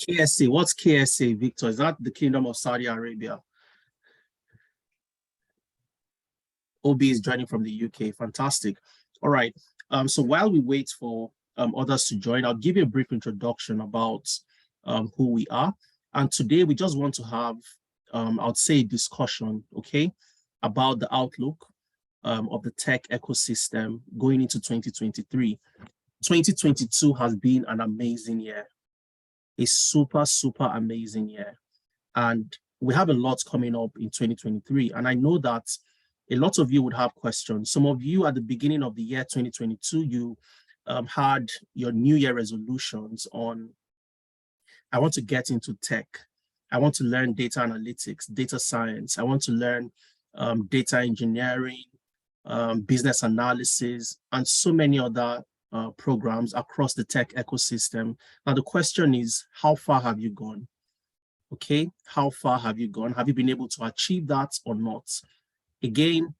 KSA, what's KSA, Victor? Is that the Kingdom of Saudi Arabia? Obi is joining from the UK. Fantastic. All right. So while we wait for others to join, I'll give you a brief introduction about who we are. And today we just want to have, I'd say, a discussion, okay, about the outlook of the tech ecosystem going into 2023. 2022 has been an amazing year, a super, super amazing year. And we have a lot coming up in 2023. And I know that a lot of you would have questions. Some of you at the beginning of the year 2022, you had your New Year resolutions on, I want to get into tech. I want to learn data analytics, data science. I want to learn data engineering, business analysis, and so many other programs across the tech ecosystem. Now, the question is, how far have you gone? Okay, how far have you gone? Have you been able to achieve that or not? Again,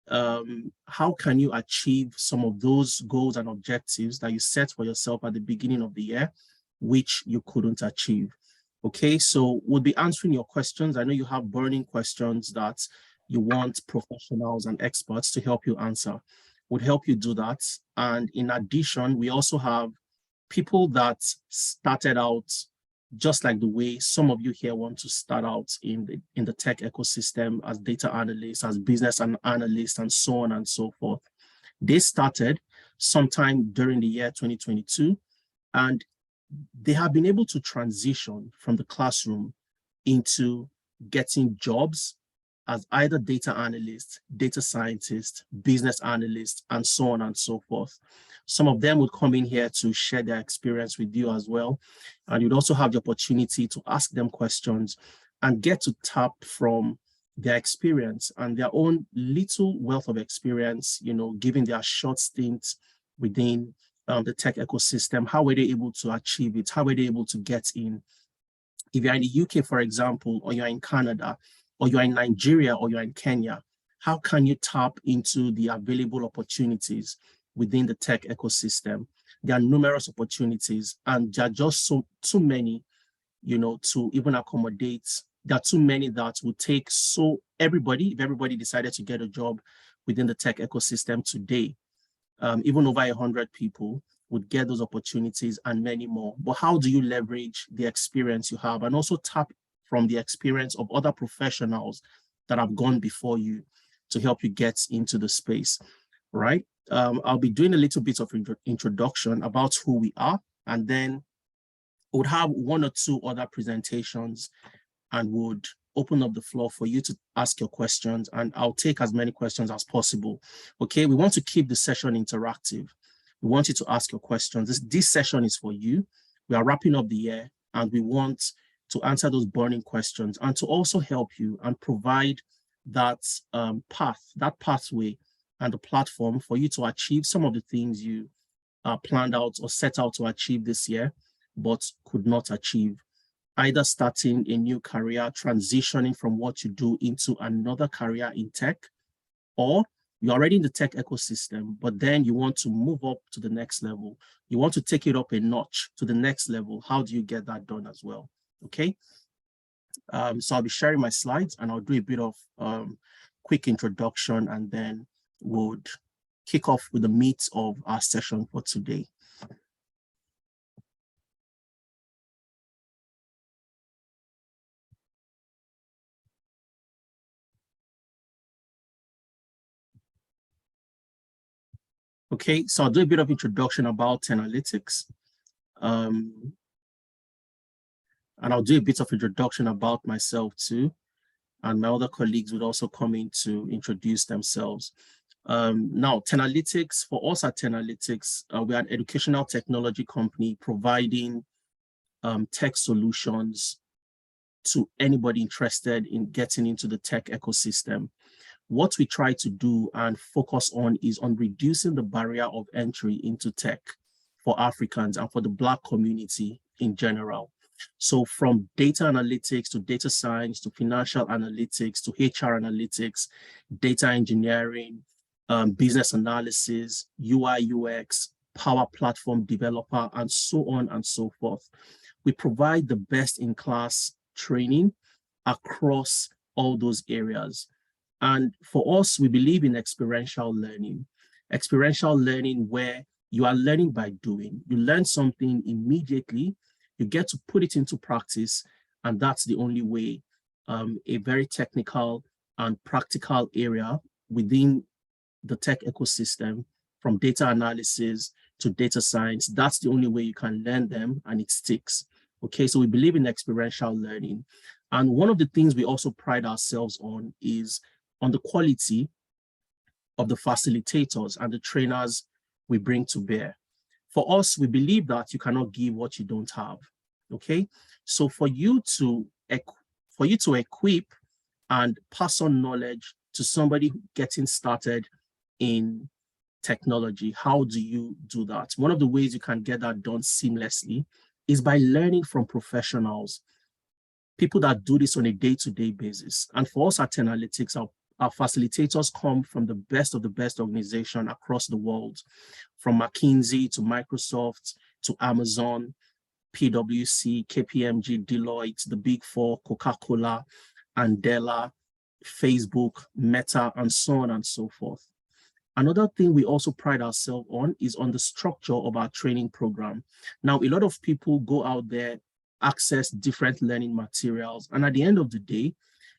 how can you achieve some of those goals and objectives that you set for yourself at the beginning of the year, which you couldn't achieve? Okay, so we'll be answering your questions. I know you have burning questions that you want professionals and experts to help you answer. Would help you do that. And in addition, we also have people that started out just like the way some of you here want to start out in the tech ecosystem as data analysts, as business analysts, and so on and so forth. They started sometime during the year 2022, and they have been able to transition from the classroom into getting jobs as either data analysts, data scientists, business analysts, and so on and so forth. Some of them would come in here to share their experience with you as well. And you'd also have the opportunity to ask them questions and get to tap from their experience and their own little wealth of experience, you know, given their short stints within the tech ecosystem. How were they able to achieve it? How were they able to get in? If you're in the UK, for example, or you're in Canada, or you're in Nigeria, or you're in Kenya, how can you tap into the available opportunities within the tech ecosystem? There are numerous opportunities, and there are just too many, you know, to even accommodate. There are too many that would take if everybody decided to get a job within the tech ecosystem today, even over 100 people would get those opportunities and many more. But how do you leverage the experience you have and also tap from the experience of other professionals that have gone before you to help you get into the space, right? I'll be doing a little bit of introduction about who we are, and then we'll have one or two other presentations and would open up the floor for you to ask your questions, and I'll take as many questions as possible. Okay, we want to keep the session interactive. We want you to ask your questions. This session is for you. We are wrapping up the year, and we want to answer those burning questions and to also help you and provide that pathway and the platform for you to achieve some of the things you planned out or set out to achieve this year, but could not achieve. Either starting a new career, transitioning from what you do into another career in tech, or you're already in the tech ecosystem, but then you want to move up to the next level. You want to take it up a notch to the next level. How do you get that done as well? Okay, so I'll be sharing my slides and I'll do a bit of quick introduction, and then we'll kick off with the meat of our session for today. Okay, so I'll do a bit of introduction about Tenalytics. And I'll do a bit of introduction about myself too. And my other colleagues would also come in to introduce themselves. Now, Tenalytics, for us at Tenalytics, we are an educational technology company providing tech solutions to anybody interested in getting into the tech ecosystem. What we try to do and focus on is on reducing the barrier of entry into tech for Africans and for the Black community in general. So from data analytics to data science to financial analytics to HR analytics, data engineering, business analysis, UI, UX, Power Platform developer, and so on and so forth. We provide the best-in-class training across all those areas. And for us, we believe in experiential learning. Experiential learning where you are learning by doing. You learn something immediately, you get to put it into practice, and that's the only way a very technical and practical area within the tech ecosystem, from data analysis to data science, that's the only way you can learn them and it sticks. Okay, so we believe in experiential learning. And one of the things we also pride ourselves on is on the quality of the facilitators and the trainers we bring to bear. For us, we believe that you cannot give what you don't have. Okay, so for you to equip and pass on knowledge to somebody getting started in technology, how do you do that? One of the ways you can get that done seamlessly is by learning from professionals, people that do this on a day-to-day basis. And for us at 10Analytics, our facilitators come from the best of the best organizations across the world, from McKinsey to Microsoft to Amazon, PwC, KPMG, Deloitte, the Big Four, Coca-Cola, Andela, Facebook, Meta, and so on and so forth. Another thing we also pride ourselves on is on the structure of our training program. Now, a lot of people go out there, access different learning materials, and at the end of the day,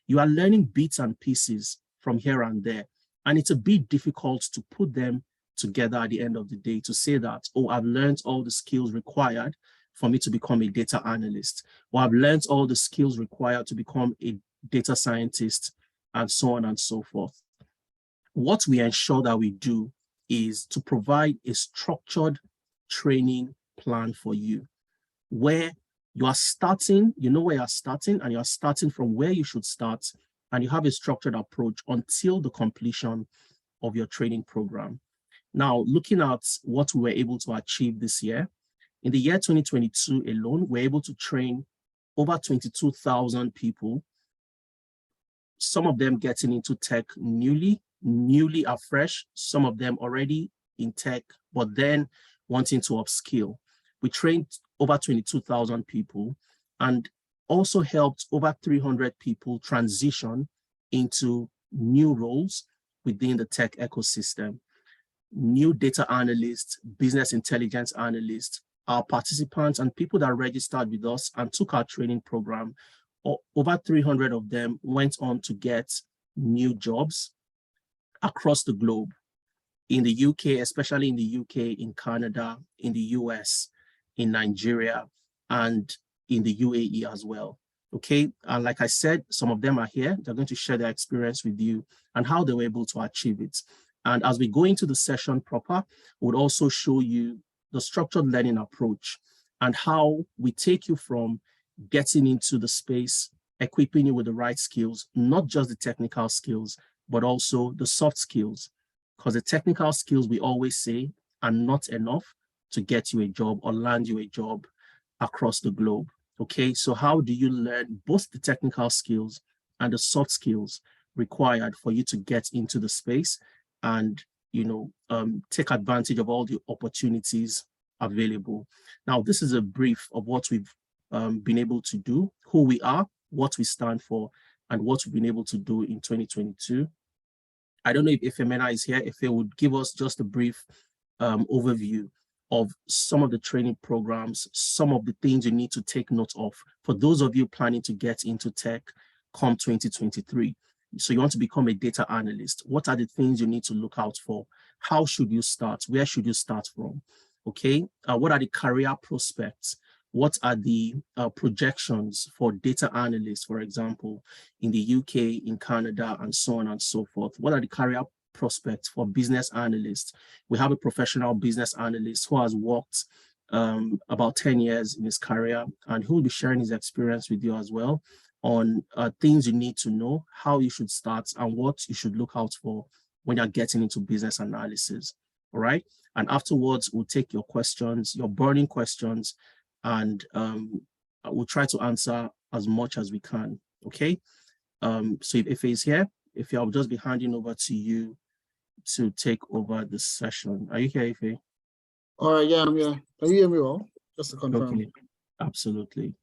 you are learning bits and pieces from here and there. And it's a bit difficult to put them together at the end of the day to say that, oh, I've learned all the skills required for me to become a data analyst, or I've learned all the skills required to become a data scientist, and so on and so forth. What we ensure that we do is to provide a structured training plan for you, where you are starting, you know where you're starting, and you're starting from where you should start, and you have a structured approach until the completion of your training program. Now, looking at what we were able to achieve this year, in the year 2022 alone, we're able to train over 22,000 people, some of them getting into tech newly afresh, some of them already in tech, but then wanting to upskill. We trained over 22,000 people and also helped over 300 people transition into new roles within the tech ecosystem. New data analysts, business intelligence analysts, our participants and people that registered with us and took our training program, over 300 of them went on to get new jobs across the globe, in the UK, especially in the UK, in Canada, in the US, in Nigeria, and in the UAE as well. Okay, and like I said, some of them are here. They're going to share their experience with you and how they were able to achieve it. And as we go into the session proper, we'll also show you the structured learning approach and how we take you from getting into the space, equipping you with the right skills, not just the technical skills, but also the soft skills. Because the technical skills, we always say, are not enough to get you a job or land you a job across the globe. Okay, so how do you learn both the technical skills and the soft skills required for you to get into the space and take advantage of all the opportunities available? Now, this is a brief of what we've been able to do, who we are, what we stand for, and what we've been able to do in 2022. I don't know if Ifemena is here, if they would give us just a brief overview of some of the training programs, some of the things you need to take note of for those of you planning to get into tech come 2023. So you want to become a data analyst. What are the things you need to look out for? How should you start? Where should you start from? Okay, what are the career prospects? What are the projections for data analysts, for example, in the UK, in Canada, and so on and so forth? What are the career prospects for business analysts? We have a professional business analyst who has worked about 10 years in his career, and who will be sharing his experience with you as well on things you need to know, how you should start, and what you should look out for when you're getting into business analysis. All right. And afterwards, we'll take your questions, your burning questions, and we'll try to answer as much as we can. Okay. So if Ife is here, Ife, I'll just be handing over to you to take over the session. Are you here, Ife? All right, yeah, I'm here. Can you hear me well? Just to confirm. Okay, absolutely.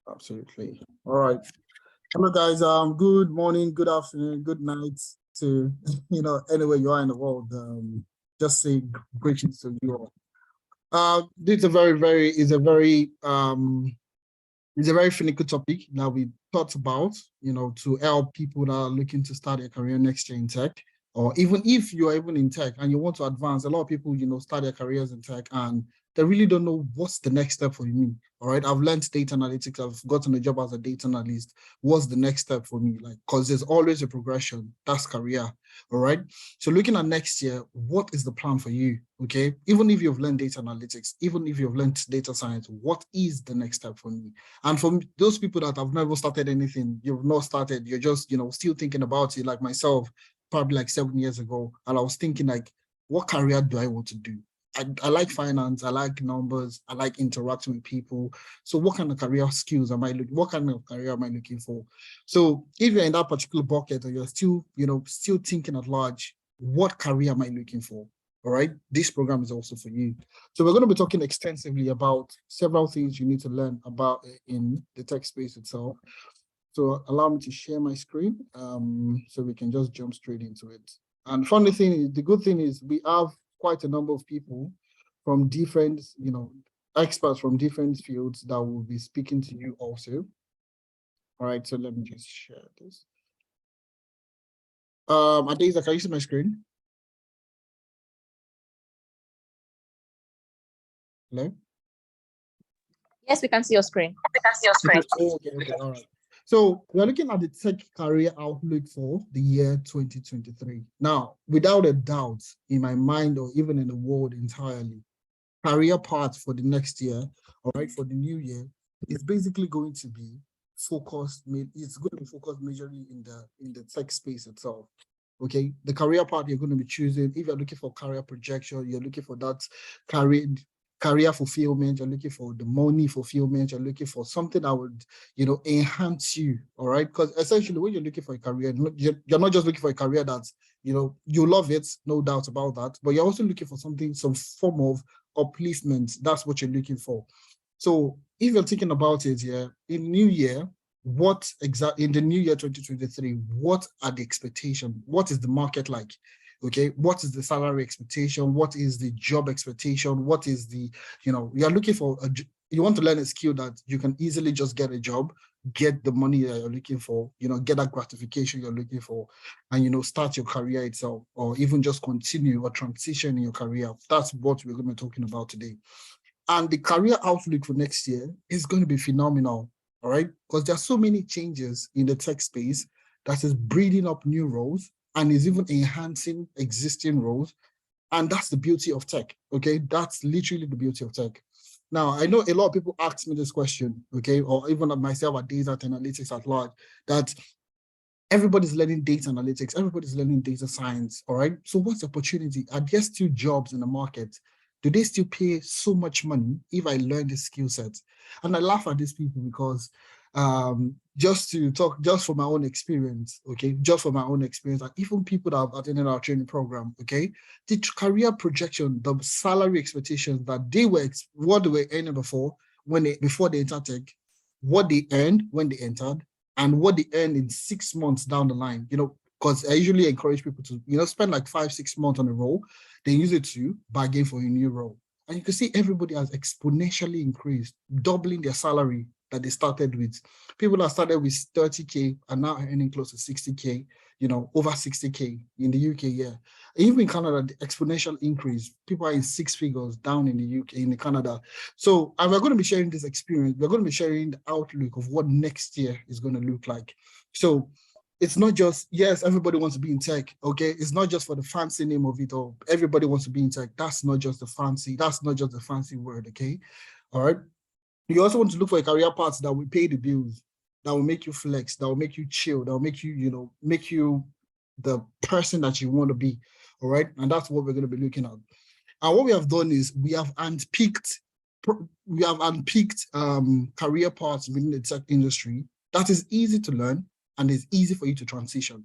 Absolutely. All right. Hello, guys. Good morning, good afternoon, good night to anywhere you are in the world. Just say greetings to you all. This is a very it's a very finicky topic that we thought about, to help people that are looking to start a career next year in tech, or even if you're even in tech and you want to advance. A lot of people, start their careers in tech and they really don't know what's the next step for me. All right, I've learned data analytics. I've gotten a job as a data analyst. What's the next step for me? Like, because there's always a progression. That's career. All right. So looking at next year, what is the plan for you? Okay. Even if you've learned data analytics, even if you've learned data science, what is the next step for me? And for those people that have never started anything, you've not started, you're just, still thinking about it, like myself, probably like 7 years ago. And I was thinking like, what career do I want to do? I like finance, I like numbers, I like interacting with people. So what kind of career skills am I looking, what kind of career am I looking for? So if you're in that particular bucket or you're still, still thinking at large, what career am I looking for? All right, this program is also for you. So we're going to be talking extensively about several things you need to learn about in the tech space itself. So allow me to share my screen so we can just jump straight into it. And funny thing is, the good thing is we have quite a number of people from different, experts from different fields that will be speaking to you also. All right, so let me just share this. Adeza, can you see my screen? Hello? Yes, we can see your screen. Okay, all right. So we're looking at the tech career outlook for the year 2023. Now, without a doubt, in my mind or even in the world entirely, career path for the next year, all right, for the new year, is basically going to be focused. It's going to be focused majorly in the tech space itself. Okay, the career path you're going to be choosing, if you're looking for career projection, you're looking for that career fulfillment, you're looking for the money fulfillment, you're looking for something that would, enhance you, all right? Because essentially when you're looking for a career, you're not just looking for a career that, you love it, no doubt about that, but you're also looking for something, some form of upliftment. That's what you're looking for. So if you're thinking about it, yeah, in new year, what exactly in the new year 2023, what are the expectations? What is the market like? Okay, what is the salary expectation? What is the job expectation? What is the, you're looking for you want to learn a skill that you can easily just get a job, get the money that you're looking for, get that gratification you're looking for, and start your career itself, or even just continue or transition in your career. That's what we're going to be talking about today. And the career outlook for next year is going to be phenomenal, all right? Because there are so many changes in the tech space that is breeding up new roles and is even enhancing existing roles. And that's the beauty of tech, okay? That's literally the beauty of tech. Now, I know a lot of people ask me this question, okay? Or even myself at data analytics at large, that everybody's learning data analytics, everybody's learning data science, all right? So what's the opportunity? Are there still jobs in the market? Do they still pay so much money if I learn this skill set? And I laugh at these people because just from my own experience, okay, just from my own experience, and even people that have attended our training program, okay, the career projection, the salary expectations that what they were earning before they entered tech, what they earned when they entered, and what they earn in 6 months down the line, because I usually encourage people to, spend like 5-6 months on a role, then use it to bargain for a new role. And you can see everybody has exponentially increased, doubling their salary that they started with. People that started with 30K are now earning close to 60K, over 60K in the UK, yeah. Even in Canada, the exponential increase, people are in 6 figures down in the UK, in Canada. So, and we're going to be sharing this experience. We're going to be sharing the outlook of what next year is going to look like. So it's not just, yes, everybody wants to be in tech, okay? It's not just for the fancy name of it all. Everybody wants to be in tech. That's not just the fancy word, okay? All right. You also want to look for a career path that will pay the bills, that will make you flex, that will make you chill, that will make you, make you the person that you want to be, all right? And that's what we're going to be looking at. And what we have done is we have unpicked career paths within the tech industry that is easy to learn and is easy for you to transition.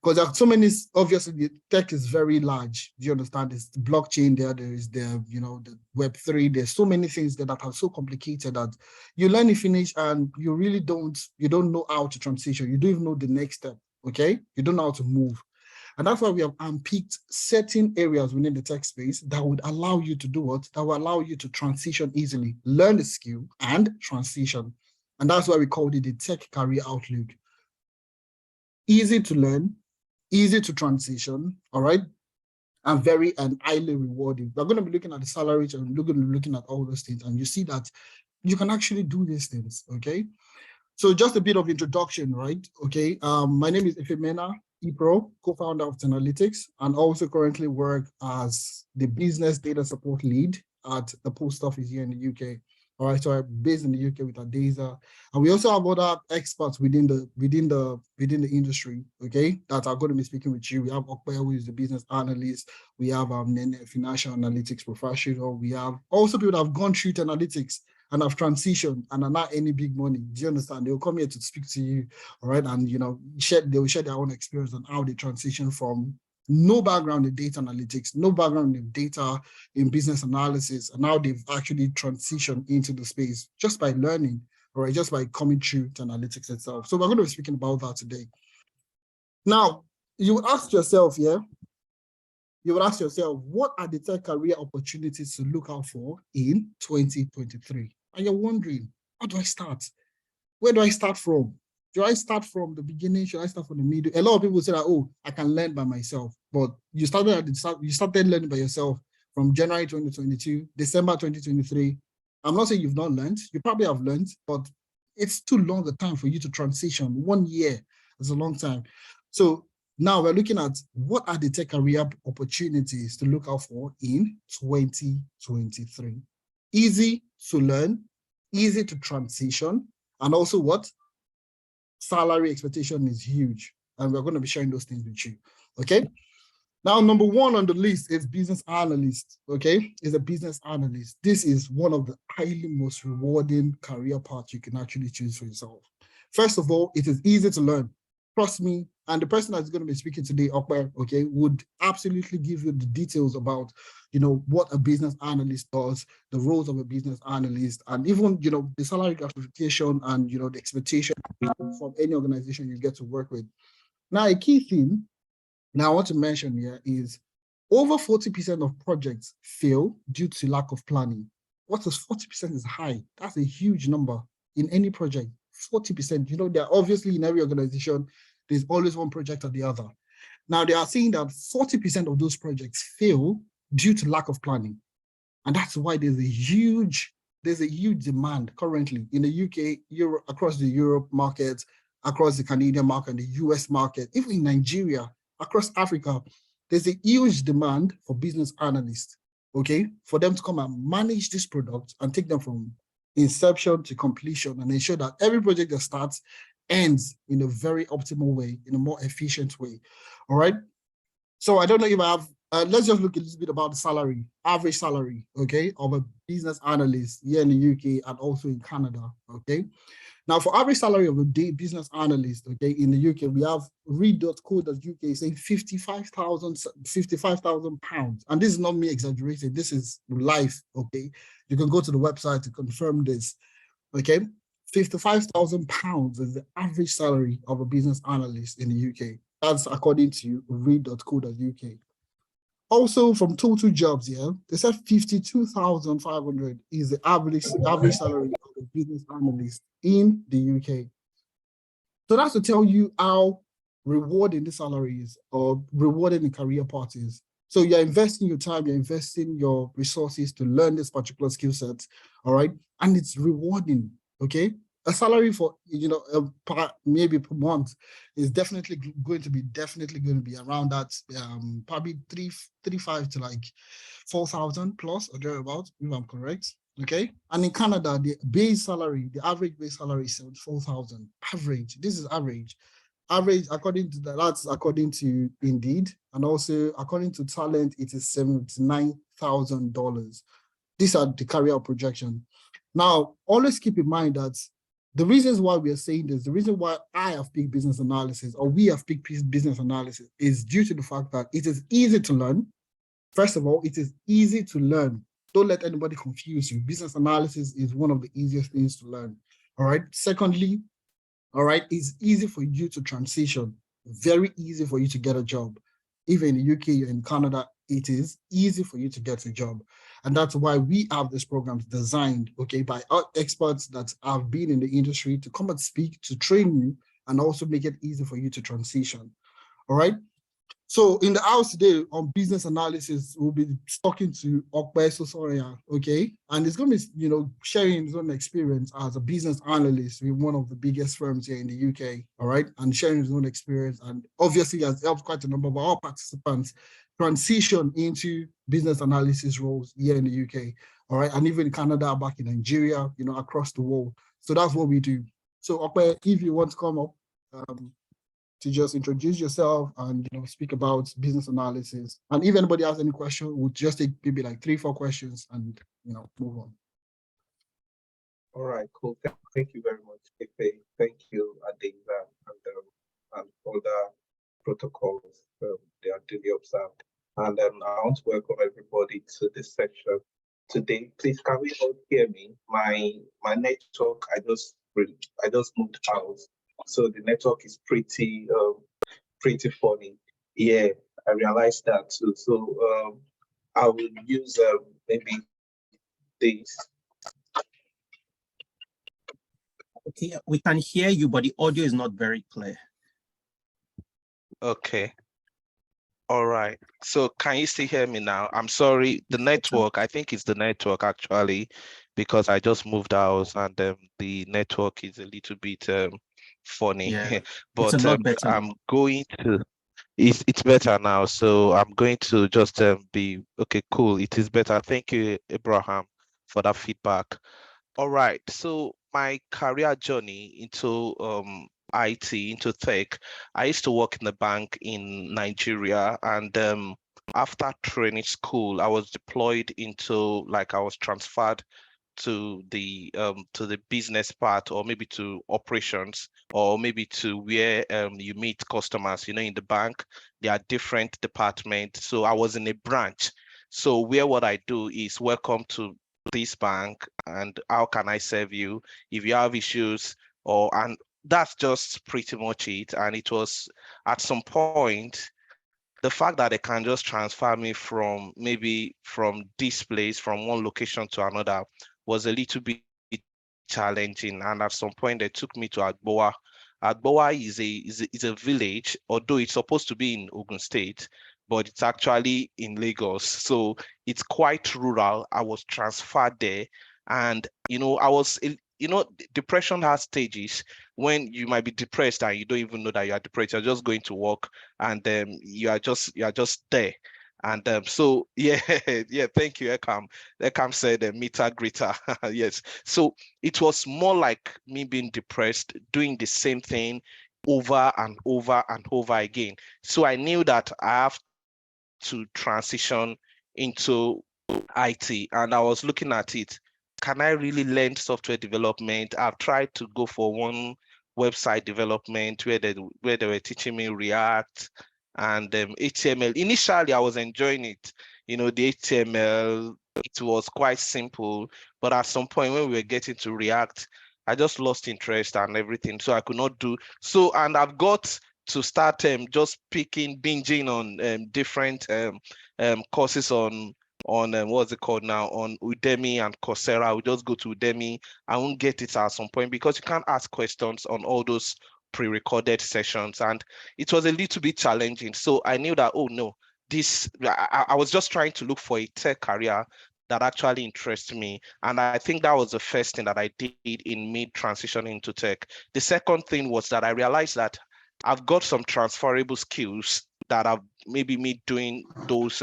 because there are so many, obviously the tech is very large. Do you understand? There's the blockchain there is the, the Web3, there's so many things that are so complicated that you learn it finish and you really don't know how to transition. You don't even know the next step, okay? You don't know how to move. And that's why we have unpicked certain areas within the tech space that would allow you to do what? That will allow you to transition easily, learn the skill and transition. And that's why we called it the Tech Career Outlook. Easy to learn, easy to transition, all right? And very and highly rewarding. We're going to be looking at the salaries and we're going to be looking at all those things. And you see that you can actually do these things, okay? So just a bit of introduction, right? Okay, my name is Ifemena Ipro, co-founder of Tenalytics, and also currently work as the business data support lead at the post office here in the UK. All right, so I'm based in the UK with Adeza, and we also have other experts within the industry, okay, that are going to be speaking with you. We have Okpe, who is the business analyst. We have Nene, financial analytics professional. We have also people that have gone through analytics and have transitioned and are not any big money. Do you understand? They'll come here to speak to you, all right, and they will share their own experience on how they transition from no background in data analytics, no background in data in business analysis, and now they've actually transitioned into the space just by learning, or just by coming through to analytics itself. So we're going to be speaking about that today. Now, you would ask yourself, what are the tech career opportunities to look out for in 2023? And you're wondering, how do I start? Where do I start from? Do I start from the beginning? Should I start from the middle? A lot of people say that, oh, I can learn by myself. But you started learning by yourself from January 2022, December 2023. I'm not saying you've not learned. You probably have learned, but it's too long a time for you to transition. 1 year is a long time. So now we're looking at what are the tech career opportunities to look out for in 2023. Easy to learn, easy to transition, and also what? Salary expectation is huge, and we're going to be sharing those things with you, okay? Now, number one on the list is business analyst, okay? Is a business analyst. This is one of the highly most rewarding career paths you can actually choose for yourself. First of all, it is easy to learn. Trust me, and the person that's going to be speaking today, Okwe, okay, would absolutely give you the details about, what a business analyst does, the roles of a business analyst, and even, the salary classification and, the expectation from any organization you get to work with. Now, a key thing now I want to mention here is over 40% of projects fail due to lack of planning. What is 40% is high? That's a huge number in any project. 40%, they're obviously in every organization, there's always one project or the other. Now they are saying that 40% of those projects fail due to lack of planning. And that's why there's a huge demand currently in the UK, Europe, across the Europe market, across the Canadian market, and the US market, even in Nigeria, across Africa, there's a huge demand for business analysts, okay, for them to come and manage this product and take them from inception to completion and ensure that every project that starts ends in a very optimal way, in a more efficient way, all right? So I don't know if I have, let's just look a little bit about the salary, average salary, okay, of a business analyst here in the UK and also in Canada, okay? Now, for average salary of a day business analyst, okay, in the UK, we have read.co.uk saying 55,000 pounds. And this is not me exaggerating. This is live, okay? You can go to the website to confirm this, okay? 55,000 pounds is the average salary of a business analyst in the UK. That's according to read.co.uk. Also, from Total Jobs, they said 52,500 is the average salary of a business analyst in the UK. So that's to tell you how rewarding the salary is, or rewarding the career path is. So you're investing your time, you're investing your resources to learn this particular skill set, all right? And it's rewarding, okay? A salary for, maybe per month is definitely going to be around that, probably 3,500 to like 4,000 plus or thereabouts, if I'm correct, okay? And in Canada, the average base salary is 4,000, average. This is average. Average, according to that's according to Indeed, and also according to Talent, it is $79,000. These are the career projection. Now, always keep in mind that The reasons why we are saying this, the reason why I have picked business analysis, or we have picked business analysis, is due to the fact that it is easy to learn. First of all, it is easy to learn. Don't let anybody confuse you. Business analysis is one of the easiest things to learn. All right. Secondly, all right, it's easy for you to transition. Very easy for you to get a job. Even in the UK, in Canada, it is easy for you to get a job. And that's why we have these programs designed, okay, by our experts that have been in the industry to come and speak, to train you, and also make it easy for you to transition. All right. So in the house today on business analysis, we'll be talking to Okpe Sosoria, okay? And he's going to be, sharing his own experience as a business analyst with one of the biggest firms here in the UK, all right? And sharing his own experience. And obviously has helped quite a number of our participants transition into business analysis roles here in the UK, all right? And even in Canada, back in Nigeria, across the world. So that's what we do. So Okpe, if you want to come up, to just introduce yourself and speak about business analysis. And if anybody has any question, we'll just take maybe like 3-4 questions and move on. All right, cool. Thank you very much, Kepe. Thank you, Adinda, and all the protocols they are duly observed. And I want to welcome everybody to this section today. Please, can we all hear me? My network, I just moved house. So the network is pretty funny. Yeah, I realized that too. So I will use maybe this. Okay, we can hear you, but the audio is not very clear. Okay. All right. So can you still hear me now? I'm sorry, the network, I think it's the network actually, because I just moved house and the network is a little bit funny. Yeah, but it's a lot better. I'm going to, it's better now. So I'm going to just be, okay, cool. It is better. Thank you, Abraham, for that feedback. All right. So my career journey into IT, into tech, I used to work in the bank in Nigeria, and after training school, I was deployed into, I was transferred to the business part, or maybe to operations, or maybe to where you meet customers. In the bank there are different departments, so I was in a branch. So where what I do is, welcome to this bank, and how can I serve you if you have issues, and that's just pretty much it. And it was at some point, the fact that they can just transfer me from this place, from one location to another, was a little bit challenging. And at some point they took me to Agboa. Agboa is a village, although it's supposed to be in Ogun State, but it's actually in Lagos. So it's quite rural. I was transferred there, and I was, depression has stages. When you might be depressed and you don't even know that you are depressed, you're just going to work, and you are just there. And so yeah, thank you, Ekam. Ekam said meter greater. Yes. So it was more like me being depressed, doing the same thing over and over and over again. So I knew that I have to transition into IT, and I was looking at it. Can I really learn software development? I've tried to go for one website development where they were teaching me React and HTML. Initially, I was enjoying it. The HTML, it was quite simple, but at some point when we were getting to React, I just lost interest and everything, so I could not do so. And I've got to start just binging on different courses on what's it called now, on Udemy and Coursera. I would just go to Udemy. I won't get it at some point because you can't ask questions on all those pre-recorded sessions, and it was a little bit challenging. So I knew that, oh no, I was just trying to look for a tech career that actually interests me. And I think that was the first thing that I did in mid-transition into tech. The second thing was that I realized that I've got some transferable skills that have maybe me doing those,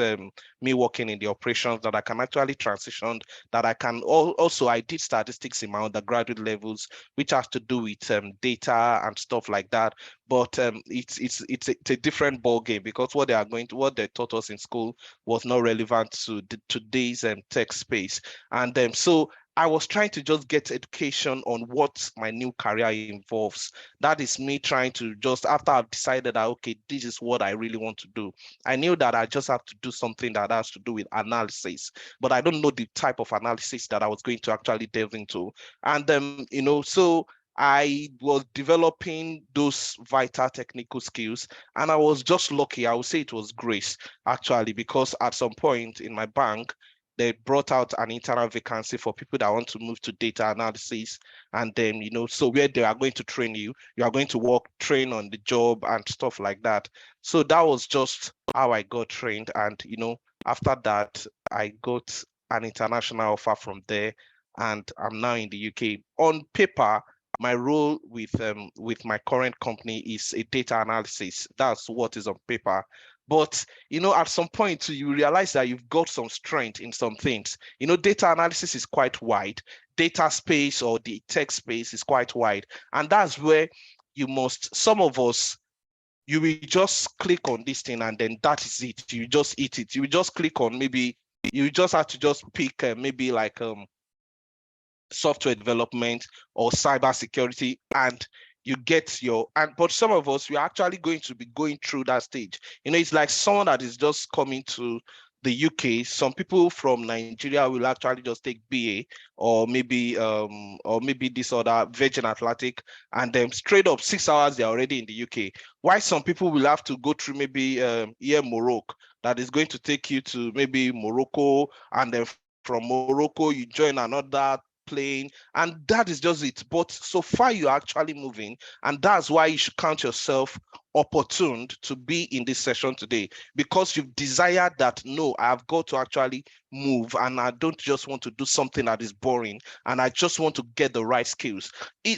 me working in the operations, that I can actually transition, that I can also, I did statistics in my undergraduate levels, which has to do with data and stuff like that. But it's a different ball game, because what they taught us in school was not relevant to today's tech space. And so I was trying to just get education on what my new career involves. That is me trying to just, after I've decided that, okay, this is what I really want to do. I knew that I just have to do something that has to do with analysis, but I don't know the type of analysis that I was going to actually delve into. And so I was developing those vital technical skills, and I was just lucky. I would say it was grace, actually, because at some point in my bank, they brought out an internal vacancy for people that want to move to data analysis. And then, so where they are going to train you, you are going to work, train on the job and stuff like that. So that was just how I got trained. And, after that, I got an international offer from there, and I'm now in the UK. On paper, my role with my current company is a data analysis. That's what is on paper. But, at some point, you realize that you've got some strength in some things. Data analysis is quite wide. Data space or the tech space is quite wide. And that's where some of us, you will just click on this thing and then that is it. You just eat it. You will just click on, maybe you just have to just pick maybe like software development or cyber security, and you get but some of us, we're actually going to be going through that stage. It's like someone that is just coming to the UK. Some people from Nigeria will actually just take BA or maybe this other Virgin Atlantic, and then straight up 6 hours they're already in the UK. Why some people will have to go through maybe Morocco, that is going to take you to maybe Morocco, and then from Morocco you join another plane, and that is just it. But so far you're actually moving, and that's why you should count yourself opportuned to be in this session today, because you've desired that, no, I've got to actually move, and I don't just want to do something that is boring, and I just want to get the right skills.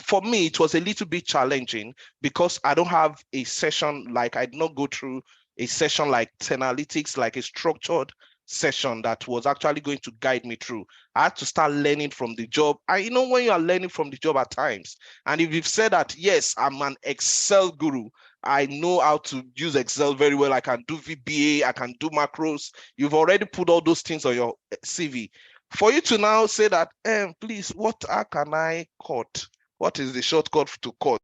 For me, it was a little bit challenging because I don't have a session, like I did not go through a session like Tenalytics, like a structured session that was actually going to guide me through. I had to start learning from the job. When you are learning from the job at times, and if you've said that, yes, I'm an Excel guru, I know how to use Excel very well, I can do VBA, I can do macros, you've already put all those things on your CV. For you to now say that, please, how can I cut? What is the shortcut to cut?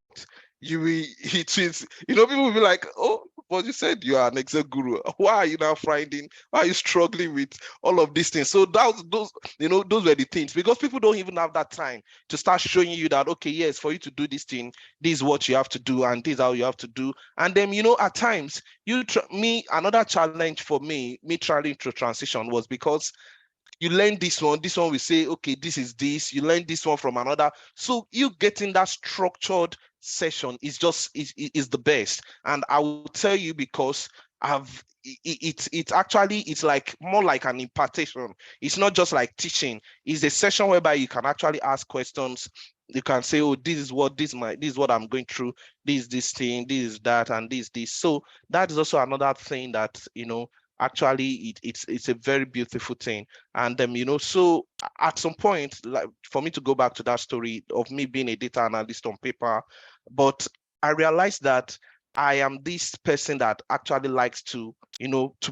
People will be like, oh, but you said you are an Excel guru. Why are you now why are you struggling with all of these things? So those were the things, because people don't even have that time to start showing you that, okay, yes, for you to do this thing, this is what you have to do, and this is how you have to do. And then, at times, another challenge for me trying to transition was because you learn this one will say, okay, this is this, you learn this one from another. So you getting that structured session is the best. And I will tell you, because it's like more like an impartation. It's not just like teaching. It's a session whereby you can actually ask questions. You can say, oh, this is what I'm going through, this thing, this is that, and this. So that is also another thing that, actually it's a very beautiful thing. And so at some point, like for me to go back to that story of me being a data analyst on paper, but I realized that I am this person that actually likes to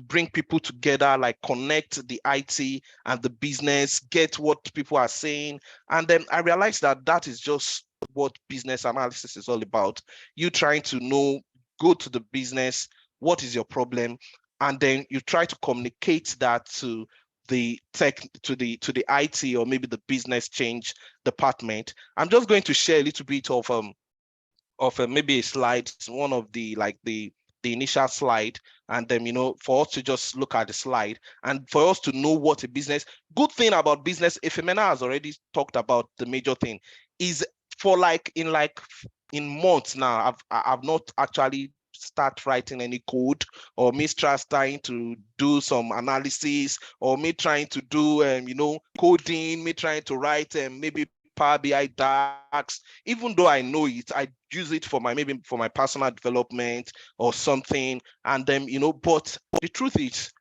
bring people together, like connect the IT and the business, get what people are saying. And then I realized that is just what business analysis is all about. You trying to go to the business, what is your problem, and then you try to communicate that to the tech, to the IT, or maybe the business change department. I'm just going to share a little bit of maybe a slide, one of the initial slide, and then for us to just look at the slide and for us to know what a business. Good thing about business, Ifemena has already talked about the major thing, is for in months now, I've not actually start writing any code, or me trying to do some analysis, or me trying to do coding, me trying to write maybe Power BI DAX. Even though I know it, I use it for my personal development or something. And then but the truth is,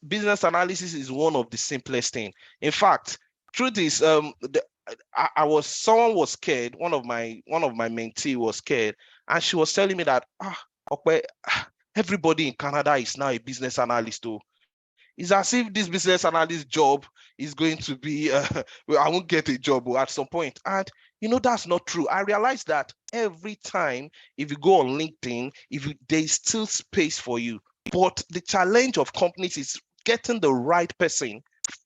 business analysis is one of the simplest thing. In fact, truth is, someone was scared. One of my mentee was scared, and she was telling me that everybody in Canada is now a business analyst. It's as if this business analyst job is going to be, well, I won't get a job at some point. And that's not true. I realized that every time, if you go on LinkedIn, there's still space for you. But the challenge of companies is getting the right person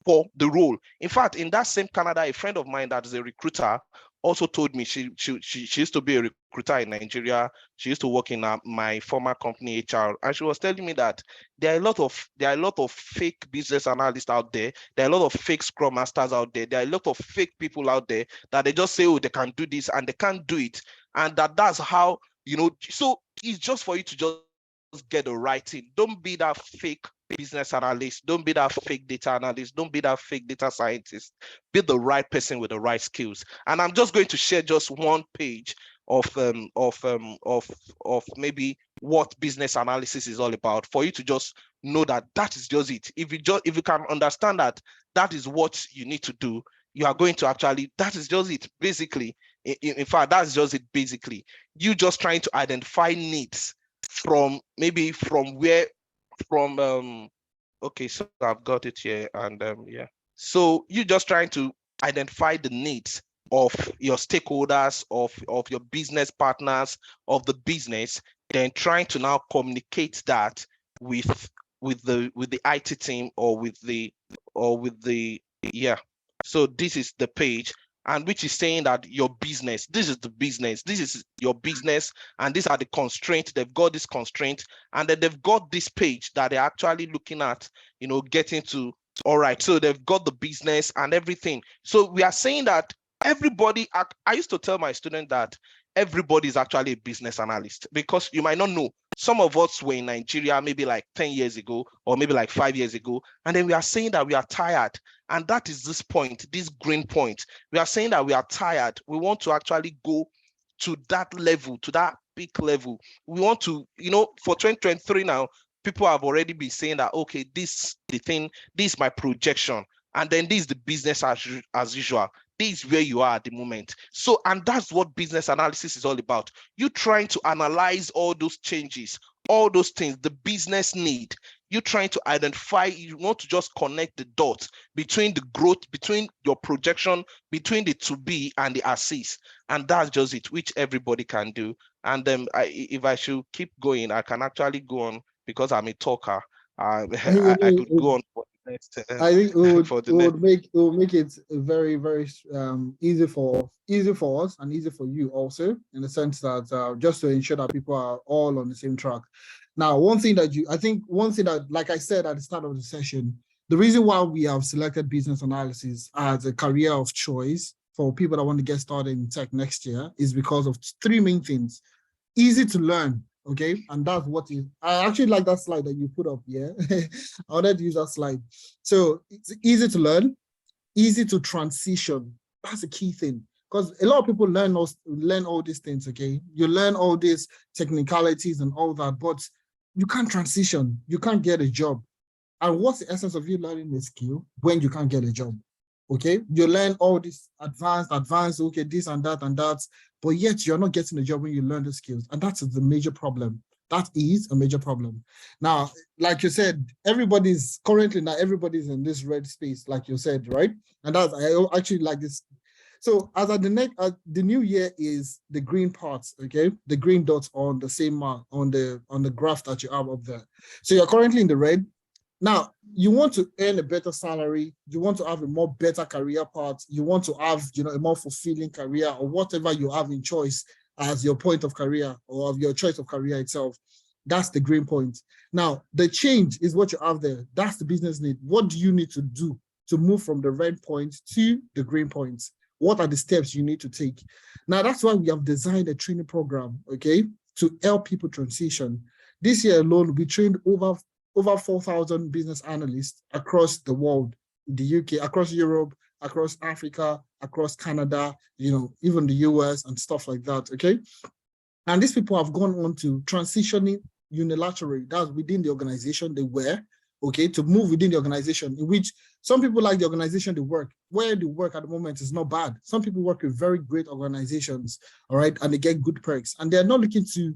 for the role. In fact, in that same Canada, a friend of mine that is a recruiter also told me she used to be a recruiter in Nigeria. She used to work in my former company, HR, and she was telling me that there are a lot of fake business analysts out there. There are a lot of fake Scrum Masters out there. There are a lot of fake people out there that they just say, oh, they can do this, and they can't do it, and that's how So it's just for you to just get the right thing. Don't be that fake business analyst. Don't be that fake data analyst. Don't be that fake data scientist. Be the right person with the right skills. And I'm just going to share just one page of maybe what business analysis is all about, for you to just know that is just it. If you can understand that is what you need to do, you are going to actually, that is just it. Basically, in fact, that's just it. Basically, you just trying to identify needs okay, so I've got it here, and yeah. So you're just trying to identify the needs of your stakeholders, of your business partners, of the business, then trying to now communicate that with the IT team or with the yeah. So this is the page, and which is saying that your business, this is the business, this is your business, and these are the constraints. They've got this constraint, and then they've got this page that they're actually looking at, getting to. All right, so they've got the business and everything. So we are saying that everybody, I used to tell my student that everybody is actually a business analyst, because you might not know. Some of us were in Nigeria maybe like 10 years ago, or maybe like 5 years ago, and then we are saying that we are tired. And that is this point, this green point. We are saying that we are tired. We want to actually go to that level, to that peak level. We want to, for 2023 now, people have already been saying that, okay, this is my projection. And then this is the business as usual. This is where you are at the moment. So, and that's what business analysis is all about. You trying to analyze all those changes, all those things, the business need. You're trying to identify, you want to just connect the dots between the growth, between your projection, between the to be and the assist. And that's just it, which everybody can do. And then if I should keep going, I can actually go on, because I'm a talker. I could go on for the next. I think it would make it very, very easy for us and easy for you also, in the sense that just to ensure that people are all on the same track. Now, one thing that, like I said at the start of the session, the reason why we have selected business analysis as a career of choice for people that want to get started in tech next year is because of three main things. Easy to learn, okay? And that's what I actually like that slide that you put up here. I wanted to use that slide. So it's easy to learn, easy to transition. That's a key thing. Because a lot of people learn all these things, okay? You learn all these technicalities and all that, but you can't transition. You can't get a job. And what's the essence of you learning a skill when you can't get a job? Okay, you learn all this advanced, okay, this and that, but yet you're not getting a job when you learn the skills. And that's the major problem. That is a major problem. Now, like you said, everybody's in this red space, like you said, right? And I actually like this. So as at the new year is the green parts, okay? The green dots on the same mark on the graph that you have up there. So you're currently in the red. Now, you want to earn a better salary, you want to have a more better career path, you want to have, a more fulfilling career, or whatever you have in choice as your point of career or of your choice of career itself. That's the green point. Now, the change is what you have there. That's the business need. What do you need to do to move from the red point to the green point? What are the steps you need to take? Now, that's why we have designed a training program, okay, to help people transition. This year alone, we trained over 4,000 business analysts across the world, the UK, across Europe, across Africa, across Canada, even the US and stuff like that, okay? And these people have gone on to transitioning unilaterally. That's within the organization they were, okay, to move within the organization, in which some people like the organization they work. Where they work at the moment is not bad. Some people work with very great organizations, all right, and they get good perks. And they're not looking to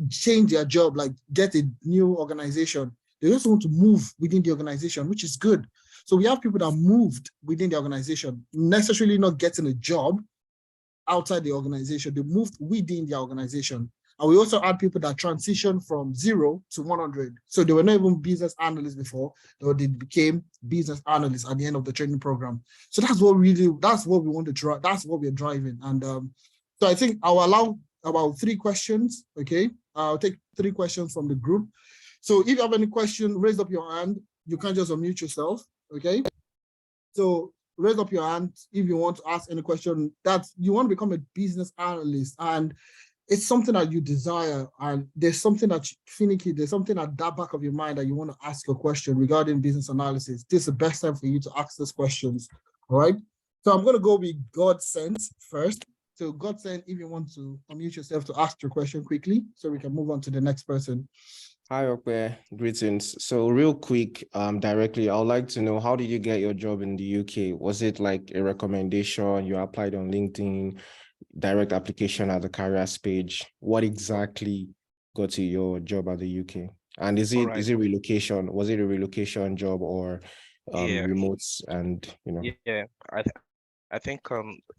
change their job, like get a new organization. They just want to move within the organization, which is good. So we have people that moved within the organization, necessarily not getting a job outside the organization. They moved within the organization. And we also had people that transitioned from 0 to 100. So they were not even business analysts before, or they became business analysts at the end of the training program. So that's what we want to try. That's what we're driving. And so I think I'll allow about 3 questions. Okay. I'll take 3 questions from the group. So if you have any question, raise up your hand. You can't just unmute yourself. Okay. So raise up your hand if you want to ask any question that you want to become a business analyst, and it's something that you desire, and there's something that finicky, there's something at that back of your mind that you want to ask a question regarding business analysis. This is the best time for you to ask those questions. All right. So I'm going to go with Godsent first. So Godsent, if you want to unmute yourself to ask your question quickly, so we can move on to the next person. Hi, Okwe. Greetings. So real quick, directly, I would like to know, how did you get your job in the UK? Was it like a recommendation? You applied on LinkedIn, direct application at the careers page? What exactly got you your job at the UK? And is it relocation? Was it a relocation job or remotes? And Yeah, I think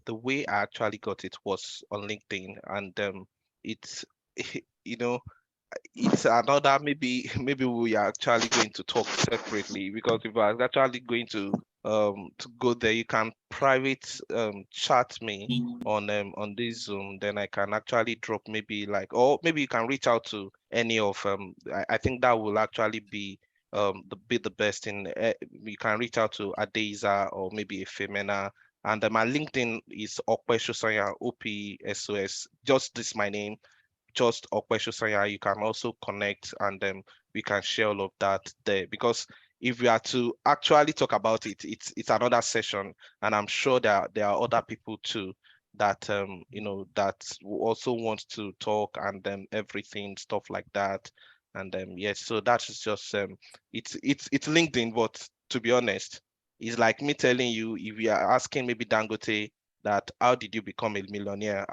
the way I actually got it was on LinkedIn, and it's it's another, maybe we are actually going to talk separately, because if I was actually going to go there, you can private chat me on this Zoom, then I can actually drop maybe or maybe you can reach out to any of I think that will actually be the best in you can reach out to Adeiza or maybe a Femena. And my LinkedIn is Okwe Shosanya, OPSOS, just this my name, just Okwe Shosanya. You can also connect, and then we can share all of that there, because if we are to actually talk about it, it's another session, and I'm sure that there are other people too that that also want to talk, and then everything, stuff like that. And yes, so that is just it's LinkedIn, but to be honest, it's like me telling you, if you are asking maybe Dangote that how did you become a millionaire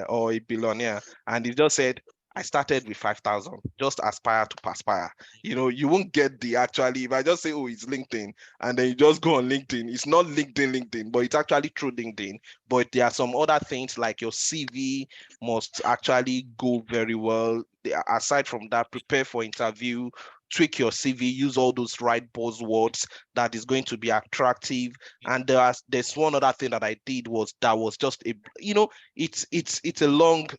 or a billionaire, and he just said, I started with 5,000, just aspire to perspire. You won't get the actually, if I just say, oh, it's LinkedIn, and then you just go on LinkedIn, it's not LinkedIn, but it's actually through LinkedIn. But there are some other things, like your CV must actually go very well. Aside from that, prepare for interview, tweak your CV, use all those right buzzwords that is going to be attractive. And there's one other thing that I did that was just it's a lot,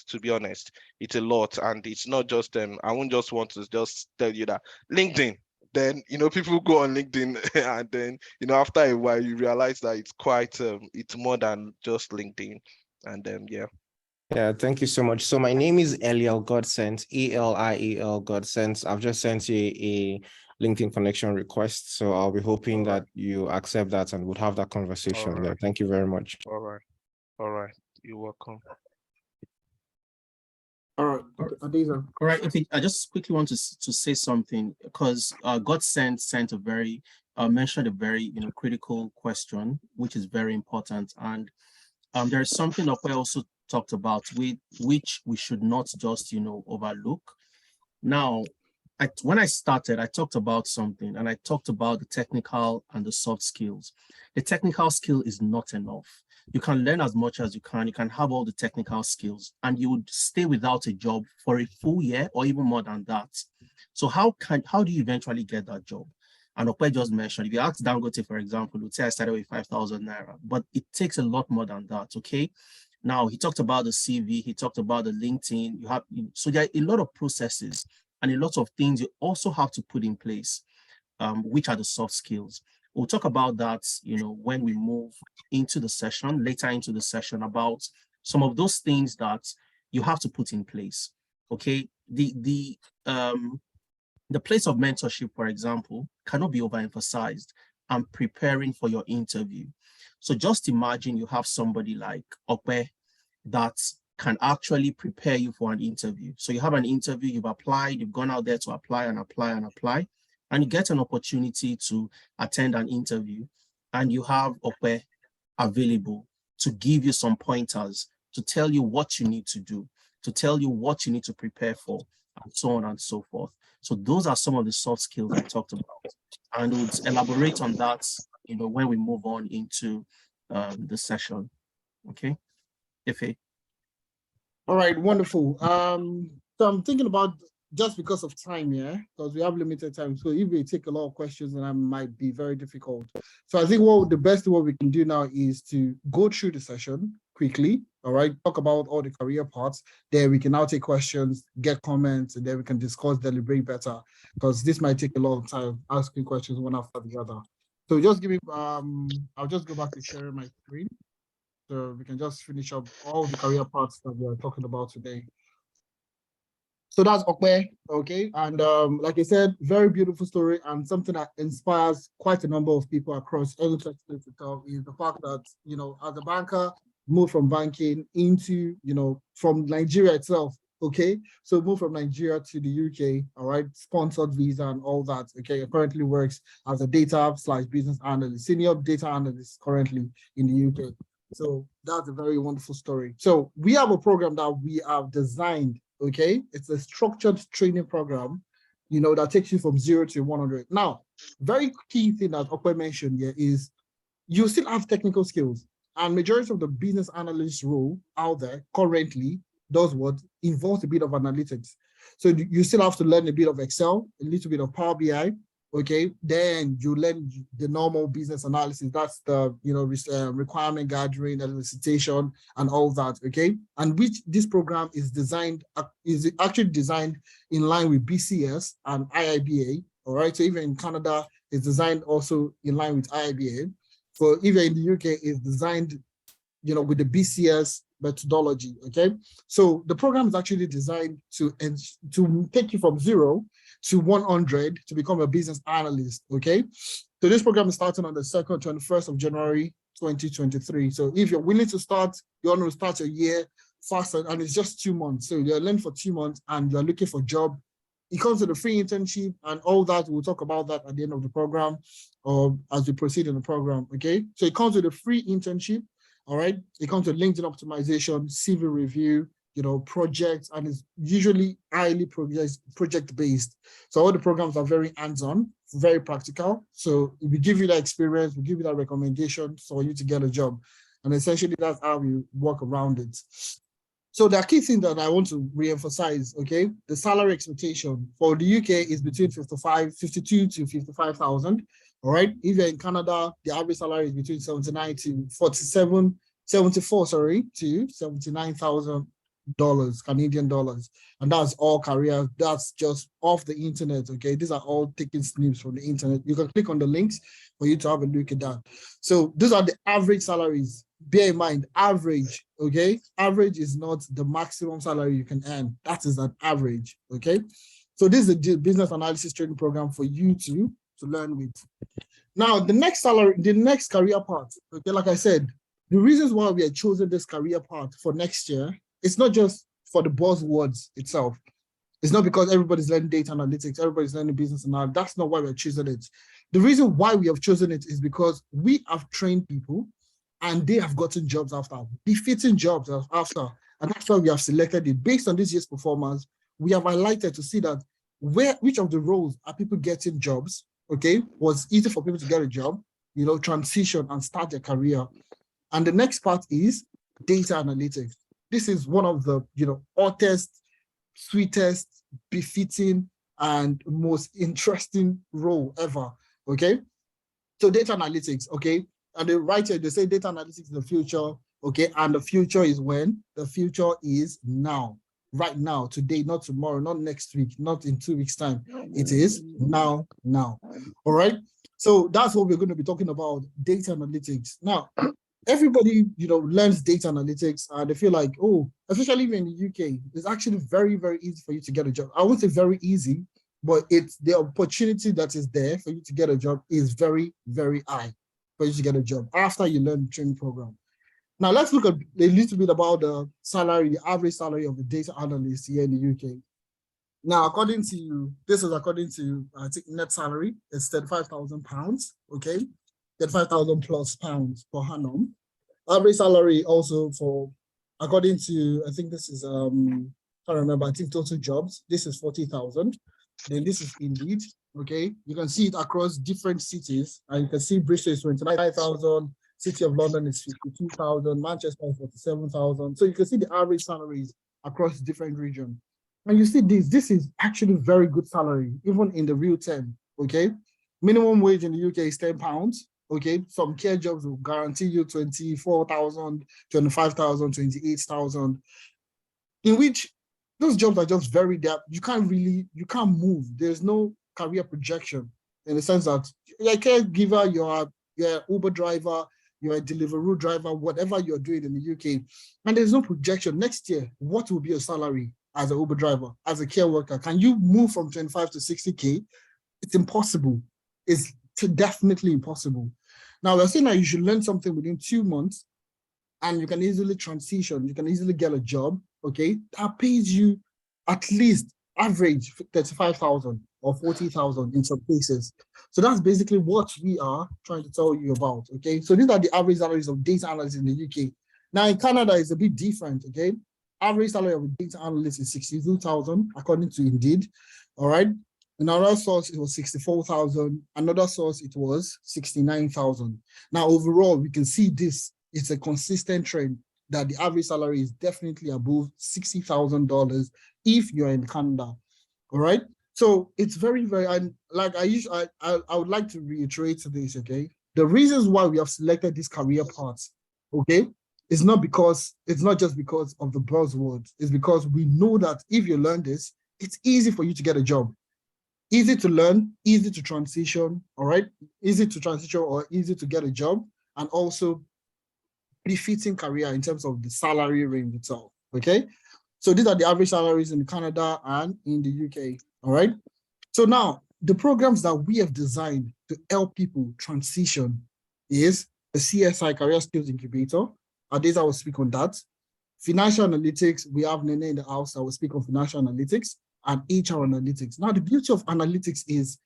to be honest. It's a lot, and it's not just I won't just want to just tell you that LinkedIn. Then people go on LinkedIn and then after a while you realize that it's quite it's more than just LinkedIn. And yeah. Yeah, thank you so much. So my name is Eliel Godsent, ELIEL Godsent. I've just sent you a LinkedIn connection request, so I'll be hoping that you accept that and we'll have that conversation there. Thank you very much. All right. You're welcome. All right, Adeiza. All right, I just quickly want to say something, because Godsent mentioned a very critical question, which is very important, and there is something that we also talked about which we should not just overlook. Now, when I started, I talked about something, and I talked about the technical and the soft skills. The technical skill is not enough. You can learn as much as you can have all the technical skills, and you would stay without a job for a full year or even more than that. So how do you eventually get that job? And Okwe just mentioned, if you ask Dangote, for example, would say I started with 5,000 naira, but it takes a lot more than that. Okay. Now, he talked about the CV, he talked about the LinkedIn. So there are a lot of processes and a lot of things you also have to put in place, which are the soft skills. We'll talk about that, when we move into the session, later into the session, about some of those things that you have to put in place. Okay, the place of mentorship, for example, cannot be overemphasized, and preparing for your interview. So just imagine you have somebody like Okwe that can actually prepare you for an interview. So you have an interview, you've applied, you've gone out there to apply, and you get an opportunity to attend an interview, and you have Okwe available to give you some pointers, to tell you what you need to do, to tell you what you need to prepare for. and so on and so forth. So those are some of the soft skills I talked about, and we'll elaborate on that, when we move on into the session. Okay, Ife. All right, wonderful. So I'm thinking about, just because of time, yeah, because we have limited time. So if we take a lot of questions, then that might be very difficult. So I think the best what we can do now is to go through the session quickly. All right, talk about all the career parts. Then we can now take questions, get comments, and then we can discuss, deliberate better, because this might take a lot of time asking questions one after the other. So just give me, I'll just go back to sharing my screen, so we can just finish up all the career parts that we are talking about today. So that's Okwe, okay? And like I said, very beautiful story, and something that inspires quite a number of people across any sector is the fact that, as a banker, move from banking into, from Nigeria itself, okay? So move from Nigeria to the UK, all right? Sponsored visa and all that, okay? It currently works as a data/business analyst, senior data analyst currently in the UK. So that's a very wonderful story. So we have a program that we have designed, okay? It's a structured training program, that takes you from 0 to 100. Now, very key thing that Okwe mentioned here is you still have technical skills, and majority of the business analyst role out there currently does what? Involves a bit of analytics. So you still have to learn a bit of Excel, a little bit of Power BI, okay? Then you learn the normal business analysis. That's the, requirement gathering, elicitation, and all that, okay? And which this program is actually designed in line with BCS and IIBA, all right? So even in Canada, it's designed also in line with IIBA. So even in the UK, it's designed, with the BCS methodology, okay? So the program is actually designed to take you from 0 to 100 to become a business analyst, okay? So this program is starting on the 21st of January, 2023. So if you're willing to start, you want to start your year faster, and it's just 2 months. So you're learning for 2 months and you're looking for a job. It comes with a free internship and all that. We'll talk about that at the end of the program or as we proceed in the program, okay? So it comes with a free internship, all right? It comes with LinkedIn optimization, CV review, projects, and it's usually highly project-based. So all the programs are very hands-on, very practical. So we give you that experience, we give you that recommendation for you to get a job. And essentially that's how we work around it. So the key thing that I want to reemphasize, okay, the salary expectation for the UK is between 52 to 55,000. All right. If you're in Canada, the average salary is between 79 to 74, to 79,000 Canadian dollars. And that's all career. That's just off the internet. Okay. These are all taking snips from the internet. You can click on the links for you to have a look at that. So these are the average salaries. Bear in mind, average, okay? Average is not the maximum salary you can earn. That is an average, okay? So this is a business analysis training program for you to learn with. Now, the next career path, okay, like I said, the reasons why we have chosen this career path for next year, it's not just for the buzzwords itself. It's not because everybody's learning data analytics, everybody's learning business analytics. That's not why we're choosing it. The reason why we have chosen it is because we have trained people and they have gotten jobs after, befitting jobs after. And that's why we have selected it. Based on this year's performance, we have highlighted to see that which of the roles are people getting jobs, okay? Was easy for people to get a job, transition and start their career. And the next part is data analytics. This is one of the, hottest, sweetest, befitting, and most interesting role ever, okay? So data analytics, okay? And right here, they say data analytics is the future, okay? And the future is when? The future is now, right now, today, not tomorrow, not next week, not in 2 weeks' time. It is now. All right? So that's what we're going to be talking about, data analytics. Now, everybody, learns data analytics and they feel like, oh, especially in the UK, it's actually very, very easy for you to get a job. I won't say very easy, but it's the opportunity that is there for you to get a job is very, very high for you to get a job after you learn the training program. Now, let's look at a little bit about the salary, the average salary of a data analyst here in the UK. Now, according to, I think, net salary, it's £35,000, okay? 35,000 plus pounds per annum. Average salary also for, according to, I think this is can't remember, I think total jobs. This is 40,000. Then this is Indeed. Okay, you can see it across different cities, and you can see Bristol is 29,000, City of London is 52,000, Manchester is 47,000. So you can see the average salaries across different regions. And you see this is actually very good salary, even in the real term. Okay, minimum wage in the UK is £10. Okay, some care jobs will guarantee you 24,000, 25,000, 28,000, in which those jobs are just very depth. You can't move. There's no career projection in the sense that you're a caregiver, you're an Uber driver, you're a Deliveroo driver, whatever you're doing in the UK, and there's no projection. Next year, what will be your salary as an Uber driver, as a care worker? Can you move from 25 to 60K? It's impossible. It's definitely impossible. Now, we're saying that you should learn something within 2 months, and you can easily transition. You can easily get a job, okay, that pays you at least average 35,000 or 40,000 in some cases. So that's basically what we are trying to tell you about, okay? So these are the average salaries of data analysts in the UK. Now in Canada, it's a bit different, okay? Average salary of a data analyst is 62,000 according to Indeed, all right? Another source, it was 64,000. Another source, it was 69,000. Now overall, we can see this, it's a consistent trend that the average salary is definitely above $60,000 if you're in Canada, all right? So it's very, very, and like I would like to reiterate this, okay? The reasons why we have selected this career path, okay, it's not just because of the buzzwords. It's because we know that if you learn this, it's easy for you to get a job. Easy to learn, easy to transition, all right? Easy to transition or easy to get a job, and also befitting career in terms of the salary range itself, okay? So these are the average salaries in Canada and in the UK, all right? So now, the programs that we have designed to help people transition is the CSI Career Skills Incubator. Adeza will speak on that. Financial analytics, we have Nene in the house that will speak on financial analytics and HR analytics. Now, the beauty of analytics is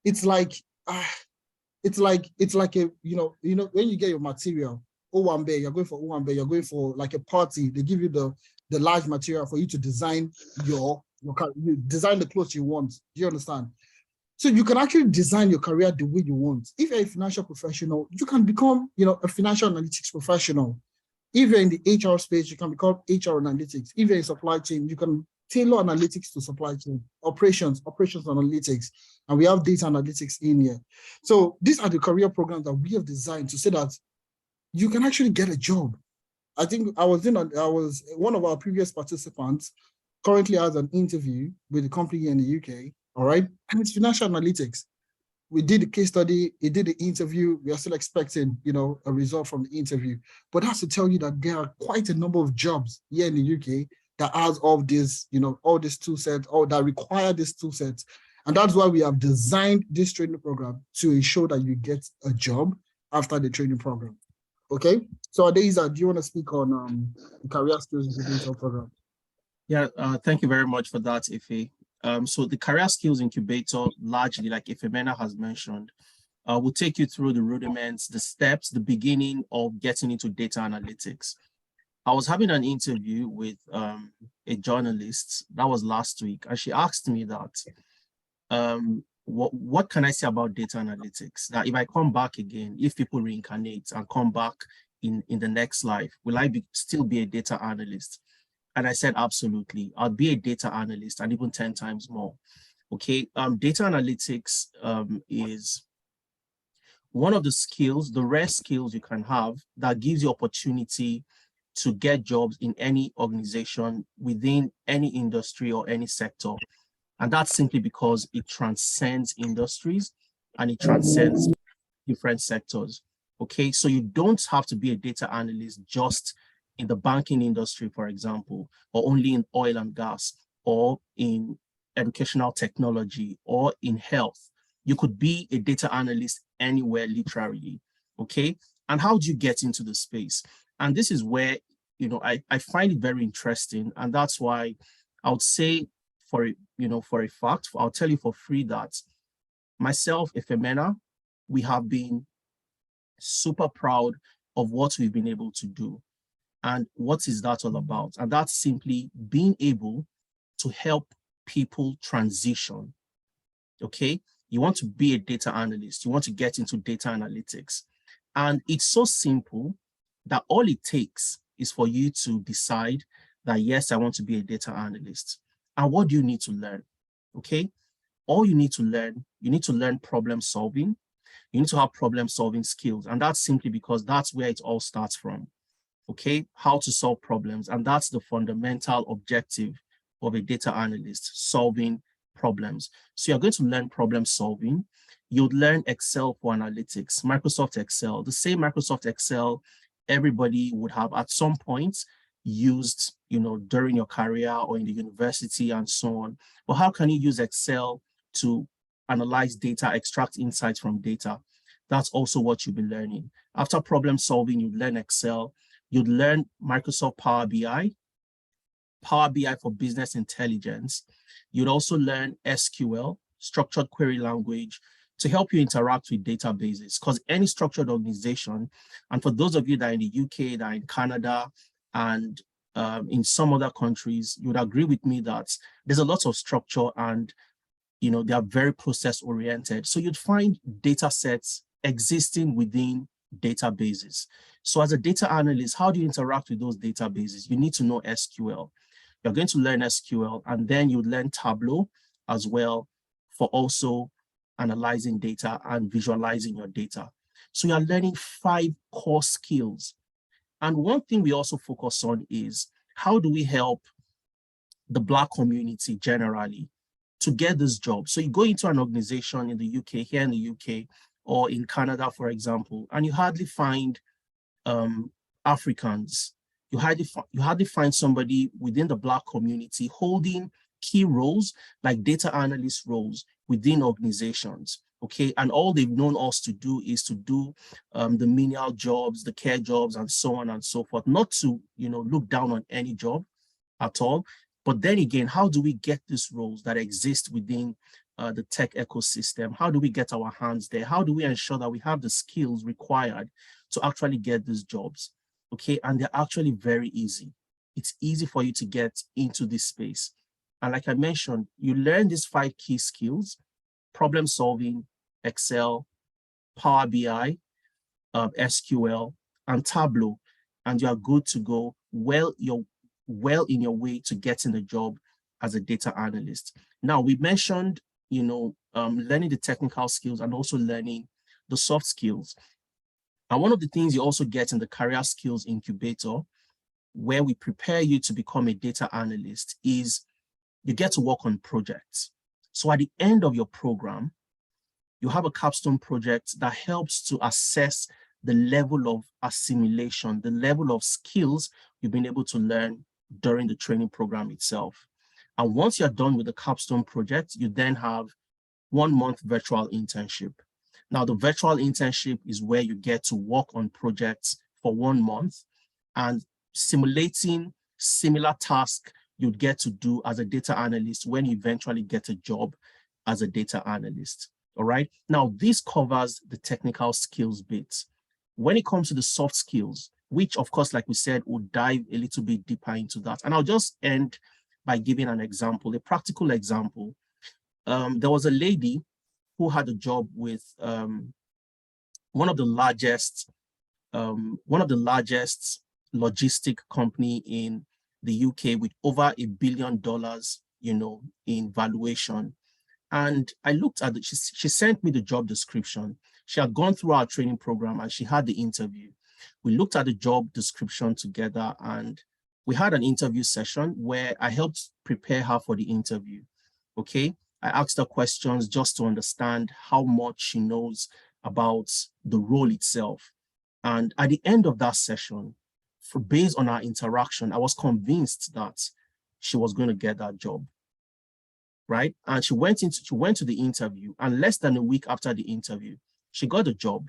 it's like a, when you get your material, Owambe, you're going for Owambe, you're going for like a party, they give you the large material for you to design you design the clothes you want. Do you understand? So you can actually design your career the way you want. If you're a financial professional, you can become, a financial analytics professional. If you're in the HR space, you can become HR analytics. If you're in supply chain, you can tailor analytics to supply chain, operations analytics, and we have data analytics in here. So these are the career programs that we have designed to say that you can actually get a job. I think one of our previous participants currently has an interview with a company in the UK, all right? And it's financial analytics. We did the case study, he did the interview, we are still expecting, a result from the interview. But that's to tell you that there are quite a number of jobs here in the UK that has all this, all these tool sets, or that require these tool sets. And that's why we have designed this training program to ensure that you get a job after the training program. Okay, so Adeza, do you want to speak on the Career Skills Incubator program? Yeah, thank you very much for that, Ife. So the Career Skills Incubator, largely, like Ifemena has mentioned, will take you through the rudiments, the steps, the beginning of getting into data analytics. I was having an interview with a journalist, that was last week, and she asked me that, what can I say about data analytics? That if I come back again, if people reincarnate and come back in the next life, will I still be a data analyst? And I said, absolutely. I'll be a data analyst and even 10 times more. Okay, data analytics is one of the skills, the rare skills you can have that gives you opportunity to get jobs in any organization, within any industry or any sector. And that's simply because it transcends industries and it transcends different sectors. Okay, so you don't have to be a data analyst just in the banking industry, for example, or only in oil and gas, or in educational technology, or in health. You could be a data analyst anywhere, literally. Okay, and how do you get into the space? And this is where, I find it very interesting, and that's why I would say, for a fact, I'll tell you for free that myself, Ifemena, we have been super proud of what we've been able to do. And what is that all about? And that's simply being able to help people transition, okay? You want to be a data analyst. You want to get into data analytics. And it's so simple that all it takes is for you to decide that, yes, I want to be a data analyst. And what do you need to learn? Okay, all you need to learn problem solving. You need to have problem solving skills. And that's simply because that's where it all starts from. Okay, how to solve problems. And that's the fundamental objective of a data analyst, solving problems. So you're going to learn problem solving. You'll learn Excel for analytics, Microsoft Excel, the same Microsoft Excel everybody would have at some point used, during your career or in the university and so on. But how can you use Excel to analyze data, extract insights from data? That's also what you'll be learning. After problem solving, you learn Excel, you'd learn Microsoft Power BI for business intelligence. You'd also learn SQL, structured query language, to help you interact with databases, because any structured organization, and for those of you that are in the UK, that are in Canada, and in some other countries, you would agree with me that there's a lot of structure and they are very process oriented. So you'd find data sets existing within databases. So as a data analyst, how do you interact with those databases? You need to know SQL. You're going to learn SQL, and then you learn Tableau as well for also analyzing data and visualizing your data. So you're learning 5 core skills. And one thing we also focus on is how do we help the Black community generally to get this job? So you go into an organization in the UK, here in the UK, or in Canada, for example, and you hardly find Africans. You hardly find somebody within the Black community holding key roles like data analyst roles within organizations, okay? And all they've known us to do is to do the menial jobs, the care jobs, and so on and so forth, not to, look down on any job at all. But then again, how do we get these roles that exist within the tech ecosystem? How do we get our hands there? How do we ensure that we have the skills required to actually get these jobs? Okay, and they're actually very easy. It's easy for you to get into this space. And like I mentioned, you learn these 5 key skills: problem solving, Excel, Power BI, SQL, and Tableau, and you are good to go. You're well in your way to getting the job as a data analyst. Now, we mentioned, learning the technical skills and also learning the soft skills. And one of the things you also get in the Career Skills Incubator, where we prepare you to become a data analyst, is you get to work on projects. So at the end of your program, you have a capstone project that helps to assess the level of assimilation, the level of skills you've been able to learn during the training program itself. And once you're done with the capstone project, you then have 1 month virtual internship. Now, the virtual internship is where you get to work on projects for 1 month and simulating similar tasks you'd get to do as a data analyst when you eventually get a job as a data analyst. All right. Now, this covers the technical skills bit. When it comes to the soft skills, which of course, like we said, we'll dive a little bit deeper into that. And I'll just end by giving an example, a practical example. There was a lady who had a job with one of the largest logistic company in the UK with over $1 billion, in valuation. And I looked at it, she sent me the job description. She had gone through our training program and she had the interview. We looked at the job description together and we had an interview session where I helped prepare her for the interview, okay? I asked her questions just to understand how much she knows about the role itself. And at the end of that session, based on our interaction, I was convinced that she was going to get that job, right? And she went to the interview, and less than a week after the interview, she got the job.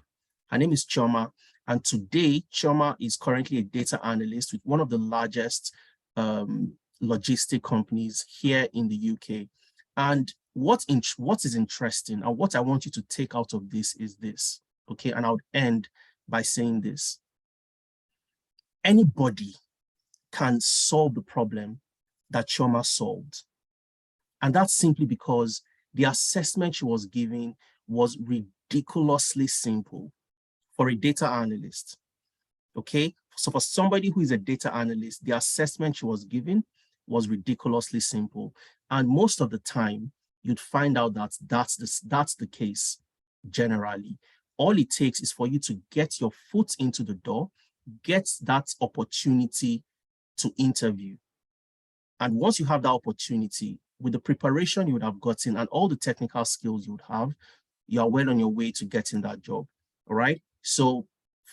Her name is Chioma, and today Chioma is currently a data analyst with one of the largest logistic companies here in the UK. And what is interesting and what I want you to take out of this is this, okay? And I would end by saying this. Anybody can solve the problem that Chioma solved. And that's simply because the assessment she was giving was ridiculously simple for a data analyst. Okay, so for somebody who is a data analyst, the assessment she was giving was ridiculously simple. And most of the time, you'd find out that that's the case generally. All it takes is for you to get your foot into the door, get that opportunity to interview. And once you have that opportunity, with the preparation you would have gotten and all the technical skills you would have, you are well on your way to getting that job. All right. So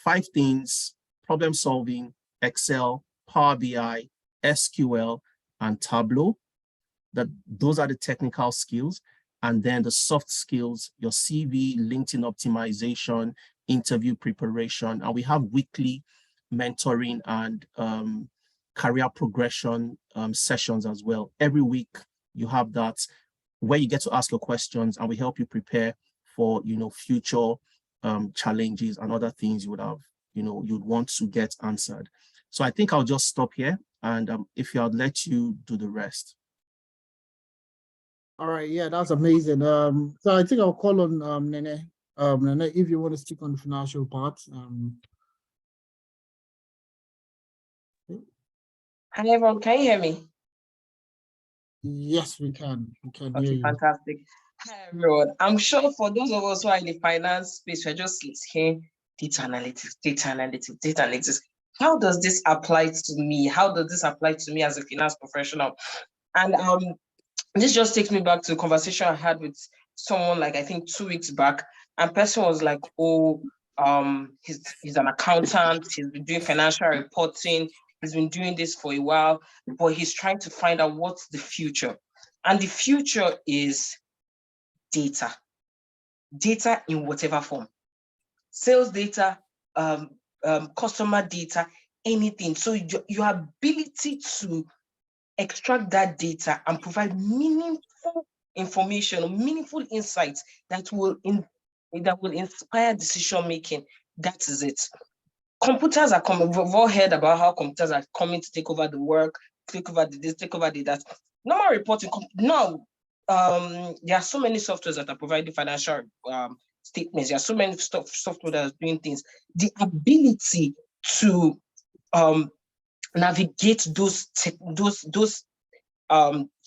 5 things: problem solving, Excel, Power BI, SQL, and Tableau. Those are the technical skills. And then the soft skills, your CV, LinkedIn optimization, interview preparation. And we have weekly mentoring and career progression sessions as well. Every week you have that where you get to ask your questions and we help you prepare for, future challenges and other things you would have, you'd want to get answered. So I think I'll just stop here, and if I'll let you do the rest. All right, yeah, that's amazing. So I think I'll call on Nene. Nene, if you want to speak on the financial part. Hi everyone, can you hear me? Yes, we can. We can hear Okay, you. fantastic. Hi everyone. I'm sure for those of us who are in the finance space, we're just hearing data analytics, data analytics, data analytics. How does this apply to me? How does this apply to me as a finance professional? And this just takes me back to a conversation I had with someone, like I think 2 weeks back, and person was like, oh, he's an accountant, he's been doing financial reporting, he's been doing this for a while, but he's trying to find out what's the future. And the future is data. Data in whatever form. Sales data, customer data, anything. So your ability to extract that data and provide meaningful information or meaningful insights that will inspire decision making. That is it. Computers are coming. We've all heard about how computers are coming to take over the work, take over the this, take over the that. Normal reporting now. There are so many softwares that are providing financial statements. There are so many software that are doing things. The ability to navigate those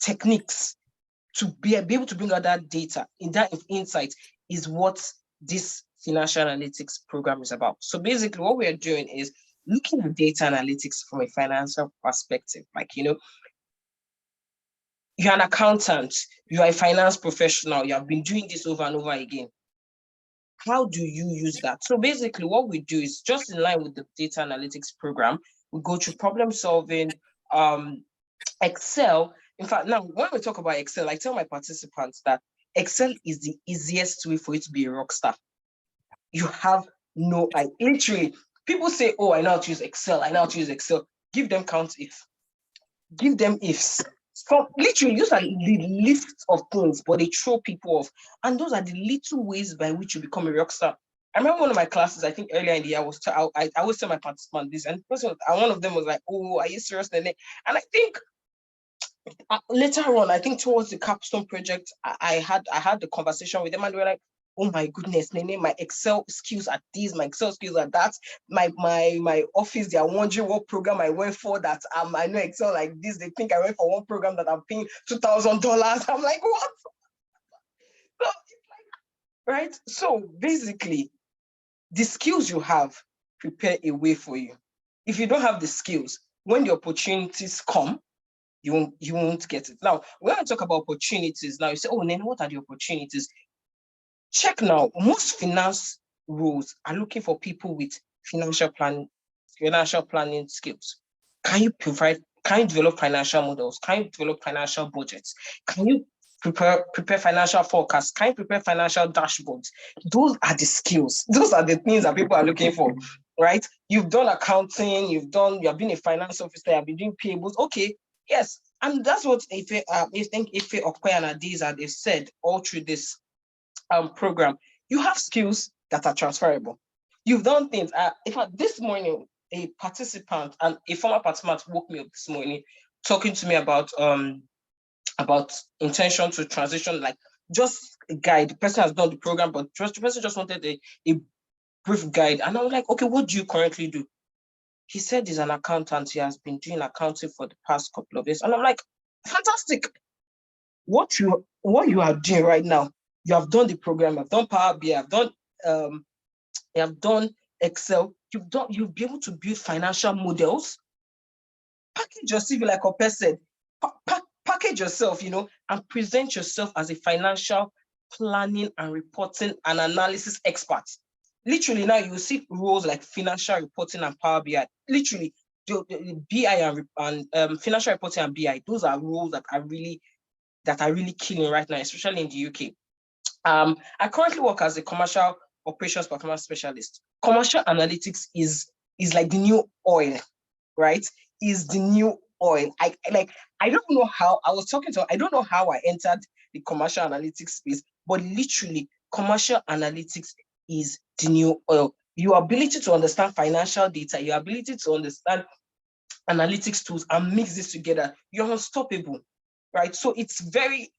techniques to be able to bring out that data in that insight is what this financial analytics program is about. So basically what we're doing is looking at data analytics from a financial perspective. Like, you're an accountant, you are a finance professional, you have been doing this over and over again. How do you use that? So basically what we do is just in line with the data analytics program. We go through problem solving, Excel. In fact, now when we talk about Excel, I tell my participants that Excel is the easiest way for you to be a rock star. You have literally, people say, oh, I know how to use Excel. I know how to use Excel. Give them count if. Give them ifs. So literally, those are the list of things, but they throw people off. And those are the little ways by which you become a rock star. I remember one of my classes, I think earlier in the year, I always tell my participants this, and one of them was like, oh, are you serious? And I think later on, I think towards the capstone project, I had the conversation with them, and they were like, oh my goodness, Nene, my Excel skills are these, my Excel skills are that. My office, they are wondering what program I went for that I know Excel like this. They think I went for one program that I'm paying $2,000. I'm like, what? So it's like, right? So basically, the skills you have prepare a way for you. If you don't have the skills, when the opportunities come, you won't get it. Now, when I talk about opportunities, now you say, oh, Nene, what are the opportunities? Check now, most finance roles are looking for people with financial planning skills. Can you develop financial models? Can you develop financial budgets? Can you prepare financial forecasts? Can you prepare financial dashboards? Those are the skills. Those are the things that people are looking for, right? You've done accounting, you have been a finance officer, you've been doing payables. Okay, yes. And that's what Ife Okwe and Adiza, they've said all through this program. You have skills that are transferable. You've done things. In fact, this morning, a participant and a former participant woke me up this morning talking to me about about intention to transition, like just a guide. The person has done the program, but just the person just wanted a brief guide. And I was like, okay, what do you currently do? He said he's an accountant. He has been doing accounting for the past couple of years. And I'm like, fantastic. What you are doing right now, you have done the program, I've done Power BI, you have done Excel, you'll be able to build financial models. Package your CV like Ope said, package yourself, and present yourself as a financial planning and reporting and analysis expert. Literally now you will see roles like financial reporting and Power BI. Literally, the BI and financial reporting and BI, those are roles that are really killing right now, especially in the UK. I currently work as a commercial operations performance specialist. Commercial analytics is like the new oil, right? Is the new oil. I don't know how I don't know how I entered the commercial analytics space, but literally commercial analytics is the new oil. Your ability to understand financial data, your ability to understand analytics tools and mix this together, you're unstoppable, right? So it's very,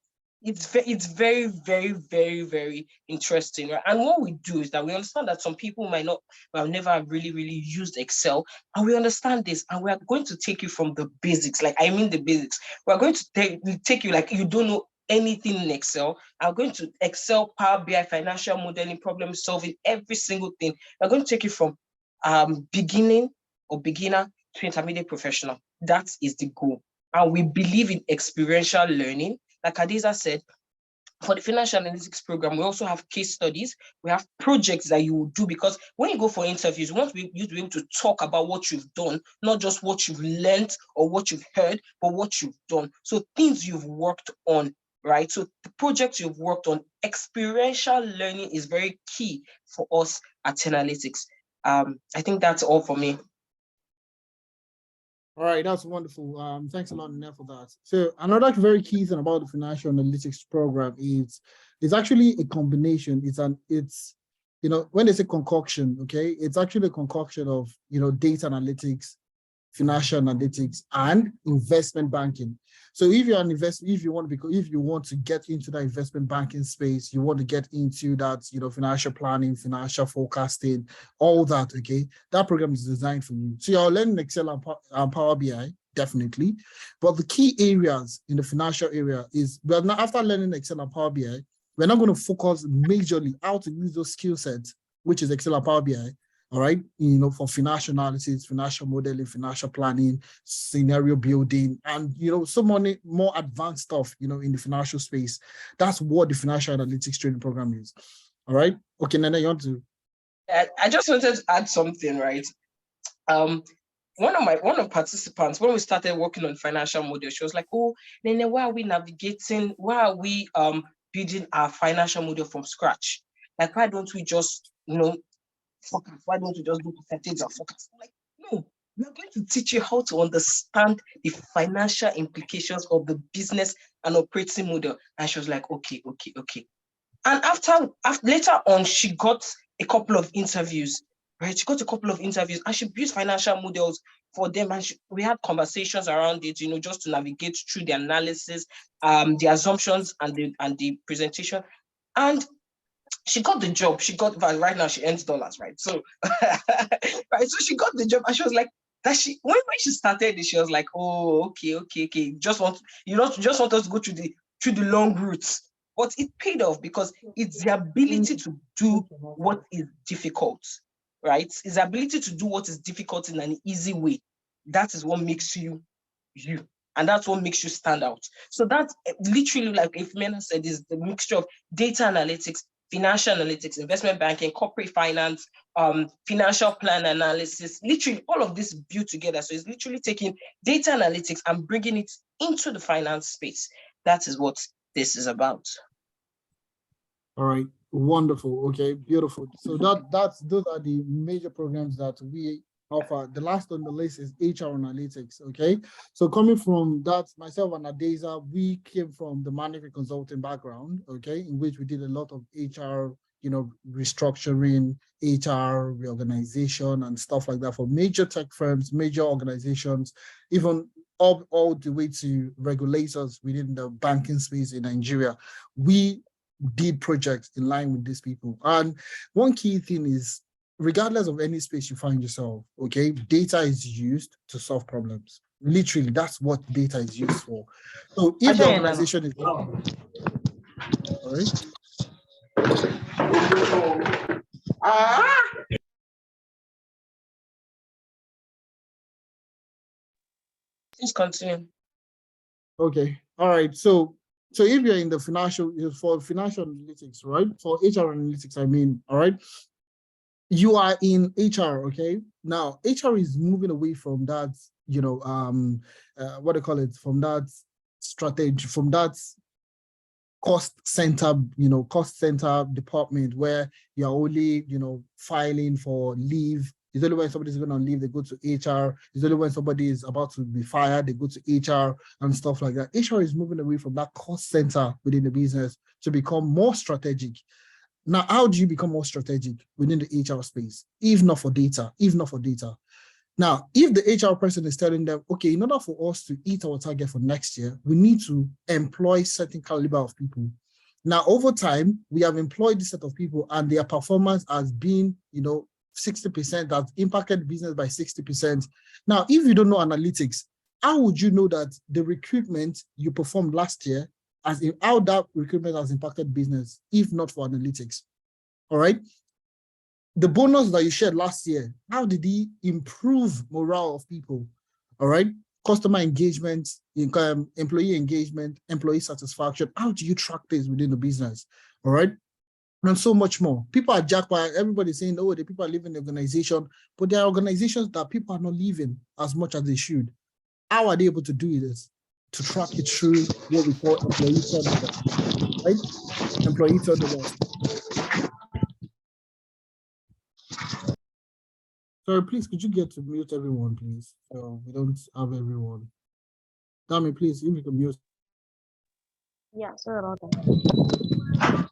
very, very, very interesting, right? And what we do is that we understand that some people might have never really used Excel, and we understand this, and we are going to take you from the basics. Like, I mean the basics. We're going to take you like you don't know anything in Excel. I'm going to Excel, Power BI, financial modeling, problem solving, every single thing. We're going to take you from beginner to intermediate professional. That is the goal. And we believe in experiential learning. Like Adisa said, for the financial analytics program, we also have case studies. We have projects that you will do, because when you go for interviews, we want you to be able to talk about what you've done, not just what you've learned or what you've heard, but what you've done. So things you've worked on, right? So the projects you've worked on, experiential learning is very key for us at Tenalytics. I think that's all for me. All right, that's wonderful. Thanks a lot, Nene, for that. So another very key thing about the financial analytics program is it's actually a combination. It's when they say concoction, okay, it's actually a concoction of data analytics, financial analytics, and investment banking. So if you're an investor, if you want to get into the investment banking space, you want to get into that, financial planning, financial forecasting, all that, okay, that program is designed for you. So you're learning Excel and Power BI, definitely. But the key areas in the financial area is, well, now after learning Excel and Power BI, we're not going to focus majorly how to use those skill sets, which is Excel and Power BI, all right, for financial analysis, financial modeling, financial planning, scenario building, and so many more advanced stuff, in the financial space. That's what the financial analytics training program is. All right. Okay, Nene, you want to? I just wanted to add something, right? One of participants, when we started working on financial models, she was like, "Oh, Nene, why are we navigating? Why are we building our financial model from scratch? Like, why don't we just, forecast? Why don't you just do percentage of forecast?" I'm like, no, we are going to teach you how to understand the financial implications of the business and operating model. And she was like, okay. And after later on, she got a couple of interviews, right? She got a couple of interviews and she built financial models for them. And we had conversations around it, just to navigate through the analysis, the assumptions and the presentation. And she got the job. Right now she earns dollars, right? So, right. So she got the job, and she was like, when she started it, she was like, oh, okay. Just want us to go through the long routes, but it paid off because it's the ability to do what is difficult, right? It's the ability to do what is difficult in an easy way. That is what makes you, and that's what makes you stand out. So that's literally, like if Mena said, is the mixture of data analytics, financial analytics, investment banking, corporate finance, financial plan analysis, literally all of this built together. So it's literally taking data analytics and bringing it into the finance space. That is what this is about. All right, wonderful. Okay, beautiful. So those are the major programs that we offer. The last on the list is HR analytics. Okay, so coming from that, myself and Adesa, we came from the management consulting background. Okay, in which we did a lot of HR, restructuring, HR reorganization, and stuff like that for major tech firms, major organizations, even up all the way to regulators within the banking space in Nigeria. We did projects in line with these people. And one key thing is, regardless of any space you find yourself, okay, data is used to solve problems. Literally, that's what data is used for. So if the organization is... Please continue. Okay, all right. So if you're in the financial analytics, right? For HR analytics, I mean, all right. You are in HR, okay? Now, HR is moving away from that, what do you call it? From that strategy, from that cost center department where you're only, filing for leave. It's only when somebody's going on leave, they go to HR. It's only when somebody is about to be fired, they go to HR and stuff like that. HR is moving away from that cost center within the business to become more strategic. Now, how do you become more strategic within the HR space, if not for data? Now, if the HR person is telling them, okay, in order for us to hit our target for next year, we need to employ certain caliber of people. Now, over time, we have employed this set of people and their performance has been, 60%, that's impacted the business by 60%. Now, if you don't know analytics, how would you know that the recruitment you performed last year, how that recruitment has impacted business, if not for analytics? All right. The bonus that you shared last year, how did he improve morale of people? All right. Customer engagement, employee engagement, employee satisfaction. How do you track this within the business? All right. And so much more. People are jacked by everybody saying, oh, the people are leaving the organization, but there are organizations that people are not leaving as much as they should. How are they able to do this? To track it through what we call employee turnover, right? Employee turnover. Sorry, please, could you get to mute everyone, please? So we don't have everyone. Dami, please, you can mute. Yeah, sorry about that.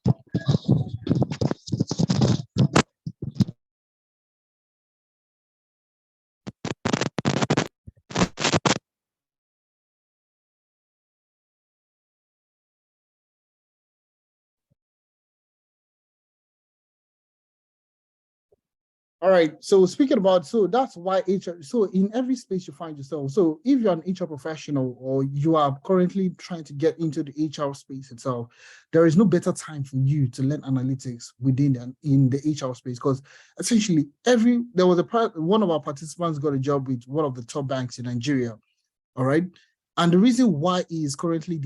All right, so speaking about, so that's why HR, so in every space you find yourself, so if you're an HR professional or you are currently trying to get into the HR space itself, there is no better time for you to learn analytics in the HR space, because essentially there was one of our participants got a job with one of the top banks in Nigeria, all right? And the reason why he is currently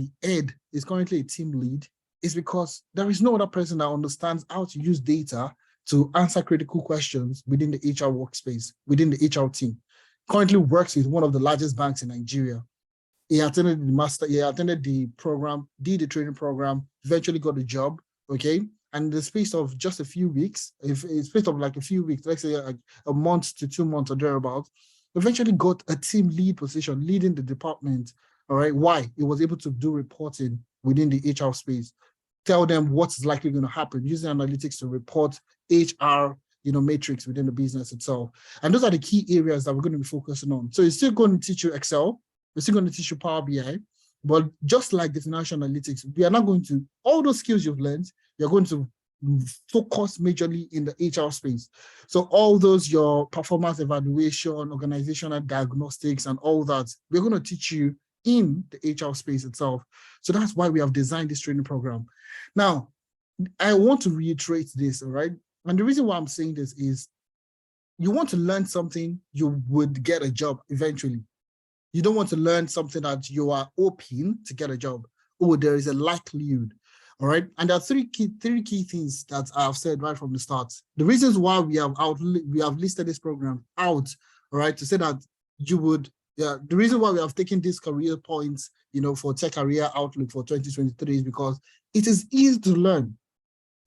currently a team lead is because there is no other person that understands how to use data to answer critical questions within the HR workspace, within the HR team. Currently works with one of the largest banks in Nigeria. He attended the program, did the training program, eventually got a job, okay? And in the space of just a few weeks, let's say a month to 2 months or thereabouts, eventually got a team lead position, leading the department, all right? Why? He was able to do reporting within the HR space, tell them what's likely going to happen, using analytics to report HR, matrix within the business itself. And those are the key areas that we're going to be focusing on. So it's still going to teach you Excel, we're still going to teach you Power BI, but just like the financial analytics, we are not going to, all those skills you've learned, you're going to focus majorly in the HR space. So all those, your performance evaluation, organizational diagnostics, and all that, we're going to teach you in the HR space itself. So that's why we have designed this training program. Now, I want to reiterate this, all right? And the reason why I'm saying this is you want to learn something, you would get a job eventually. You don't want to learn something that you are hoping to get a job. Oh, there is a likelihood, all right? And there are three key things that I've said right from the start. The reasons why we have listed this program out, all right, to say that you would, the reason why we have taken these career points, for Tech Career Outlook for 2023 is because it is easy to learn.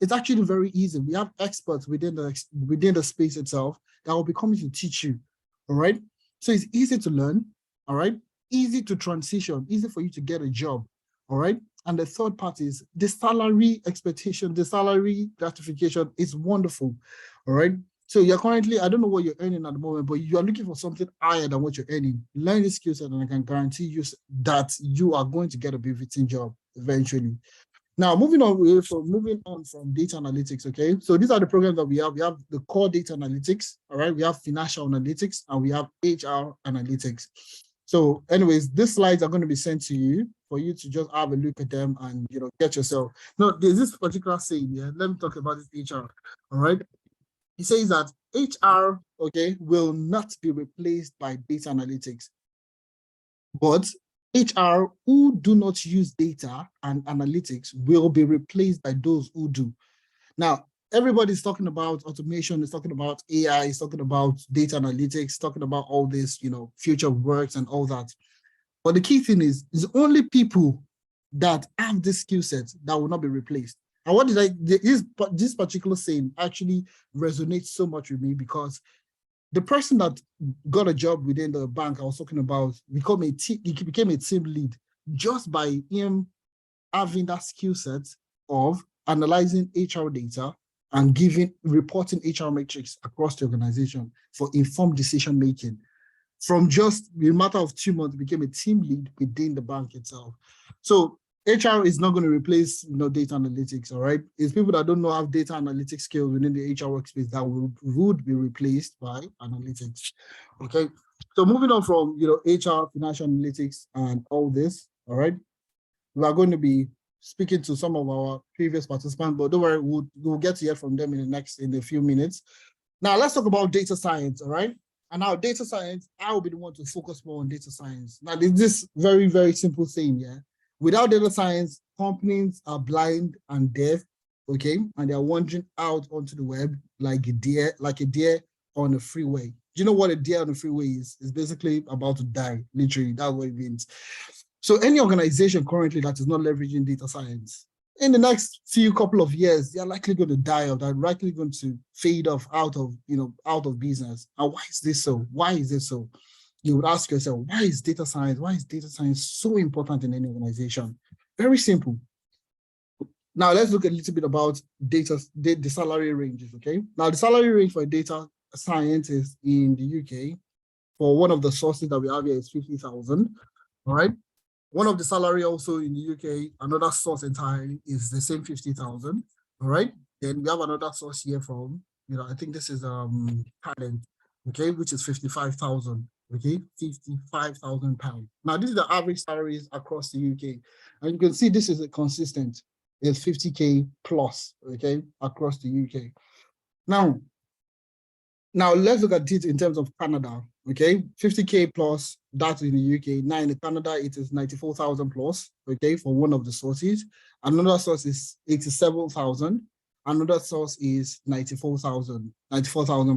It's actually very easy. We have experts within the space itself that will be coming to teach you, all right? So it's easy to learn, all right? Easy to transition, easy for you to get a job, all right? And the third part is the salary expectation, the salary gratification is wonderful, all right? So you're currently, I don't know what you're earning at the moment, but you are looking for something higher than what you're earning. Learn this skill set, and I can guarantee you that you are going to get a befitting job eventually. Now, moving on from data analytics, okay? So these are the programs that we have. We have the core data analytics, all right? We have financial analytics, and we have HR analytics. So anyways, these slides are going to be sent to you for you to just have a look at them and, get yourself. Now, there's this particular saying, yeah? Let me talk about this HR, all right? He says that HR, okay, will not be replaced by data analytics, but HR who do not use data and analytics will be replaced by those who do. Now, everybody's talking about automation, is talking about AI, is talking about data analytics, talking about all this, future works and all that. But the key thing is only people that have this skill set that will not be replaced. And what this particular saying actually resonates so much with me, because the person that got a job within the bank I was talking about he became a team lead just by him having that skill set of analyzing HR data and reporting HR metrics across the organization for informed decision making. From just a matter of 2 months, became a team lead within the bank itself. So HR is not going to replace data analytics, all right? It's people that don't know have data analytics skills within the HR workspace that would be replaced by analytics. Okay. So moving on from HR, financial analytics, and all this, all right, we are going to be speaking to some of our previous participants, but don't worry, we'll get to hear from them in a few minutes. Now let's talk about data science, all right? And now data science, I will be the one to focus more on data science. Now there's this very, very simple thing, yeah. Without data science, companies are blind and deaf, okay? And they're wandering out onto the web like a deer on a freeway. Do you know what a deer on a freeway is? It's basically about to die, literally, that's what it means. So any organization currently that is not leveraging data science, in the next few couple of years, they're likely going to die or they're likely going to fade off out of business. And why is this so? Why is this so? You would ask yourself, why is data science so important in any organization? Very simple. Now let's look a little bit about the salary ranges, okay? Now the salary range for a data scientist in the UK, for one of the sources that we have here is 50,000, all right? One of the salary also in the UK, another source entirely is the same 50,000, all right? Then we have another source here from, I think this is Talent, okay, which is 55,000. Okay, £55,000. Now, this is the average salaries across the UK. And you can see this is a consistent, it's 50K plus, okay, across the UK. Now let's look at it in terms of Canada, okay, 50K plus, that's in the UK. Now in Canada, it is 94,000 plus, okay, for one of the sources. Another source is 87,000. Another source is 94,000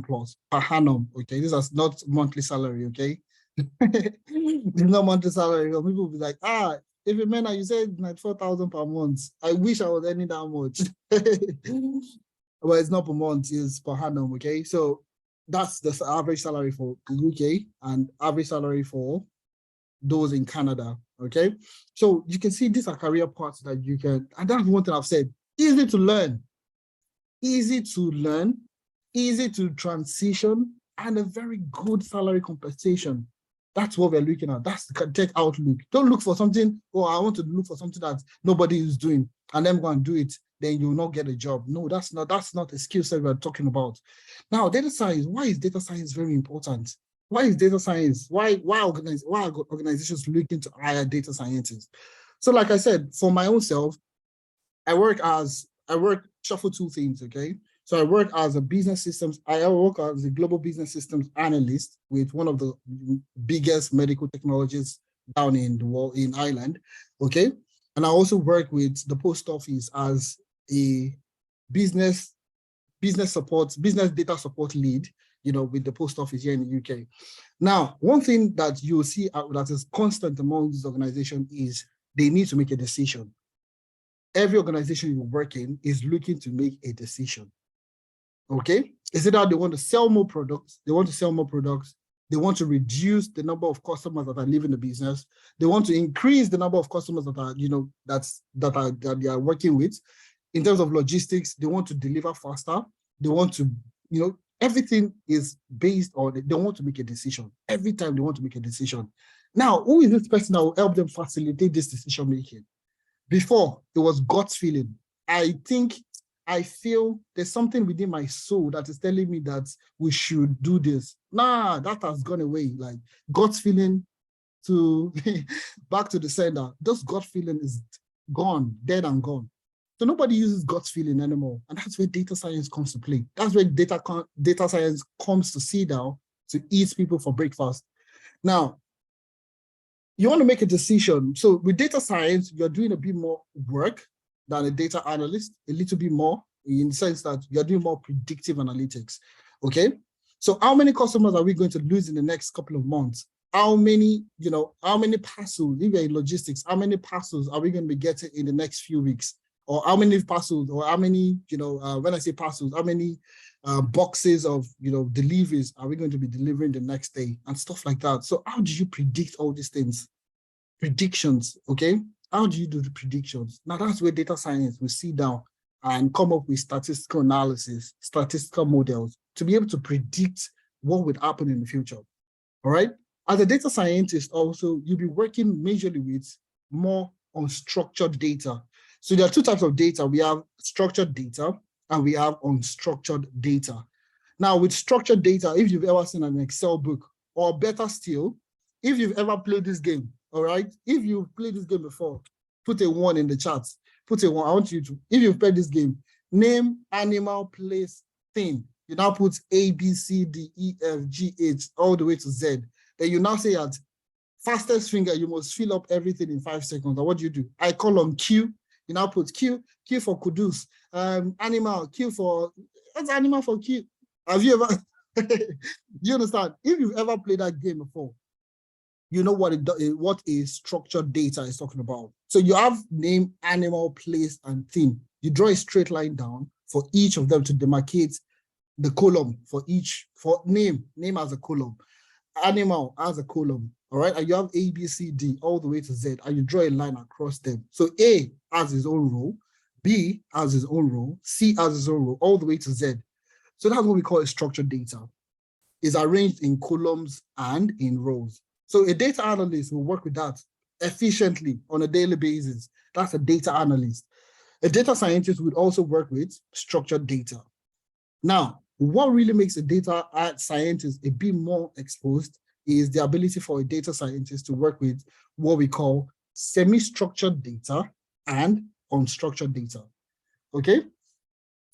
plus per annum. Okay, this is not monthly salary. Okay, it's not monthly salary. People will be like, if it meant you said 94,000 per month, I wish I was earning that much. Well, it's not per month; it's per annum. Okay, so that's the average salary for the UK and average salary for those in Canada. Okay, so you can see these are career paths that you can, and that's one thing I've said: easy to learn. Easy to transition, and a very good salary compensation. That's what we're looking at. That's the tech outlook. Don't look for something, I want to look for something that nobody is doing, and then go and do it, then you'll not get a job. No, that's not a skill set we're talking about. Now, data science, why is data science very important? Why is data science? Why are organizations looking to hire data scientists? So like I said, for my own self, I work shuffle two things, okay? So I work as a I work as a global business systems analyst with one of the biggest medical technologies down in the world, in Ireland, okay? And I also work with the post office as a business data support lead, with the post office here in the UK. Now, one thing that you'll see that is constant among these organizations is they need to make a decision. Every organization you work in is looking to make a decision. Okay? Is it that they want to sell more products? They want to reduce the number of customers that are leaving the business. They want to increase the number of customers that are, that they are working with. In terms of logistics, they want to deliver faster. They want to, Everything is based on, they want to make a decision. Every time they want to make a decision. Now, who is this person that will help them facilitate this decision making? Before, it was gut feeling. I feel there's something within my soul that is telling me that we should do this. Nah, that has gone away. Like gut feeling to back to the sender. This gut feeling is gone, dead and gone. So nobody uses gut feeling anymore. And that's where data science comes to play. That's where data science comes to sit down to eat people for breakfast. Now, you want to make a decision. So with data science, you're doing a bit more work than a data analyst, a little bit more, in the sense that you're doing more predictive analytics, okay? So how many customers are we going to lose in the next couple of months? How many parcels, if you're in logistics, how many parcels are we going to be getting in the next few weeks? Or how many parcels, or how many, when I say parcels, how many boxes of, deliveries are we going to be delivering the next day and stuff like that? So how do you predict all these things? Predictions, okay? How do you do the predictions? Now that's where data science will sit down and come up with statistical analysis, statistical models to be able to predict what would happen in the future, all right? As a data scientist also, you'll be working majorly with more unstructured data. So there are two types of data. We have structured data and we have unstructured data. Now with structured data, if you've ever seen an Excel book, or better still, if you've ever played this game, all right? If you've played this game before, put a 1 in the chat. Put a 1. I want you to, if you've played this game, name, animal, place, thing. You now put A, B, C, D, E, F, G, H, all the way to Z. Then you now say at fastest finger, you must fill up everything in 5 seconds. And what do? I call on Q. You now put Q for Kudus. Animal, Q for, what's animal for Q? Have you ever, you understand? If you've ever played that game before, you know what a structured data is talking about. So you have name, animal, place, and thing. You draw a straight line down for each of them to demarcate the column for each, for name as a column, animal as a column, all right? And you have A, B, C, D, all the way to Z, and you draw a line across them. So A has his own row, B has his own row, C has his own row, all the way to Z. So that's what we call a structured data. It's arranged in columns and in rows. So a data analyst will work with that efficiently on a daily basis. That's a data analyst. A data scientist would also work with structured data. Now, what really makes a data scientist a bit more exposed is the ability for a data scientist to work with what we call semi-structured data and unstructured data, okay?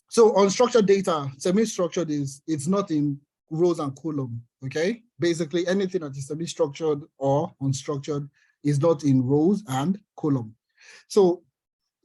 So unstructured data, semi-structured it's not in rows and column, okay? Basically, anything that is semi-structured or unstructured is not in rows and column. So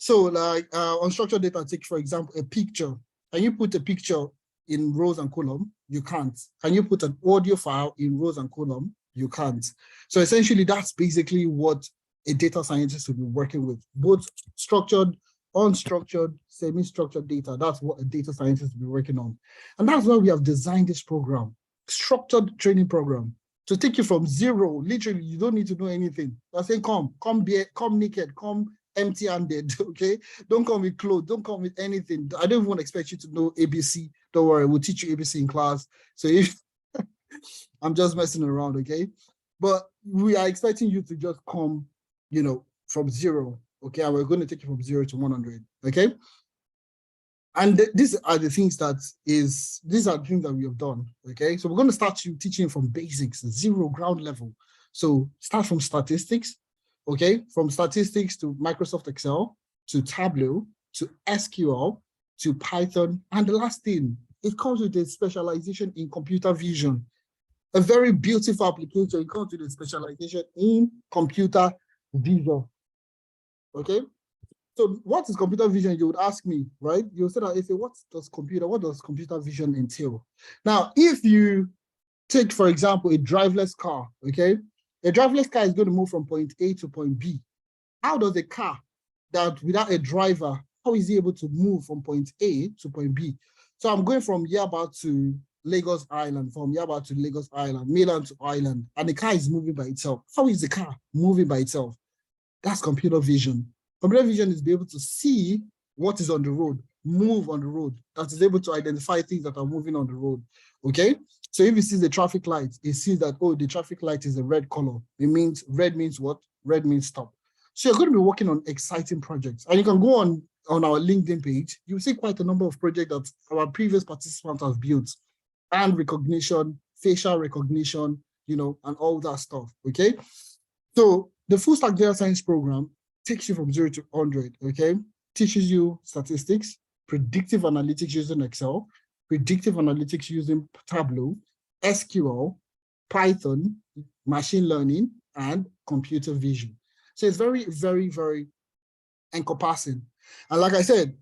like unstructured data, take for example, a picture. Can you put a picture in rows and column? You can't. Can you put an audio file in rows and column? You can't. So essentially, that's basically what a data scientist will be working with, both structured, unstructured, semi-structured data. That's what a data scientist will be working on. And that's why we have designed this program, structured training program, to take you from zero. Literally, you don't need to know anything. I say, come naked, come empty-handed, okay? Don't come with clothes, don't come with anything. I don't even expect you to know ABC. Don't worry, we'll teach you ABC in class. So if I'm just messing around, okay? But we are expecting you to just come, from zero, okay? And we're going to take you from 0 to 100, okay? And these are the things that we have done, okay? So we're going to start you teaching from basics, zero, ground level. So start from statistics, okay? From statistics to Microsoft Excel, to Tableau, to SQL, to Python. And the last thing, it comes with a specialization in computer vision. A very beautiful application. It comes with a specialization in computer vision, okay? So what is computer vision? You would ask me, right? You would say that, what does computer vision entail? Now, if you take, for example, a driverless car, okay? A driverless car is going to move from point A to point B. How does a car that without a driver, how is he able to move from point A to point B? So I'm going from Yaba to Lagos Island, from Yaba to Lagos Island, mainland to island, and the car is moving by itself. How is the car moving by itself? That's computer vision. Computer vision is be able to see what is on the road. move on the road, that is able to identify things that are moving on the road, okay? So if it sees the traffic light, it sees that, oh, the traffic light is a red color. It means, red means what? Red means stop. So you're going to be working on exciting projects. And you can go on our LinkedIn page, you'll see quite a number of projects that our previous participants have built. Hand recognition, facial recognition, you know, and all that stuff, okay? So the full stack data science program takes you from 0 to 100, okay? Teaches you statistics, predictive analytics using Excel, predictive analytics using Tableau, SQL, Python, machine learning, and computer vision. So it's very, very, very encompassing. And like I said,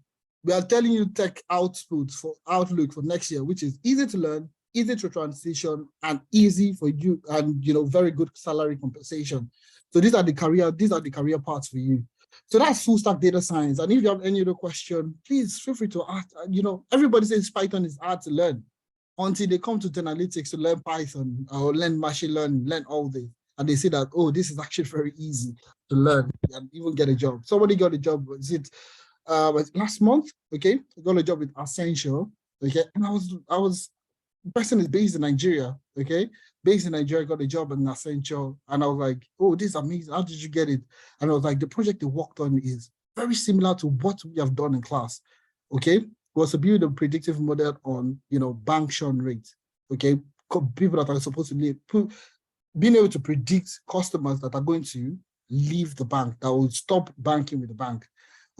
we are telling you tech outlook for next year, which is easy to learn, easy to transition, and easy for you, and you know, very good salary compensation. So these are the career paths for you. So that's full stack data science. And if you have any other question, please feel free to ask. You know, everybody says Python is hard to learn until they come to Analytics to learn Python or learn machine learning, learn all this. And they say that, oh, this is actually very easy to learn and even get a job. Somebody got a job, was it last month? Okay, I got a job with Accenture. Okay, and the person is based in Nigeria. Okay, based in Nigeria, got a job in Accenture, and I was like, oh, this is amazing. How did you get it? And I was like, the project they worked on is very similar to what we have done in class. Okay, it was to build a predictive model on, you know, bank churn rate. Okay, people that are supposed to leave, being able to predict customers that are going to leave the bank, that will stop banking with the bank.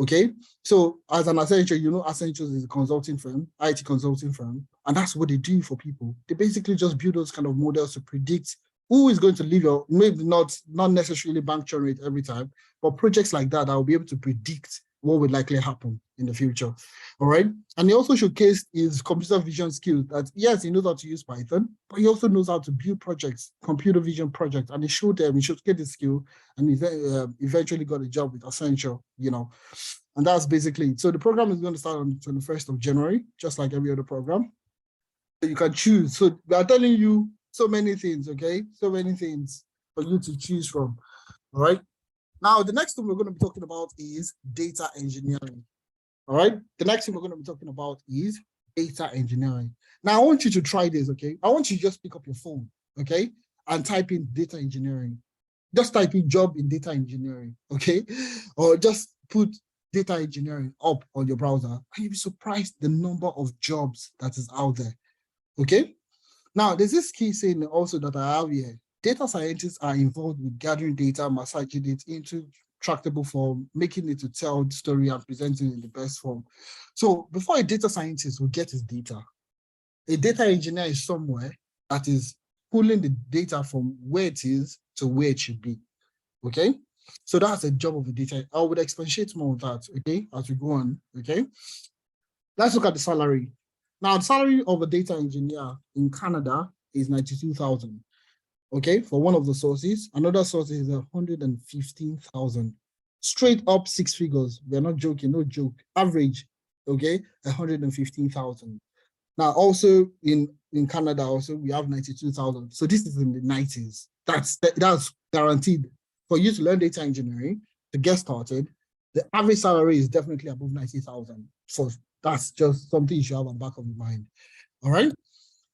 Okay, so as an Accenture, you know, Accenture is a consulting firm, IT consulting firm, and that's what they do for people. They basically just build those kind of models to predict who is going to leave your, maybe not necessarily bank churn rate every time, but projects like that will be able to predict what would likely happen in the future. All right. And he also showcased his computer vision skills, that yes, he knows how to use Python, but he also knows how to build projects, computer vision projects. And he showcased his skill, and he eventually got a job with Accenture, you know. And that's basically it. So the program is going to start on the 21st of January, just like every other program. So you can choose. So we are telling you so many things, okay? So many things for you to choose from. All right. Now, the next thing we're going to be talking about is data engineering. All right. The next thing we're going to be talking about is data engineering. Now, I want you to try this, okay? I want you to just pick up your phone, okay? And type in data engineering. Just type in job in data engineering, okay? Or just put data engineering up on your browser, and you'll be surprised the number of jobs that is out there, okay? Now, there's this key saying also that I have here. Data scientists are involved with gathering data, massaging it into tractable form, making it to tell the story and presenting it in the best form. So before a data scientist will get his data, a data engineer is somewhere that is pulling the data from where it is to where it should be, okay? So that's the job of a data. I would expatiate more on that, okay, as we go on, okay? Let's look at the salary. Now, the salary of a data engineer in Canada is 92,000. Okay, for one of the sources. Another source is 115,000. Straight up 6 figures. We're not joking, no joke. Average, okay, 115,000. Now, also in Canada, also we have 92,000. So this is in the 90s. That's guaranteed. For you to learn data engineering, to get started, the average salary is definitely above 90,000. So that's just something you should have on the back of your mind. All right.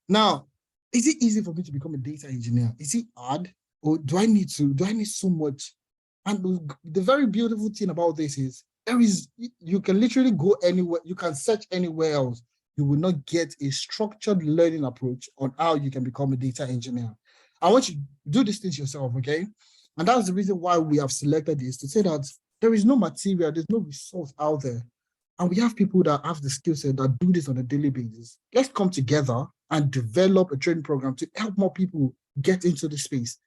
Now, is it easy for me to become a data engineer? Is it hard? Or do I need so much? And the very beautiful thing about this is you can literally go anywhere, you can search anywhere else. You will not get a structured learning approach on how you can become a data engineer. I want you to do these things yourself, okay? And that's the reason why we have selected this, to say that there is no material, there's no resource out there. And we have people that have the skill set that do this on a daily basis. Let's come together and develop a training program to help more people get into the space,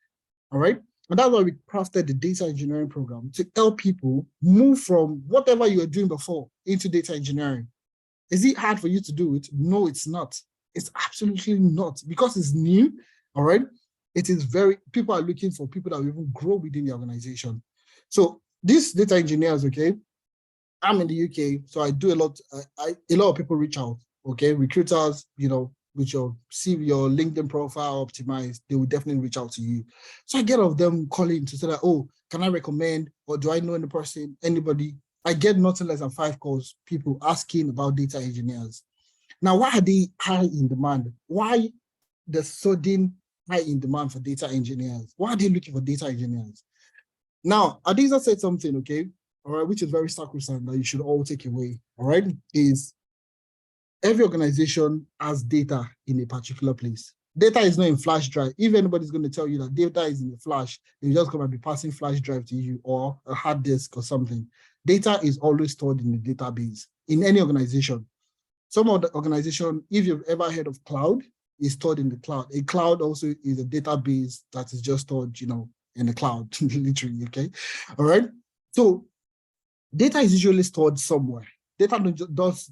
all right? And that's why we crafted the data engineering program, to help people move from whatever you were doing before into data engineering. Is it hard for you to do it? No, it's not. It's absolutely not, because it's new, all right? It is people are looking for people that will even grow within the organization. So these data engineers, okay, I'm in the UK, so I do a lot of people reach out, okay? Recruiters, you know, with your CV, your LinkedIn profile optimized, they will definitely reach out to you. So I get of them calling to say that, oh, can I recommend, or do I know anybody I get nothing less than 5 calls, people asking about data engineers. Now, why are they high in demand? Why the sudden high in demand for data engineers? Why are they looking for data engineers? Now, Adisa said something, okay, all right, which is very sacrosanct that you should all take away, all right, is every organization has data in a particular place. Data is not in flash drive. If anybody's going to tell you that data is in the flash, they're just going to be passing flash drive to you or a hard disk or something. Data is always stored in the database in any organization. Some of the organization, if you've ever heard of cloud, is stored in the cloud. A cloud also is a database that is just stored, you know, in the cloud, literally, okay? All right? So data is usually stored somewhere. Data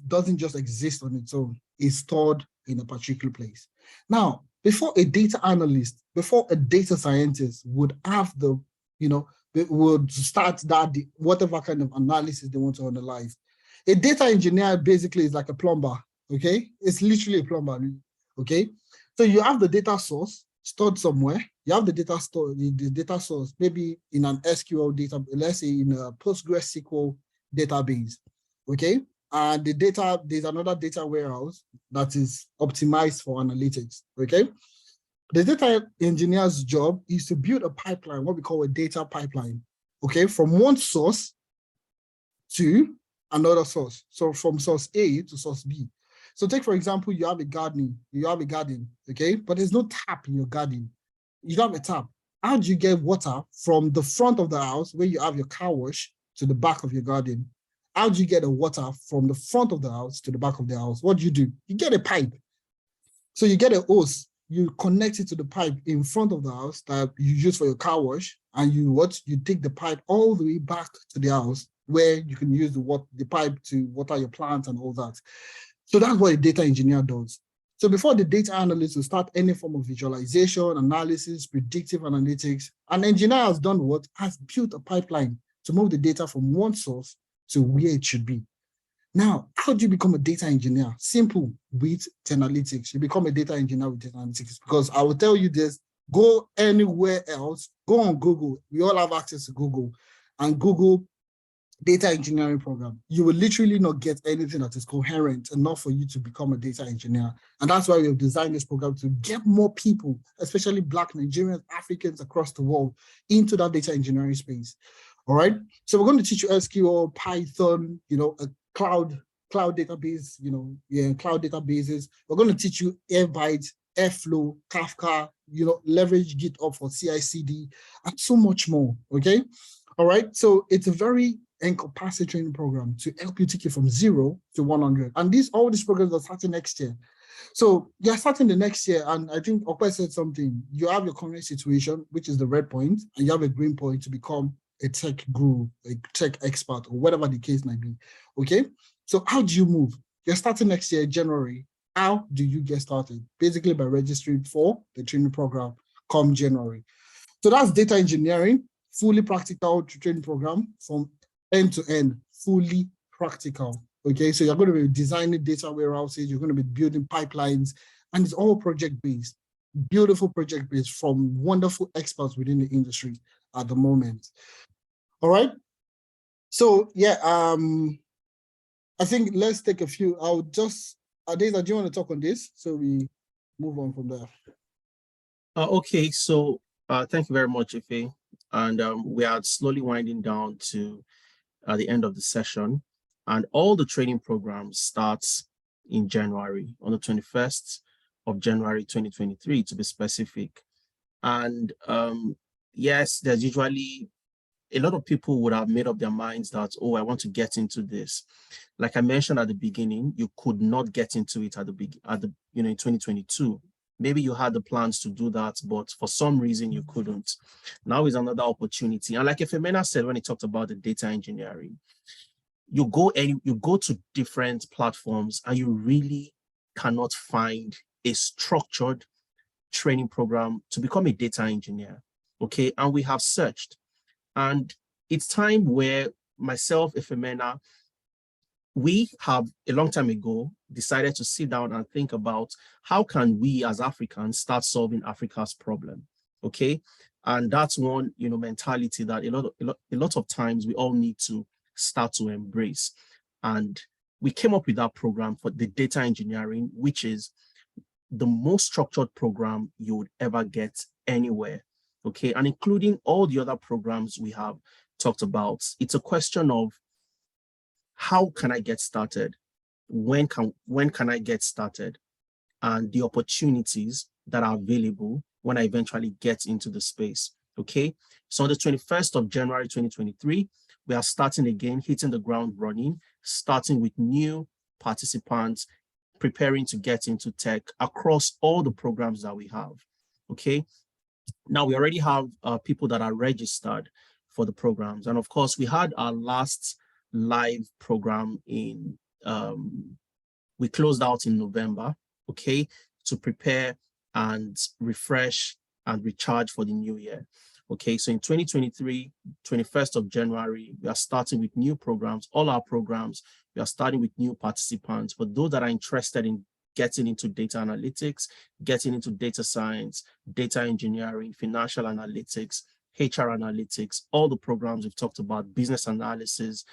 doesn't just exist on its own. It's stored in a particular place. Now, before a data analyst, before a data scientist would have the, you know, would start that, whatever kind of analysis they want to analyze, a data engineer basically is like a plumber, okay? It's literally a plumber, okay? So you have the data source stored somewhere. You have the data store, the data source, maybe in an SQL data, let's say in a PostgreSQL database, okay? And the data, there's another data warehouse that is optimized for analytics, okay? The data engineer's job is to build a pipeline, what we call a data pipeline, okay? From one source to another source. So from source A to source B. So take, for example, you have a garden, okay? But there's no tap in your garden. You don't have a tap. How do you get water from the front of the house where you have your car wash to the back of your garden? How do you get the water from the front of the house to the back of the house? What do? You get a pipe. So you get a hose, you connect it to the pipe in front of the house that you use for your car wash, and you take the pipe all the way back to the house where you can use the pipe to water your plants and all that. So that's what a data engineer does. So before the data analyst will start any form of visualization, analysis, predictive analytics, an engineer has done what? Has built a pipeline to move the data from one source to where it should be. Now, how do you become a data engineer? Simple, with Tenalytics. You become a data engineer with Tenalytics, because I will tell you this, go anywhere else, go on Google. We all have access to Google, and Google data engineering program. You will literally not get anything that is coherent enough for you to become a data engineer. And that's why we have designed this program to get more people, especially Black Nigerians, Africans across the world, into that data engineering space. All right. So we're going to teach you SQL, Python, you know, a cloud database, you know, cloud databases. We're going to teach you Airbyte, Airflow, Kafka, you know, leverage GitHub for CI/CD, and so much more. Okay. All right. So it's a very encompassing training program to help you take you from 0 to 100. And all these programs are starting next year. So you're starting the next year, and I think Okwe said something. You have your current situation, which is the red point, and you have a green point to become a tech guru, a tech expert, or whatever the case might be. Okay. So how do you move? You're starting next year, January. How do you get started? Basically by registering for the training program come January. So that's data engineering, fully practical training program from end to end, fully practical. Okay, so you're going to be designing data warehouses, you're going to be building pipelines, and it's all project-based, beautiful project-based from wonderful experts within the industry at the moment. All right. So yeah, I think let's take a few. I'll just, Adesa, do you want to talk on this? So we move on from there. Okay, so thank you very much, Ife. And we are slowly winding down to the end of the session. And all the training programs starts in January, on the 21st of January, 2023, to be specific. And yes, there's usually a lot of people would have made up their minds that, oh, I want to get into this. Like I mentioned at the beginning, you could not get into it in 2022. Maybe you had the plans to do that, but for some reason you couldn't. Now is another opportunity. And like Efemena said when he talked about the data engineering, you go to different platforms and you really cannot find a structured training program to become a data engineer. Okay, and we have searched. And it's time where myself, Efemena, we have a long time ago decided to sit down and think about how can we as Africans start solving Africa's problem, okay? And that's one, mentality that a lot of times we all need to start to embrace. And we came up with that program for the data engineering, which is the most structured program you would ever get anywhere, okay? And including all the other programs we have talked about. It's a question of how can I get started? When can I get started? And the opportunities that are available when I eventually get into the space, okay? So on the 21st of January, 2023, we are starting again, hitting the ground running, starting with new participants, preparing to get into tech across all the programs that we have, okay? Now we already have people that are registered for the programs. And of course, we had our last live program in, we closed out in November, okay, to prepare and refresh and recharge for the new year. Okay, so in 2023, 21st of January, we are starting with new programs, all our programs, we are starting with new participants. For those that are interested in getting into data analytics, getting into data science, data engineering, financial analytics, HR analytics, all the programs we've talked about, business analysis,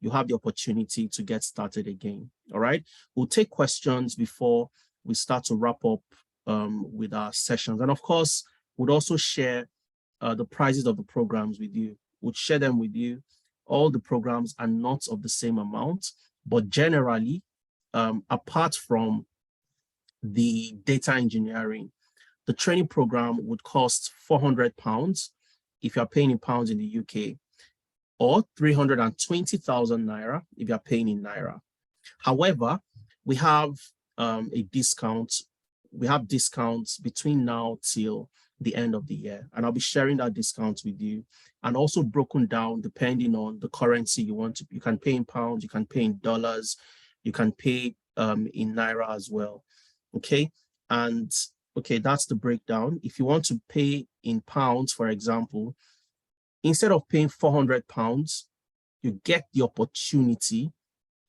you have the opportunity to get started again, all right? We'll take questions before we start to wrap up with our sessions. And of course, we'll also share the prices of the programs with you. We'll share them with you. All the programs are not of the same amount, but generally, apart from the data engineering, the training program would cost £400 if you're paying in pounds in the UK, or 320,000 Naira if you're paying in Naira. However, we have a discount. We have discounts between now till the end of the year, and I'll be sharing that discount with you, and also broken down depending on the currency you want to. You can pay in pounds, you can pay in dollars, you can pay in Naira as well. Okay, and okay, that's the breakdown. If you want to pay in pounds, for example, instead of paying £400, you get the opportunity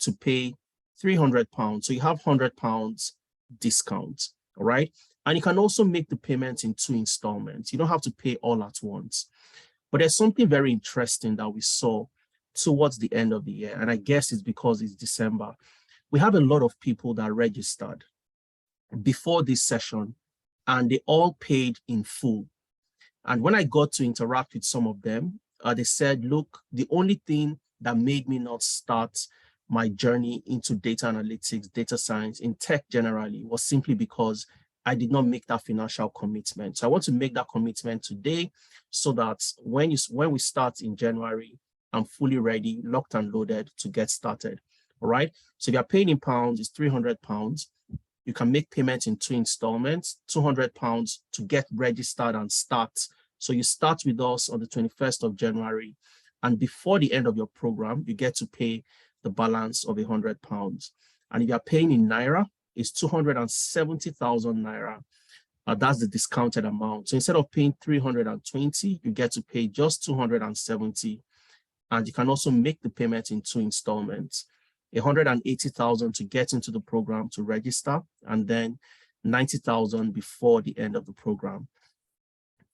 to pay £300. So you have £100 discount, all right? And you can also make the payment in 2 installments. You don't have to pay all at once. But there's something very interesting that we saw towards the end of the year, and I guess it's because it's December. We have a lot of people that registered before this session, and they all paid in full. And when I got to interact with some of them, they said, look, the only thing that made me not start my journey into data analytics, data science, in tech generally, was simply because I did not make that financial commitment. So I want to make that commitment today so that when we start in January, I'm fully ready, locked and loaded to get started. All right. So if you're paying in pounds, it's £300. You can make payments in 2 installments, £200 to get registered and start. So you start with us on the 21st of January, and before the end of your program, you get to pay the balance of £100. And if you're paying in Naira, it's 270,000 Naira. That's the discounted amount. So instead of paying 320, you get to pay just 270. And you can also make the payment in 2 installments. 180,000 to get into the program to register, and then 90,000 before the end of the program.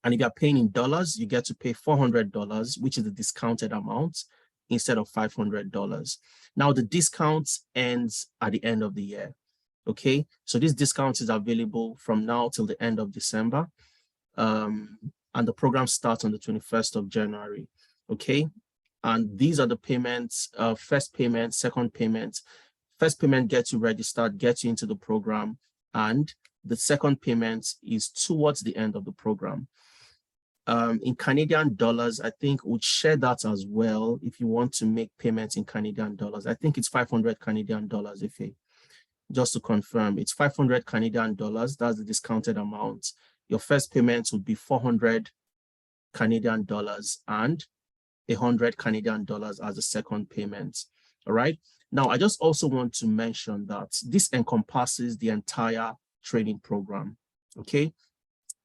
And if you're paying in dollars, you get to pay $400, which is the discounted amount, instead of $500. Now the discount ends at the end of the year. Okay, so this discount is available from now till the end of December. And the program starts on the 21st of January. Okay. And these are the payments, first payment, second payment. First payment gets you registered, gets you into the program. And the second payment is towards the end of the program. In Canadian dollars, I think we'll share that as well if you want to make payments in Canadian dollars. I think it's 500 Canadian dollars, just to confirm, it's 500 Canadian dollars. That's the discounted amount. Your first payment would be 400 Canadian dollars and 100 Canadian dollars as a second payment. All right. Now, I just also want to mention that this encompasses the entire training program. Okay.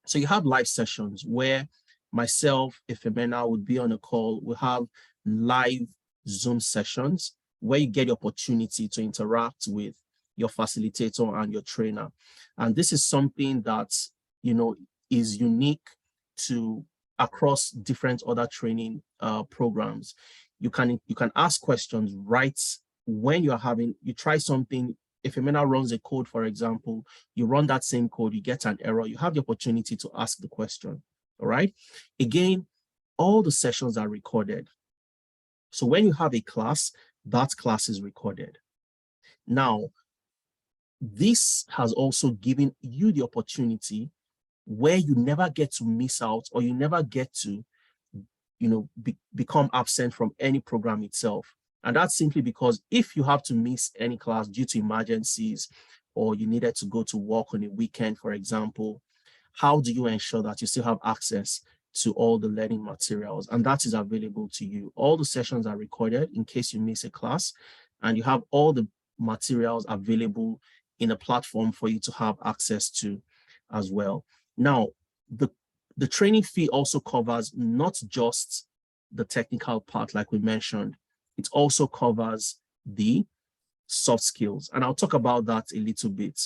So you have live sessions where myself, Ifemena, would be on a call. We have live Zoom sessions where you get the opportunity to interact with your facilitator and your trainer. And this is something that, you know, is unique to across different other training programs. You can ask questions right when you try something. If Femena runs a code, for example, you run that same code, you get an error, you have the opportunity to ask the question. All right. Again, all the sessions are recorded. So when you have a class, that class is recorded. Now, this has also given you the opportunity where you never get to miss out, or you never get to, become absent from any program itself. And that's simply because if you have to miss any class due to emergencies, or you needed to go to work on a weekend, for example, how do you ensure that you still have access to all the learning materials? And that is available to you. All the sessions are recorded in case you miss a class, and you have all the materials available in a platform for you to have access to as well. Now, the training fee also covers not just the technical part, like we mentioned, it also covers the soft skills. And I'll talk about that a little bit.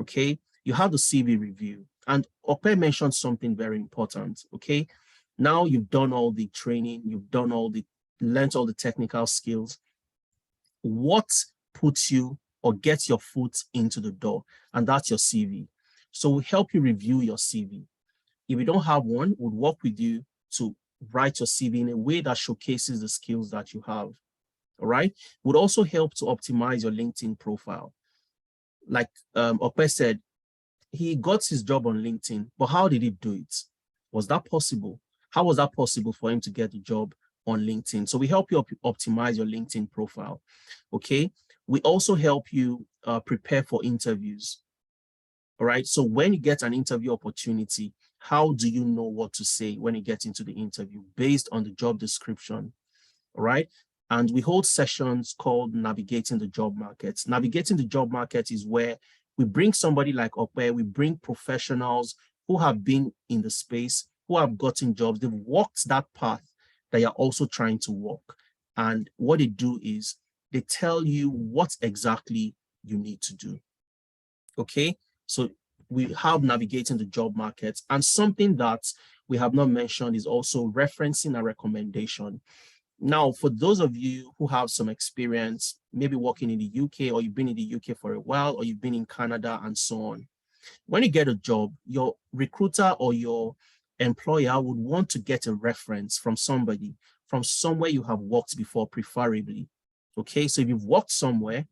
Okay, you have the CV review, and Ope mentioned something very important. Okay, now you've done all the training, you've done learned all the technical skills. What puts you or gets your foot into the door? And that's your CV. So we'll help you review your CV. If you don't have one, we'll work with you to write your CV in a way that showcases the skills that you have. All right. Would also help to optimize your LinkedIn profile. Like Ope said, he got his job on LinkedIn, but how did he do it? Was that possible? How was that possible for him to get the job on LinkedIn? So we help you optimize your LinkedIn profile. Okay. We also help you prepare for interviews. All right. So when you get an interview opportunity, how do you know what to say when you get into the interview based on the job description? All right. And we hold sessions called Navigating the Job Market. Navigating the job market is where we bring somebody like Ope, we bring professionals who have been in the space, who have gotten jobs, they've walked that path that you're also trying to walk. And what they do is they tell you what exactly you need to do. Okay, so we have Navigating the Job Market, and something that we have not mentioned is also referencing a recommendation. Now, for those of you who have some experience, maybe working in the UK, or you've been in the UK for a while, or you've been in Canada and so on, when you get a job, your recruiter or your employer would want to get a reference from somebody, from somewhere you have worked before, preferably. Okay, so if you've worked somewhere,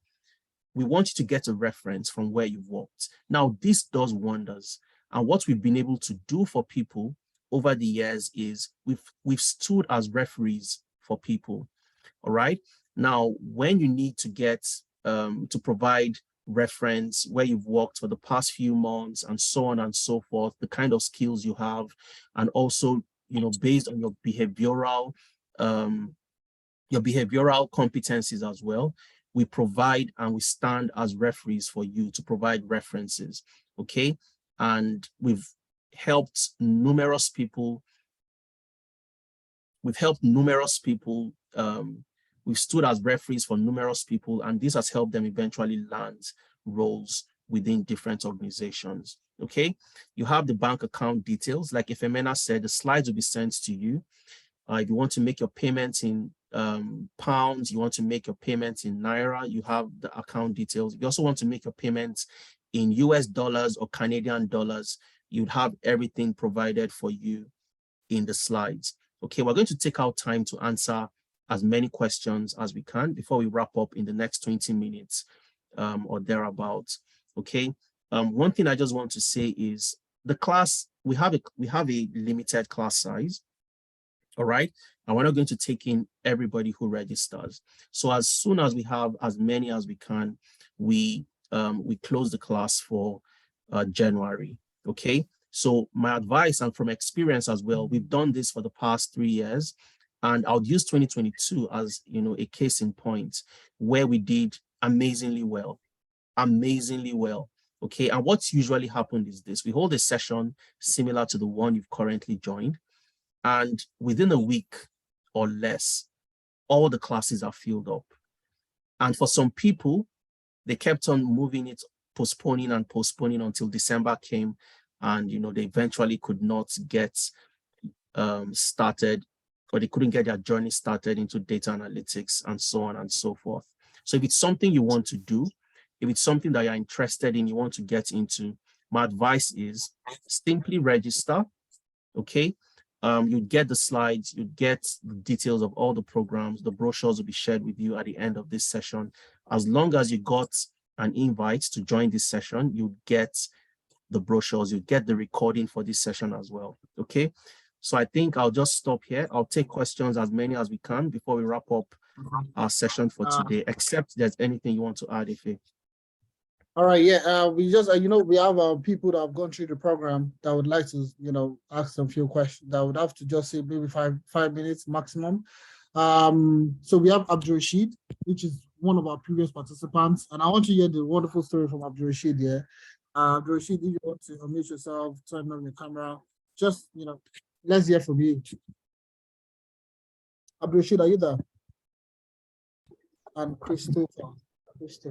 we want you to get a reference from where you've worked. Now, this does wonders. And what we've been able to do for people over the years is we've stood as referees for people. All right. Now, when you need to get to provide reference where you've worked for the past few months and so on and so forth, the kind of skills you have, and also, based on your behavioral competencies as well, we provide and we stand as referees for you to provide references. Okay. And we've helped numerous people. We've stood as referees for numerous people, and this has helped them eventually land roles within different organizations. Okay, you have the bank account details. Like Femena said, the slides will be sent to you. If you want to make your payments in pounds, you want to make your payments in Naira, you have the account details. If you also want to make your payments in US dollars or Canadian dollars, you'd have everything provided for you in the slides. Okay, we're going to take our time to answer as many questions as we can before we wrap up in the next 20 minutes or thereabouts. Okay, one thing I just want to say is the class, we have a limited class size. All right, and we're not going to take in everybody who registers. So as soon as we have as many as we can, we close the class for January. Okay, so my advice, and from experience as well, we've done this for the past 3 years, and I'll use 2022 as a case in point where we did amazingly well. Okay, and what's usually happened is this: we hold a session similar to the one you've currently joined, and within a week or less, all the classes are filled up. And for some people, they kept on moving it, postponing until December came, and they eventually could not get started, or they couldn't get their journey started into data analytics and so on and so forth. So if it's something you want to do, if it's something that you're interested in, you want to get into, my advice is simply register, okay? You get the slides, you get the details of all the programs, the brochures will be shared with you at the end of this session. As long as you got an invite to join this session, you get the brochures, you get the recording for this session as well, okay? So I think I'll just stop here. I'll take questions, as many as we can, before we wrap up our session for today, except there's anything you want to add, Ife. All right, yeah, we just, we have people that have gone through the program that would like to, ask some few questions. That would have to just say maybe five minutes maximum. So we have Abdul Rashid, which is one of our previous participants, and I want to hear the wonderful story from Abdul Rashid here. Abdul Rashid, if you want to unmute yourself, turn on your camera, just, let's hear from you. Abdul Rashid, are you there? And Christopher.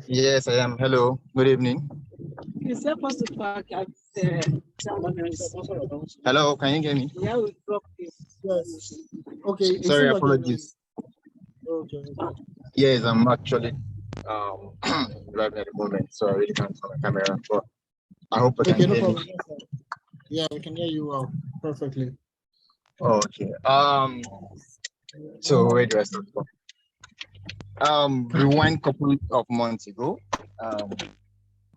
Yes, I am. Hello, good evening. Hello, can you hear me? Yes. Okay. Sorry, apologies. Okay. Yes, I'm actually driving at the moment, so I really can't turn my camera. But I hope I can hear me. Yeah, we can hear you well, perfectly. Okay. So where do I start from? Rewind a couple of months ago,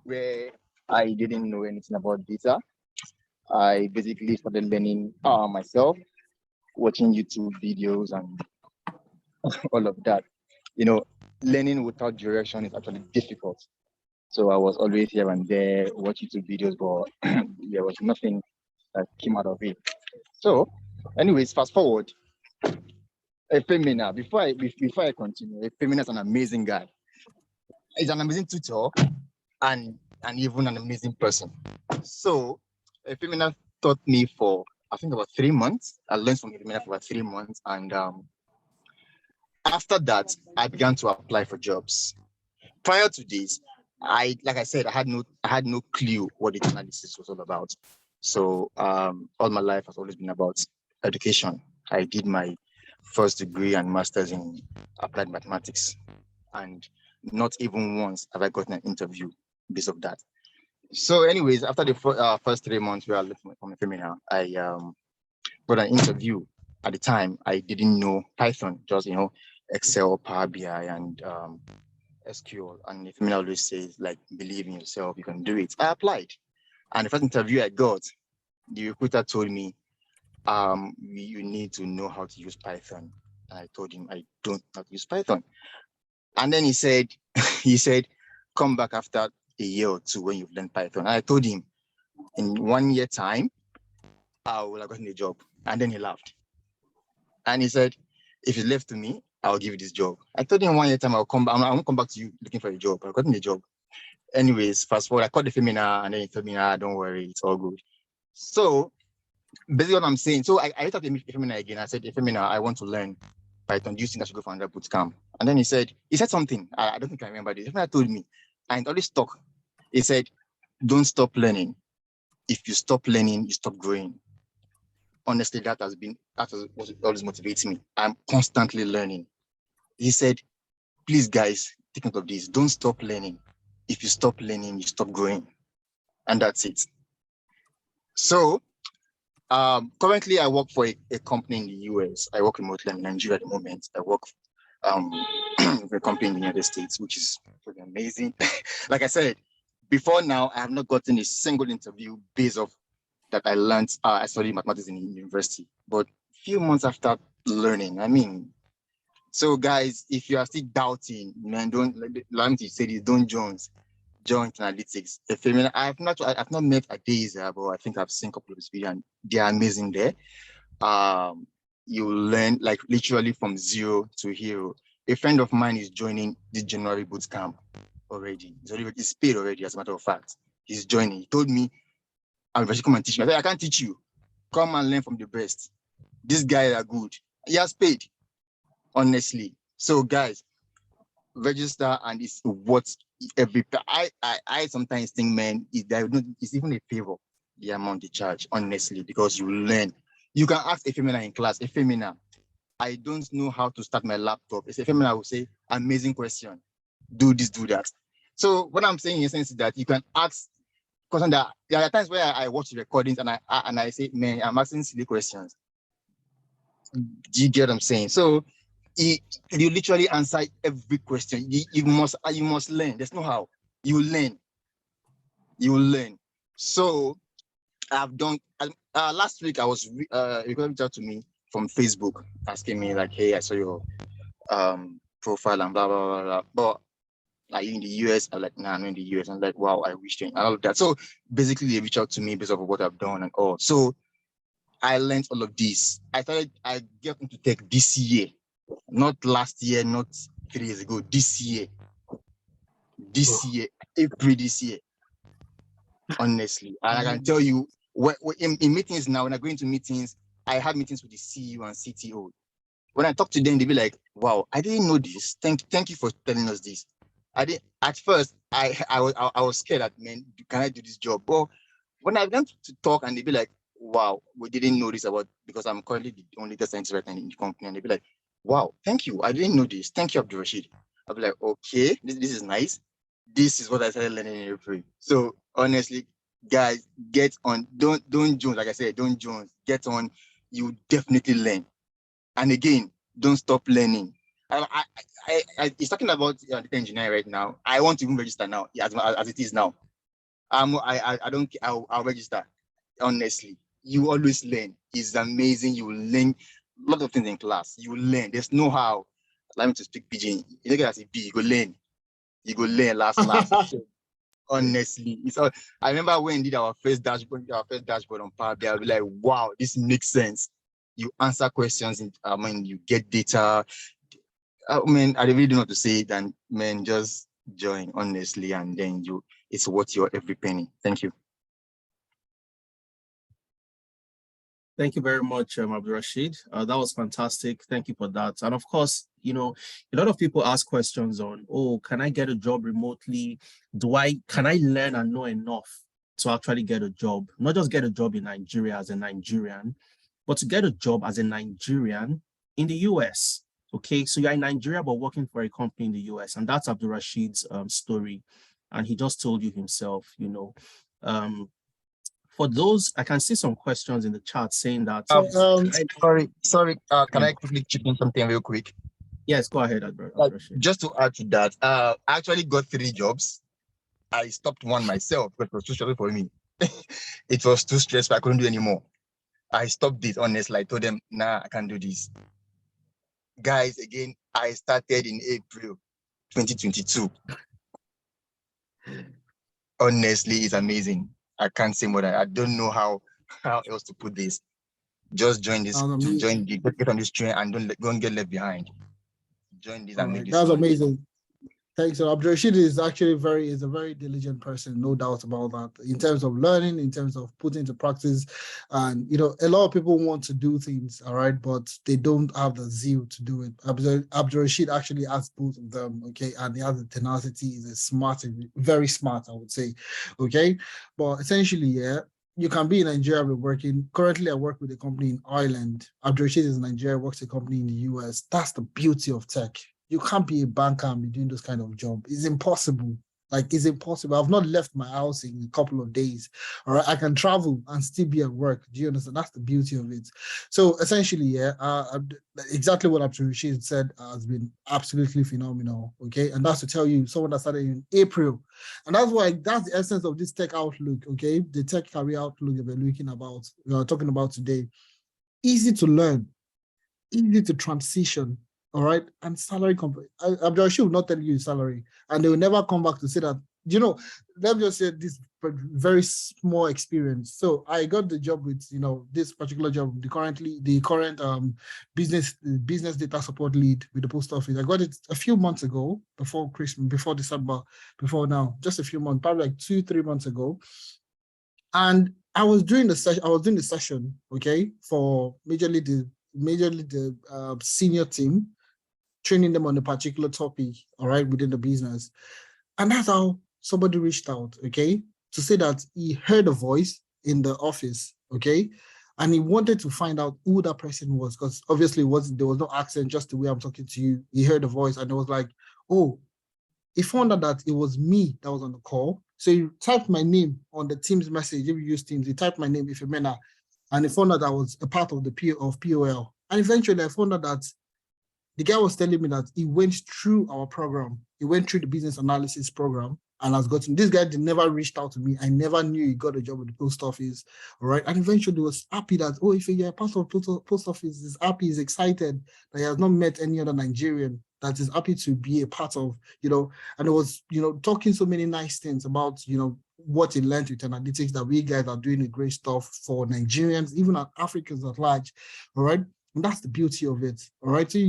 where I didn't know anything about data. I basically started learning myself, watching YouTube videos and all of that. Learning without direction is actually difficult. So I was always here and there watching YouTube videos, but there was nothing that came out of it. So, anyways, fast forward. Efemina, before I continue, Efemina is an amazing guy. He's an amazing tutor and even an amazing person. So Efemina taught me for, I think, about 3 months. I learned from Efemina for about 3 months. And after that, I began to apply for jobs. Prior to this, like I said, I had no clue what data analysis was all about. So all my life has always been about education. I did my first degree and master's in applied mathematics, and not even once have I gotten an interview because of that. So anyways, after the first 3 months where I left from Efemina, I got an interview. At the time, I didn't know Python, just Excel, Power BI, and SQL. And Efemina always says, like, believe in yourself, you can do it. I applied, and the first interview I got, the recruiter told me, you need to know how to use Python. And I told him I don't know how to use Python. And then he said, come back after a year or two when you've learned Python. And I told him, in 1 year time, I will have gotten a job. And then he laughed. And he said, if it's left to me, I'll give you this job. I told him 1 year time, I'll come back. I won't come back to you looking for a job. I've gotten a job. Anyways, fast forward, I called Efemina, and then he told me, don't worry, it's all good. So basically what I'm saying, so I looked at Efemina again. I said, Efemina, I want to learn Python. Do you think I should go for another bootcamp? And then he said something. I don't think I remember this. Efemina told me, and it always stuck. He said, don't stop learning. If you stop learning, you stop growing. Honestly, that was what always motivates me. I'm constantly learning. He said, please guys, take note of this. Don't stop learning. If you stop learning, you stop growing. And that's it. So currently, I work for a company in the US. I work remotely in Nigeria at the moment. I work for a company in the United States, which is pretty amazing. Like I said, before now, I have not gotten a single interview based off that I learned. I studied mathematics in university, but a few months after learning, so guys, if you are still doubting, man, don't let me say this, don't join analytics. I've not met Adeza, but I think I've seen a couple of his videos and they're amazing there. You learn like literally from zero to hero. A friend of mine is joining the January boot camp already. He's paid already, as a matter of fact. He's joining. He told me, I'm going to come and teach me. I said, I can't teach you. Come and learn from the best. These guys are good. He has paid, honestly. So guys, register, and it's what I sometimes think, man, it's even a favor, the amount they charge, honestly, because you learn. You can ask a female in class, a female, I don't know how to start my laptop. It's a female will say, amazing question. Do this, do that. So what I'm saying in a sense is that you can ask questions that there are times where I watch recordings and I say, man, I'm asking silly questions. Do you get what I'm saying? So you literally answer every question. You must learn. There's no how. You learn. So I've done last week. I was reached out to me from Facebook asking me like, hey, I saw your profile and blah blah blah blah. But are you in the US? I'm like, nah, I'm not in the US. I'm like, wow, I wish to, and all of that. So basically, they reached out to me because of what I've done and all. So I learned all of this. I get into tech this year, not last year, not 3 years ago. This year, April this year. Honestly, and I can tell you, in meetings now, when I go into meetings, I have meetings with the CEO and CTO. When I talk to them, they be like, "Wow, I didn't know this. Thank you for telling us this." I didn't at first. I was scared that, man, can I do this job? But when I went to talk, and they be like, "Wow, we didn't know this about," because I'm currently the only data scientist right now in the company, and they be like, "Wow, thank you. I didn't know this. Thank you, Abdul Rashid." I'll be like, "Okay, this is nice. This is what I started learning in April." So honestly, guys, get on. Don't jones. Like I said, don't jones. Get on. You definitely learn. And again, don't stop learning. He's talking about data engineering right now. I want to even register now, as it is now. I don't. I'll register. Honestly, you always learn. It's amazing. You will learn a lot of things in class. You will learn. There's no how. Allow me to speak pidgin. You look at it, you go learn. You go learn last. Honestly, it's all. I remember when we did our first dashboard on Power BI. I'll be like, wow, this makes sense. You answer questions, you get data. I really don't know what to say. Then, man, just join, honestly, and then it's worth your every penny. Thank you. Thank you very much, Abdul Rashid. That was fantastic. Thank you for that. And of course, a lot of people ask questions on, oh, can I get a job remotely? Can I learn and know enough to actually get a job? Not just get a job in Nigeria as a Nigerian, but to get a job as a Nigerian in the US. Okay, so you're in Nigeria, but working for a company in the US. And that's Abdul Rashid's story. And he just told you himself, for those, I can see some questions in the chat saying that. Sorry. Can I quickly chip in something real quick? Yes, go ahead, Abdul. Just to add to that, I actually got 3 jobs. I stopped one myself because it was too stressful for me. It was too stressful. I couldn't do anymore. I stopped it, honestly. I told them, nah, I can't do this. Guys, again, I started in April 2022. Honestly, it's amazing. I can't say more than I don't know how else to put this. Just join this, get on this train and don't get left behind. Join this and make this. That's amazing. Thanks. So Abdul Rashid is actually is a very diligent person, no doubt about that, in terms of learning, in terms of putting into practice. And, a lot of people want to do things, all right, but they don't have the zeal to do it. Abdul Rashid actually has both of them, okay, and he has the tenacity. He's very smart, I would say, okay. But essentially, yeah, you can be in Nigeria working. Currently, I work with a company in Ireland. Abdul Rashid is in Nigeria, works a company in the US. That's the beauty of tech. You can't be a banker and be doing this kind of job. It's impossible. It's impossible. I've not left my house in a couple of days. All right, I can travel and still be at work. Do you understand? That's the beauty of it. So essentially, yeah, exactly what Abdul Rashid said has been absolutely phenomenal. Okay, and that's to tell you someone that started in April, and that's the essence of this tech outlook. Okay, the tech career outlook that we're talking about today. Easy to learn, easy to transition. All right, and salary. Abdul Rashid will not tell you salary, and they will never come back to say that. Let me just say this very small experience. So I got the job with this particular job, the current business data support lead with the post office. I got it a few months ago, before Christmas, before December, before now, just a few months, probably like 2-3 months ago, and I was doing the session, okay, for majorly the senior team, training them on a particular topic, all right, within the business. And that's how somebody reached out, okay, to say that he heard a voice in the office, okay, And he wanted to find out who that person was, because obviously there was no accent, just the way I'm talking to you. He heard the voice and it was like, oh, he found out that it was me that was on the call. So he typed my name on the Teams message. If you use Teams, he typed my name, Ifemena, and he found out I was a part of the POL. And eventually I found out that the guy was telling me that he went through our program. He went through the business analysis program and has gotten, this guy never reached out to me. I never knew he got a job at the post office. All right. And eventually was happy that, oh, if you're a part of post office, he's happy, he's excited that he has not met any other Nigerian that is happy to be a part of, and it was, talking so many nice things about, what he learned with analytics, that we guys are doing a great stuff for Nigerians, even Africans at large. All right. And that's the beauty of it. All right. So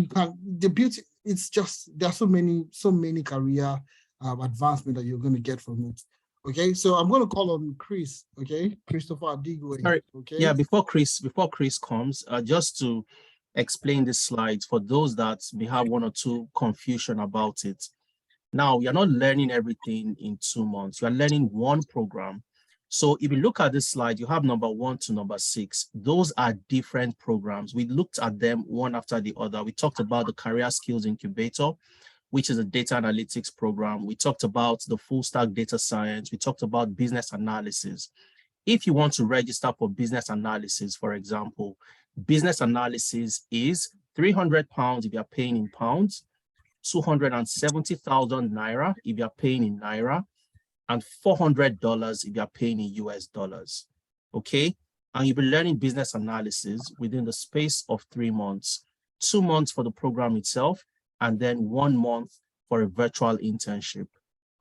the beauty, it's just, there are so many career advancement that you're going to get from it. Okay. So I'm going to call on Chris. Okay. Christopher Adigwe. Sorry. Okay. Yeah. Before Chris comes, just to explain this slide for those that may have one or two confusion about it. Now, you're not learning everything in 2 months. You're learning one program. So if you look at this slide, you have number 1 to number 6. Those are different programs. We looked at them one after the other. We talked about the Career Skills Incubator, which is a data analytics program. We talked about the full stack data science. We talked about business analysis. If you want to register for business analysis, for example, business analysis is £300 if you're paying in pounds, 270,000 Naira if you're paying in Naira, and $400 if you're paying in US dollars, okay? And you'll be learning business analysis within the space of 3 months, 2 months for the program itself, and then 1 month for a virtual internship,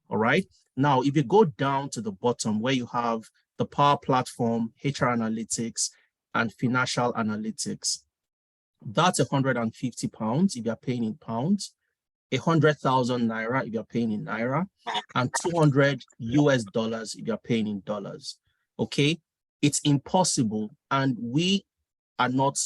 all right? Now, if you go down to the bottom where you have the Power Platform, HR Analytics, and Financial Analytics, that's £150 if you're paying in pounds, 100,000 Naira if you're paying in Naira, and 200 US dollars if you're paying in dollars. Okay, it's impossible, and we are not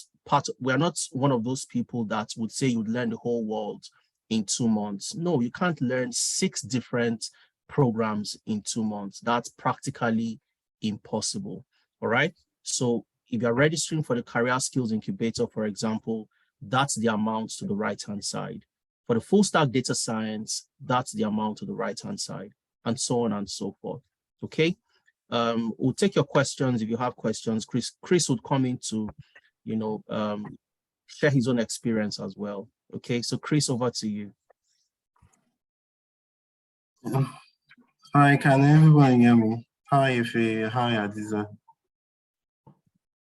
one of those people that would say you'd learn the whole world in 2 months. No, you can't learn 6 different programs in 2 months. That's practically impossible. All right. So if you're registering for the Career Skills Incubator, for example, that's the amount to the right-hand side. For the full stack data science, that's the amount to the right-hand side, and so on and so forth. Okay. We'll take your questions if you have questions. Chris would come in to, share his own experience as well. Okay. So Chris, over to you. Hi, can everyone hear me? Hi, Ife. Hi, Adiza.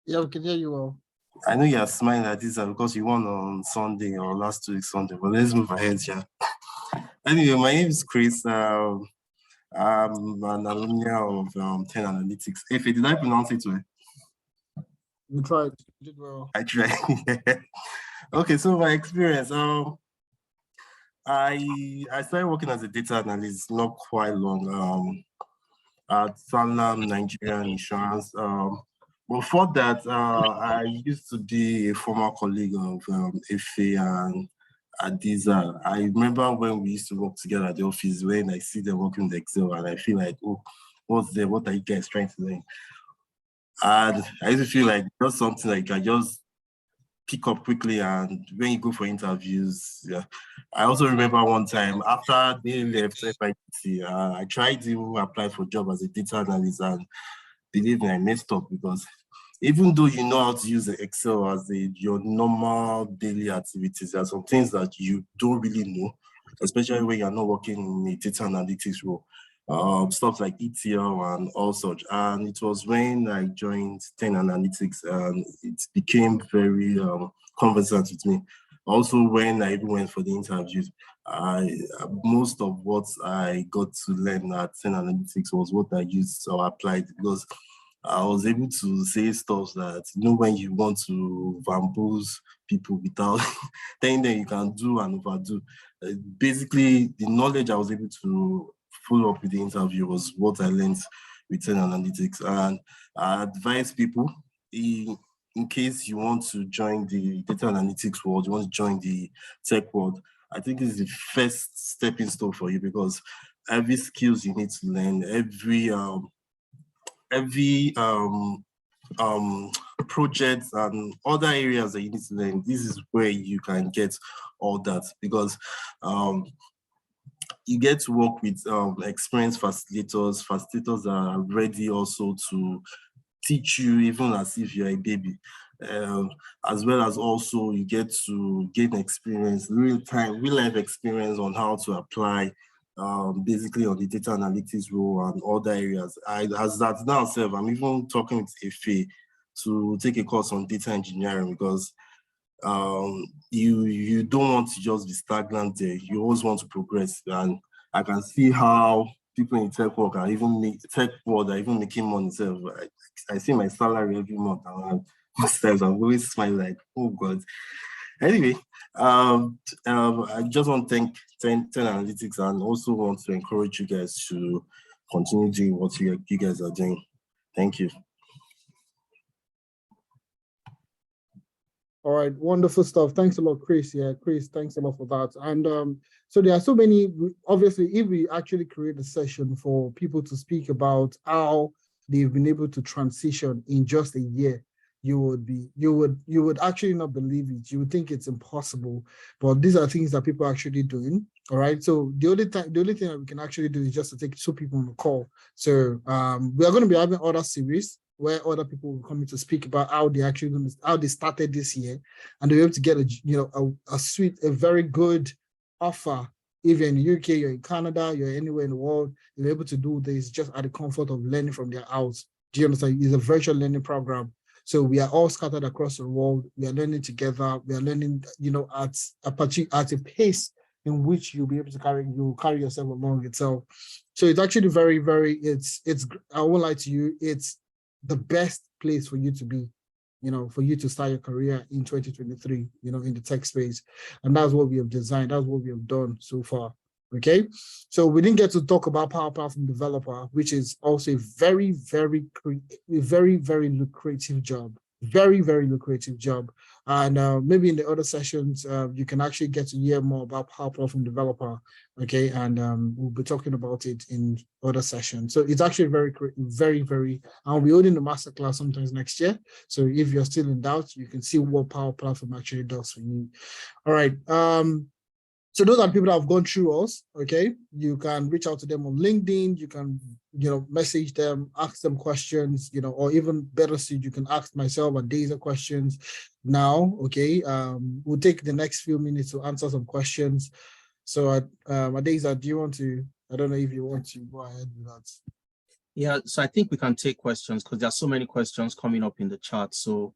Yeah, we can hear you well. I know you're smiling at this because you won on Sunday or last week Sunday, but let's move ahead here. Anyway, my name is Chris. I'm an alumni of 10 Analytics. If did I pronounce it well? You tried. You did well. I tried. Okay, so my experience. I started working as a data analyst not quite long at Sanlam Nigerian Insurance. Before that, I used to be a former colleague of Ife and Adiza. I remember when we used to work together at the office, when I see them working with Excel and I feel like, oh, what's there? What are you guys trying to learn? And I used to feel like just something like I just pick up quickly, and when you go for interviews, yeah. I also remember one time after they left FITC, I tried to apply for a job as a data analyst, and believe me, I messed up because even though you know how to use Excel as your normal daily activities, there are some things that you don't really know, especially when you're not working in a data analytics role. Stuff like ETL and all such. And it was when I joined 10 Analytics and it became very conversant with me. Also, when I even went for the interviews, most of what I got to learn at 10 Analytics was what I used or applied, because I was able to say stuff that, when you want to bamboozle people without telling them you can do and overdo. Basically, the knowledge I was able to follow up with the interview was what I learned with 10 Analytics. And I advise people, in case you want to join the data analytics world, you want to join the tech world, I think this is the first stepping stone for you, because every skills you need to learn, every projects and other areas that you need to learn, this is where you can get all that, because you get to work with experienced facilitators that are ready also to teach you even as if you're a baby. As well as also you get to gain experience, real life experience on how to apply basically on the data analytics role and other areas. As that now, I'm even talking with Efe to take a course on data engineering, because you don't want to just be stagnant there. You always want to progress, and I can see how people in tech work are even making money. So I see my salary every month, and most times I'm always smiling like, oh God. Anyway, I just want to thank 10 Analytics, and also want to encourage you guys to continue doing what you guys are doing. Thank you. All right, wonderful stuff. Thanks a lot, Chris. Yeah, Chris, thanks a lot for that. And so there are so many, obviously, if we actually create a session for people to speak about how they've been able to transition in just a year, you would actually not believe it. You would think it's impossible, but these are things that people are actually doing. All right. So the only thing that we can actually do is just to take 2 people on the call. So we are going to be having other series where other people will come in to speak about how they started this year, and they're able to get a very good offer. If you're in the UK, you're in Canada, you're anywhere in the world, you're able to do this just at the comfort of learning from their house. Do you understand? It's a virtual learning program. So we are all scattered across the world. We are learning together. We are learning, at a pace in which you'll be able to carry yourself along itself. So it's actually very, very, I won't lie to you, it's the best place for you to be, for you to start your career in 2023, in the tech space. And that's what we have designed. That's what we have done so far. Okay. So we didn't get to talk about Power Platform Developer, which is also a very, very, very lucrative job. Very, very lucrative job. And maybe in the other sessions, you can actually get to hear more about Power Platform Developer. Okay. And we'll be talking about it in other sessions. So it's actually very, very, very, I'll be holding the masterclass sometimes next year. So if you're still in doubt, you can see what Power Platform actually does for you. All right. So those are people that have gone through us, okay? You can reach out to them on LinkedIn. You can, message them, ask them questions, or even better still, you can ask myself and Adeza questions now, okay? We'll take the next few minutes to answer some questions. So Adeza, do you want to, I don't know if you want to go ahead with that. Yeah, so I think we can take questions because there are so many questions coming up in the chat. So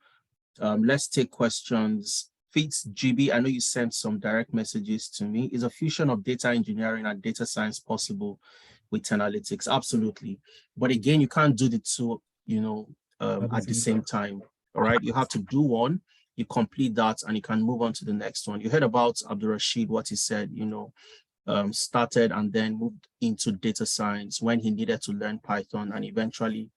let's take questions. Fitz GB, I know you sent some direct messages to me. Is a fusion of data engineering and data science possible with analytics? Absolutely. But again, you can't do the two, at the same time. All right. You have to do one, you complete that, and you can move on to the next one. You heard about Abdurrashid, what he said, started and then moved into data science when he needed to learn Python and eventually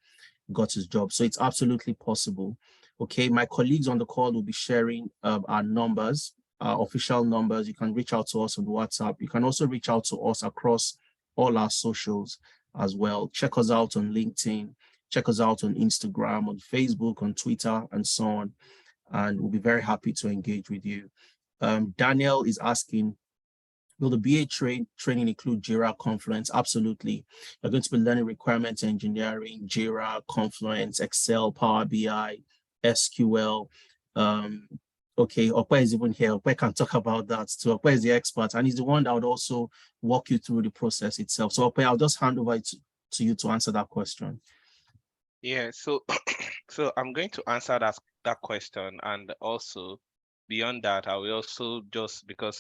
got his job. So it's absolutely possible. Okay, my colleagues on the call will be sharing our numbers, our official numbers. You can reach out to us on WhatsApp. You can also reach out to us across all our socials as well. Check us out on LinkedIn, check us out on Instagram, on Facebook, on Twitter, and so on. And we'll be very happy to engage with you. Daniel is asking, will the BA training include Jira, Confluence? Absolutely. You're going to be learning requirements engineering, Jira, Confluence, Excel, Power BI, SQL. Okay, Okwe is even here. Okwe can talk about that too. Okwe is the expert, and he's the one that would also walk you through the process itself. So Okwe, I'll just hand over to you to answer that question. Yeah, so so I'm going to answer that question, and also beyond that, I will also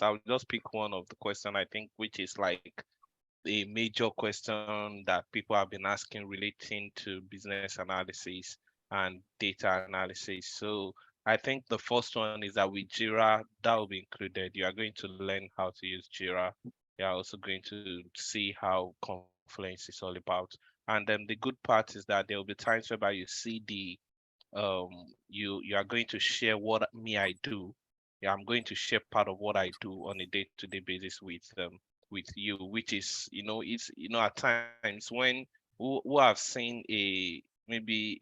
I'll just pick one of the question I think, which is like a major question that people have been asking relating to business analysis and data analysis. So I think the first one is that with Jira, that will be included. You are going to learn how to use Jira. You are also going to see how Confluence is all about. And then the good part is that there will be times whereby you see the you are going to share what I do. Yeah, I'm going to share part of what I do on a day-to-day basis with you, which is, it's, at times when who have seen maybe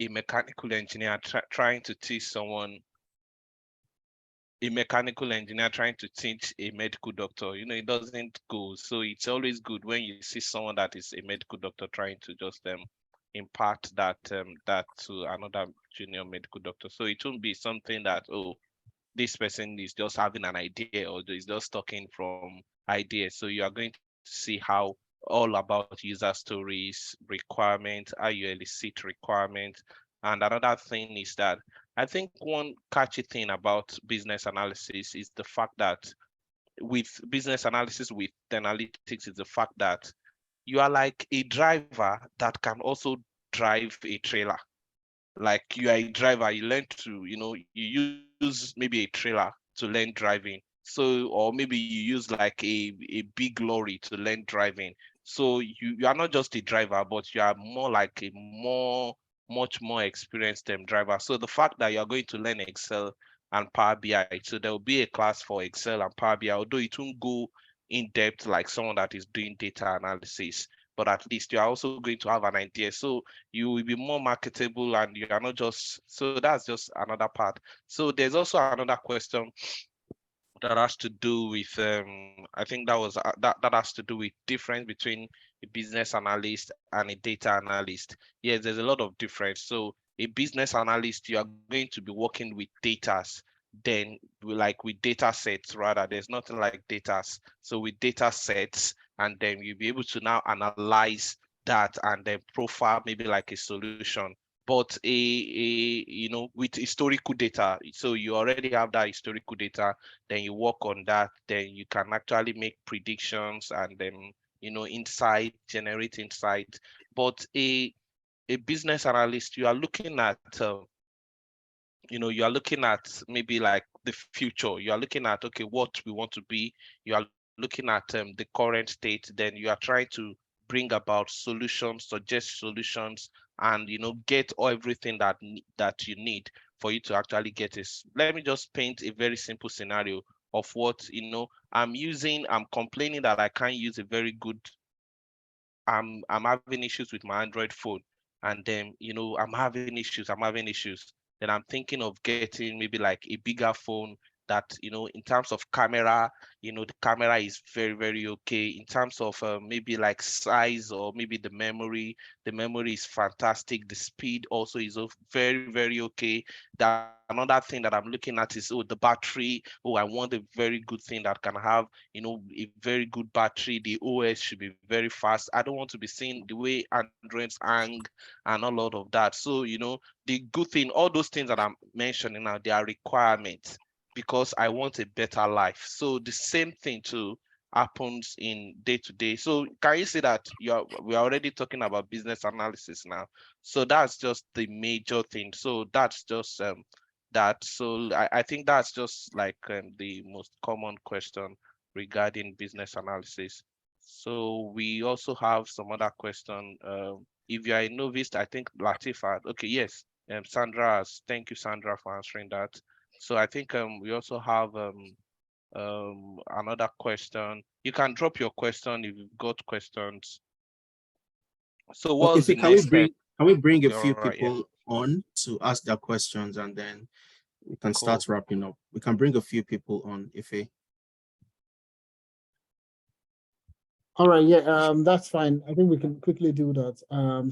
a mechanical engineer trying to teach someone, a mechanical engineer trying to teach a medical doctor, it doesn't go. So it's always good when you see someone that is a medical doctor trying to just impart that to another junior medical doctor. So it won't be something that, oh, this person is just having an idea or is just talking from ideas. So you are going to see how all about user stories, requirements, how you elicit requirements. And another thing is that I think one catchy thing about business analysis is the fact that with business analysis with analytics is the fact that you are like a driver that can also drive a trailer. Like you are a driver, you learn to, you use maybe a trailer to learn driving. So, or maybe you use like a big lorry to learn driving. So you are not just a driver, but you are more like a much more experienced driver. So the fact that you are going to learn Excel and Power BI, so there will be a class for Excel and Power BI, although it won't go in depth like someone that is doing data analysis, but at least you are also going to have an idea. So you will be more marketable and you are not just, so that's just another part. So there's also another question that has to do with I think that was that has to do with difference between a business analyst and a data analyst. Yes, there's a lot of difference. So a business analyst, you are going to be working with data, then like with data sets rather. There's nothing like data. So with data sets, and then you'll be able to now analyze that and then profile maybe like a solution. But with historical data, so you already have that historical data, then you work on that, then you can actually make predictions and then generate insight. But a business analyst, you are looking at you are looking at maybe like the future. You are looking at, okay, what we want to be. You are looking at the current state, then you are trying to bring about solutions, suggest solutions, and get everything that you need for you to actually get this. Let me just paint a very simple scenario of what I'm complaining that I can't use a very good, I'm having issues with my Android phone, and then I'm having issues. Then I'm thinking of getting maybe like a bigger phone that in terms of camera, the camera is very, very okay. In terms of maybe like size or maybe the memory is fantastic. The speed also is very, very okay. That another thing that I'm looking at is, the battery. I want a very good thing that can have a very good battery. The OS should be very fast. I don't want to be seeing the way Androids hang and a lot of that. So the good thing, all those things that I'm mentioning now, they are requirements because I want a better life. So the same thing too happens in day to day. So can you say that we're already talking about business analysis now? So that's just the major thing. So that's just that. So I think that's just like the most common question regarding business analysis. So we also have some other question. If you are a novice, I think Latifa. Okay, yes. Sandra, thank you, Sandra, for answering that. So I think we also have another question. You can drop your question if you've got questions. So what's the next step? Can we bring a few Alright, people on to ask their questions, and then we can Cool. start wrapping up? We can bring a few people on, Ife. All right, yeah, that's fine. I think we can quickly do that.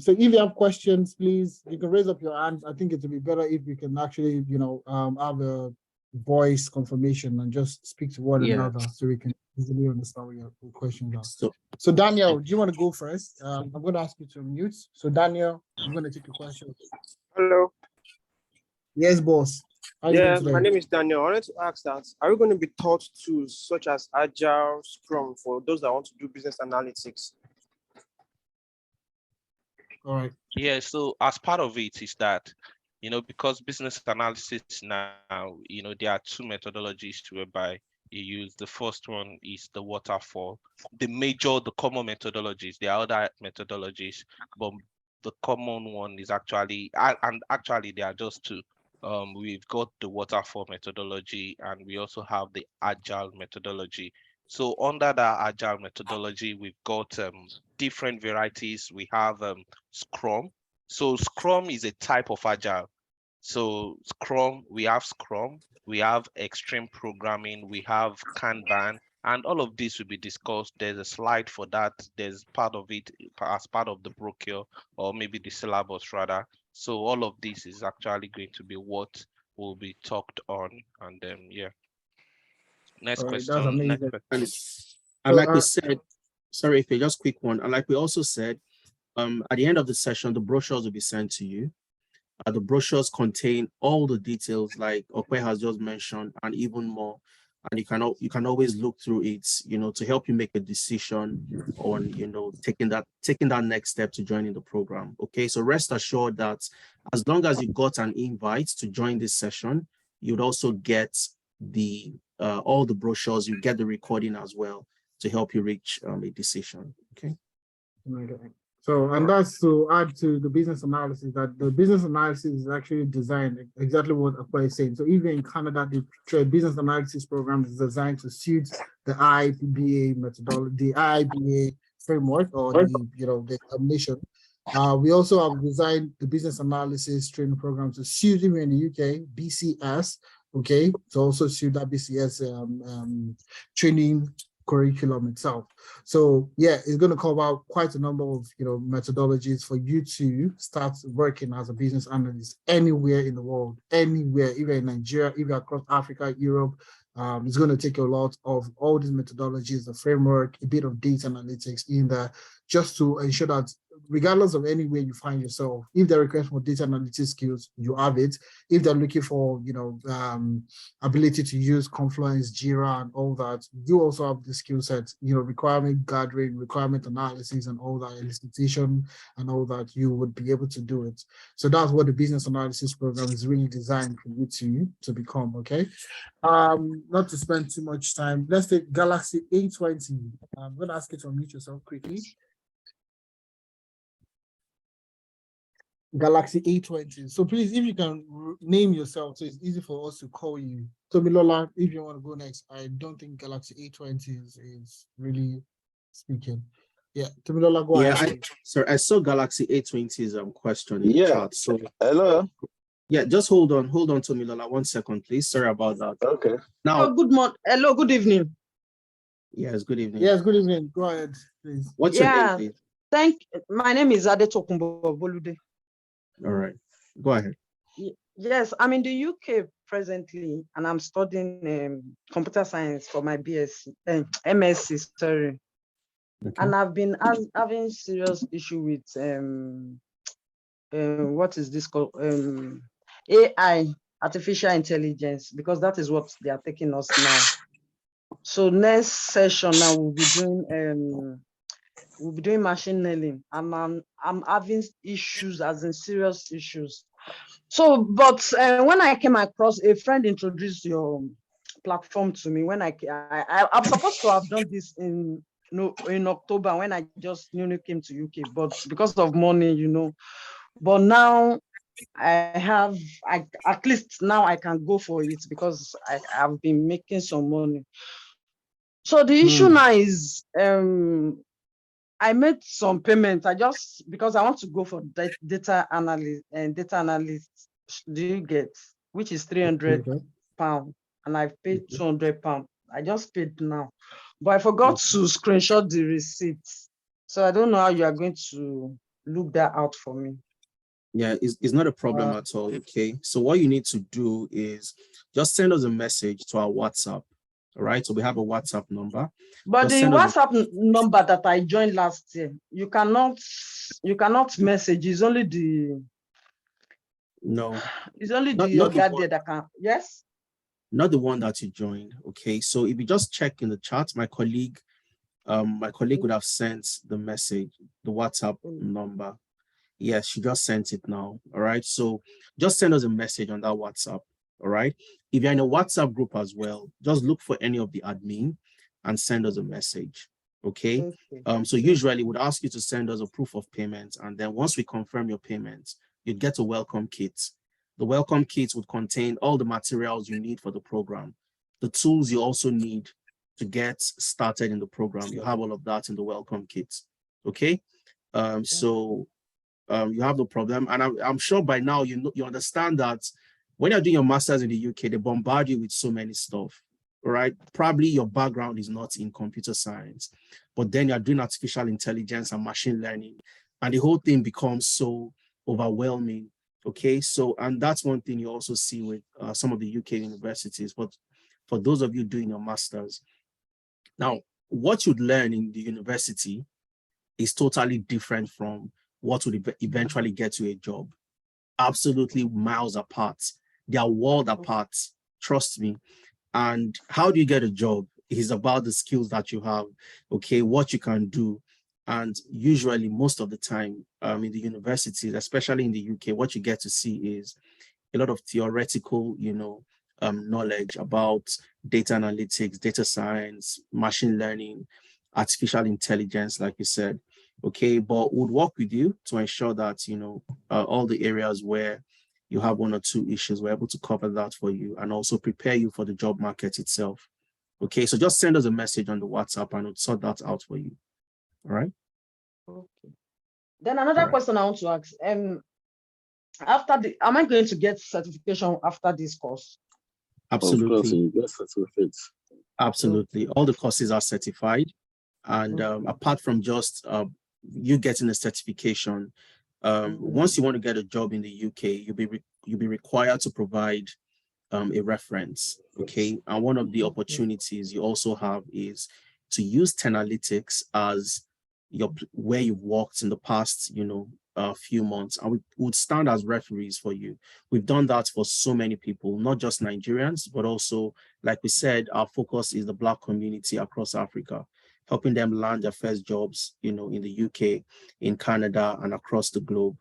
So if you have questions, please, you can raise up your hand. I think it would be better if you can actually, have a voice confirmation and just speak to one Yeah. another so we can easily understand what your questions are. So So Daniel, do you want to go first? I'm going to ask you to mute. So Daniel, I'm going to take your question. Hello. Yes, boss. How you doing Yeah, today? my name is Daniel. I wanted to ask that, are we going to be taught tools such as Agile, Scrum for those that want to do business analytics? All right. Yeah, so as part of it is that, because business analysis now, there are two methodologies whereby you use. The first one is the waterfall. The common methodologies, there are other methodologies, but the common one is actually, and actually there are just two. We've got the waterfall methodology and we also have the agile methodology. So under the agile methodology, we've got different varieties. We have Scrum. So Scrum is a type of agile. So we have extreme programming, we have Kanban, and all of this will be discussed. There's a slide for that. There's part of it as part of the brochure, or maybe the syllabus rather. So all of this is actually going to be what will be talked on. And yeah. Next All right, that's question. Next amazing. question. And like we said, sorry, if just quick one. And like we also said, at the end of the session, the brochures will be sent to you. The brochures contain all the details like Okwe has just mentioned and even more. And you can always look through it, to help you make a decision on, taking that next step to joining the program. Okay, so rest assured that as long as you got an invite to join this session, you'd also get the all the brochures, you get the recording as well to help you reach a decision. Okay. So, and that's to add to the business analysis, that the business analysis is actually designed exactly what Akwa is saying. So even in Canada, the business analysis program is designed to suit the IBA methodology, the IBA framework, or the examination. We also have designed the business analysis training program to suit even in the UK, BCS, okay, to also suit that BCS training curriculum itself. So yeah, it's going to cover quite a number of methodologies for you to start working as a business analyst anywhere in the world, anywhere, even in Nigeria, even across Africa, Europe. It's going to take a lot of all these methodologies, the framework, a bit of data analytics in there, just to ensure that regardless of anywhere you find yourself, if they're requesting for data analytics skills, you have it. If they're looking for, ability to use Confluence, Jira, and all that, you also have the skill set, requirement gathering, requirement analysis, and all that, elicitation, and all that, you would be able to do it. So that's what the business analysis program is really designed for you to become, okay? Not to spend too much time, let's take Galaxy A20. I'm going to ask you to unmute yourself quickly. Galaxy A20. So please, if you can name yourself, so it's easy for us to call you. Tomilola, if you want to go next, I don't think Galaxy A20 is really speaking. Yeah, Tomilola, go ahead. I saw Galaxy A20's question in the chat. So hello. Yeah, just hold on, Tomilola, 1 second, please. Sorry about that. Okay. Now, good morning. Hello, good evening. Yes, good evening. Yes, good evening. Go ahead, please. What's your name, please? My name is Adetokunbo Bolude. All right, go ahead. Yes, I'm in the UK presently, and I'm studying computer science for my BSc, MSc, sorry. Okay. And I've been having serious issue with what is this called? AI, artificial intelligence, because that is what they are taking us now. So next session now we'll be doing machine learning, and I'm having issues, as in serious issues. So, but when I came across, a friend introduced your platform to me. When I'm supposed to have done this in October, when I just newly came to UK, but because of money, but now at least now I can go for it because I've been making some money. So the issue now is I made some payments. Because I want to go for data analyst and data analyst. Do you get, which is £300, and I've paid £200. I just paid now, but I forgot to screenshot the receipts. So I don't know how you are going to look that out for me. Yeah, it's not a problem at all. Okay, so what you need to do is just send us a message to our WhatsApp. All right, so we have a WhatsApp number. But the WhatsApp number that I joined last year, you cannot message. It's only the It's only the other day that can. Yes. Not the one that you joined. Okay, so if you just check in the chat, my colleague would have sent the message, the WhatsApp number. Yes, she just sent it now. All right, so just send us a message on that WhatsApp. All right, if you're in a WhatsApp group as well, just look for any of the admin and send us a message. Okay. So usually we'd ask you to send us a proof of payment, and then once we confirm your payment, you'd get a welcome kit. The welcome kit would contain all the materials you need for the program, the tools you also need to get started in the program. You have all of that in the welcome kit. Okay. So you have no problem. And I'm sure by now you understand that when you're doing your master's in the UK, they bombard you with so many stuff, right? Probably your background is not in computer science, but then you're doing artificial intelligence and machine learning, and the whole thing becomes so overwhelming. Okay, so, and that's one thing you also see with some of the UK universities. But for those of you doing your master's, now what you'd learn in the university is totally different from what would eventually get you a job. Absolutely miles apart. They are world apart, trust me. And how do you get a job? It's about the skills that you have, okay, what you can do. And usually, most of the time in the universities, especially in the UK, what you get to see is a lot of theoretical, knowledge about data analytics, data science, machine learning, artificial intelligence, like you said. Okay, but we'll work with you to ensure that, all the areas where you have one or two issues, we're able to cover that for you and also prepare you for the job market itself. Okay, so just send us a message on the WhatsApp and we'll sort that out for you. All right. Okay. Then another question I want to ask, am I going to get certification after this course? Absolutely. Of course, you get certificates. Absolutely. All the courses are certified. And apart from just you getting a certification, once you want to get a job in the UK, you'll be required to provide a reference. Okay. And one of the opportunities you also have is to use Tenalytics as where you've worked in the past, few months, and we would stand as referees for you. We've done that for so many people, not just Nigerians, but also, like we said, our focus is the Black community across Africa, helping them land their first jobs, in the UK, in Canada, and across the globe,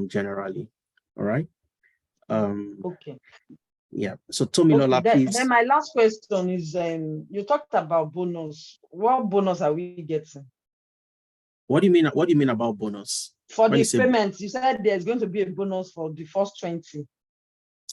generally. All right. Okay. Yeah. So Tomilola, please. Then my last question is, you talked about bonus. What bonus are we getting? What do you mean? What do you mean about bonus? For the payments, you said there's going to be a bonus for the first 20.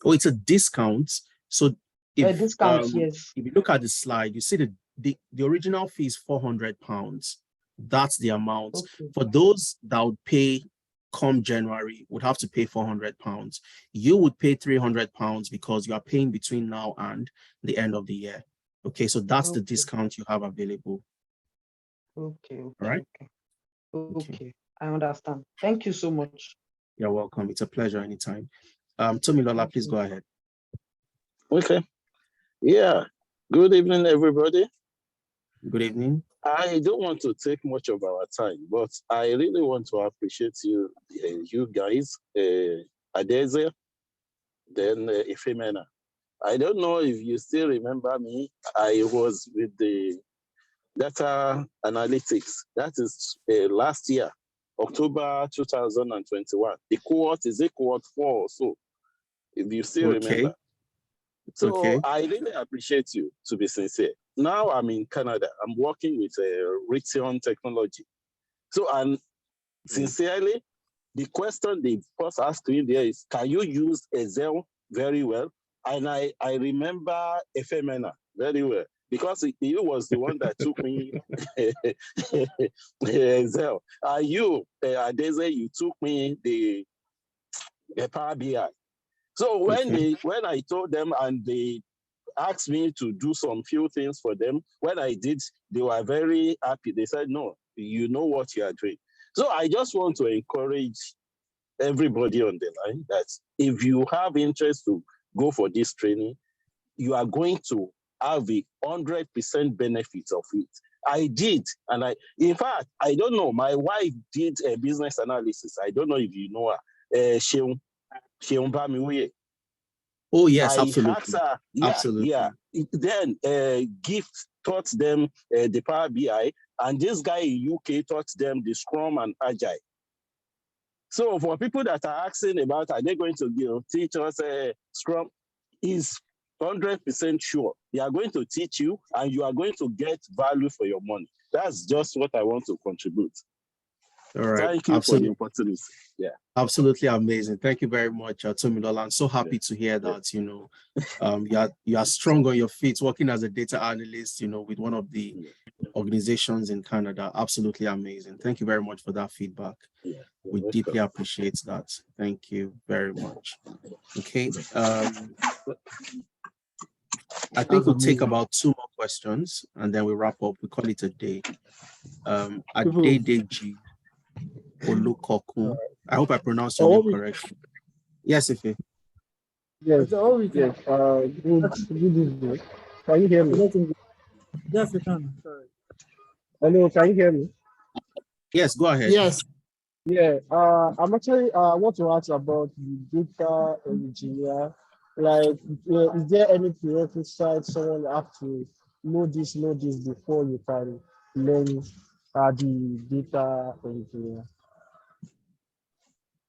Oh, it's a discount. So if, a discount, yes. If you look at the slide, you see the original fee is £400. That's the amount. Okay. For those that would pay come January, would have to pay £400. You would pay £300 because you are paying between now and the end of the year. Okay, so that's the discount you have available. Okay. All right. Okay. I understand. Thank you so much. You're welcome. It's a pleasure anytime. Tomilola, please go ahead. Okay. Yeah. Good evening, everybody. Good evening. I don't want to take much of our time, but I really want to appreciate you, you guys, Adeze, then Ifemena. I don't know if you still remember me. I was with the data analytics. That is last year, October 2021. The cohort is a cohort 4 or so, if you still remember. So I really appreciate you, to be sincere. Now I'm in Canada. I'm working with Raytheon Technology. So, and sincerely, the question they first asked me there is, can you use Excel very well? And I remember Efemena very well, because he was the one that took me Excel. You, Adeze, you took me the Power BI. So when I told them and they asked me to do some few things for them, when I did, they were very happy. They said, no, you know what you are doing. So I just want to encourage everybody on the line that if you have interest to go for this training, you are going to have a 100% benefit of it. I did, and in fact, I don't know, my wife did a business analysis. I don't know if you know her, Sheon Bamiwe. Oh yes, absolutely. Her, absolutely. Yeah. Then Gift taught them the Power BI, and this guy in UK taught them the Scrum and Agile. So for people that are asking about, are they going to teach us Scrum? Is 100% sure they are going to teach you, and you are going to get value for your money. That's just what I want to contribute. All right. Thank you for the opportunity. Yeah. Absolutely amazing. Thank you very much, Tomilola. I'm so happy to hear that, you are strong on your feet working as a data analyst, with one of the organizations in Canada. Absolutely amazing. Thank you very much for that feedback. Yeah. We deeply appreciate that. Thank you very much. Okay. I think we'll take about 2 more questions and then we wrap up. We call it a day. Adedeji Olukoku. I hope I pronounced your name correctly. Yes, Ife. Yes. Yes. Good evening. Can you hear me? Yes, we can. Sorry. Hello, can you hear me? Yes, go ahead. Yes. Yeah. I'm actually want to ask about the data engineer. Like, is there any prerequisite someone have to know this before you can learn the data engineer?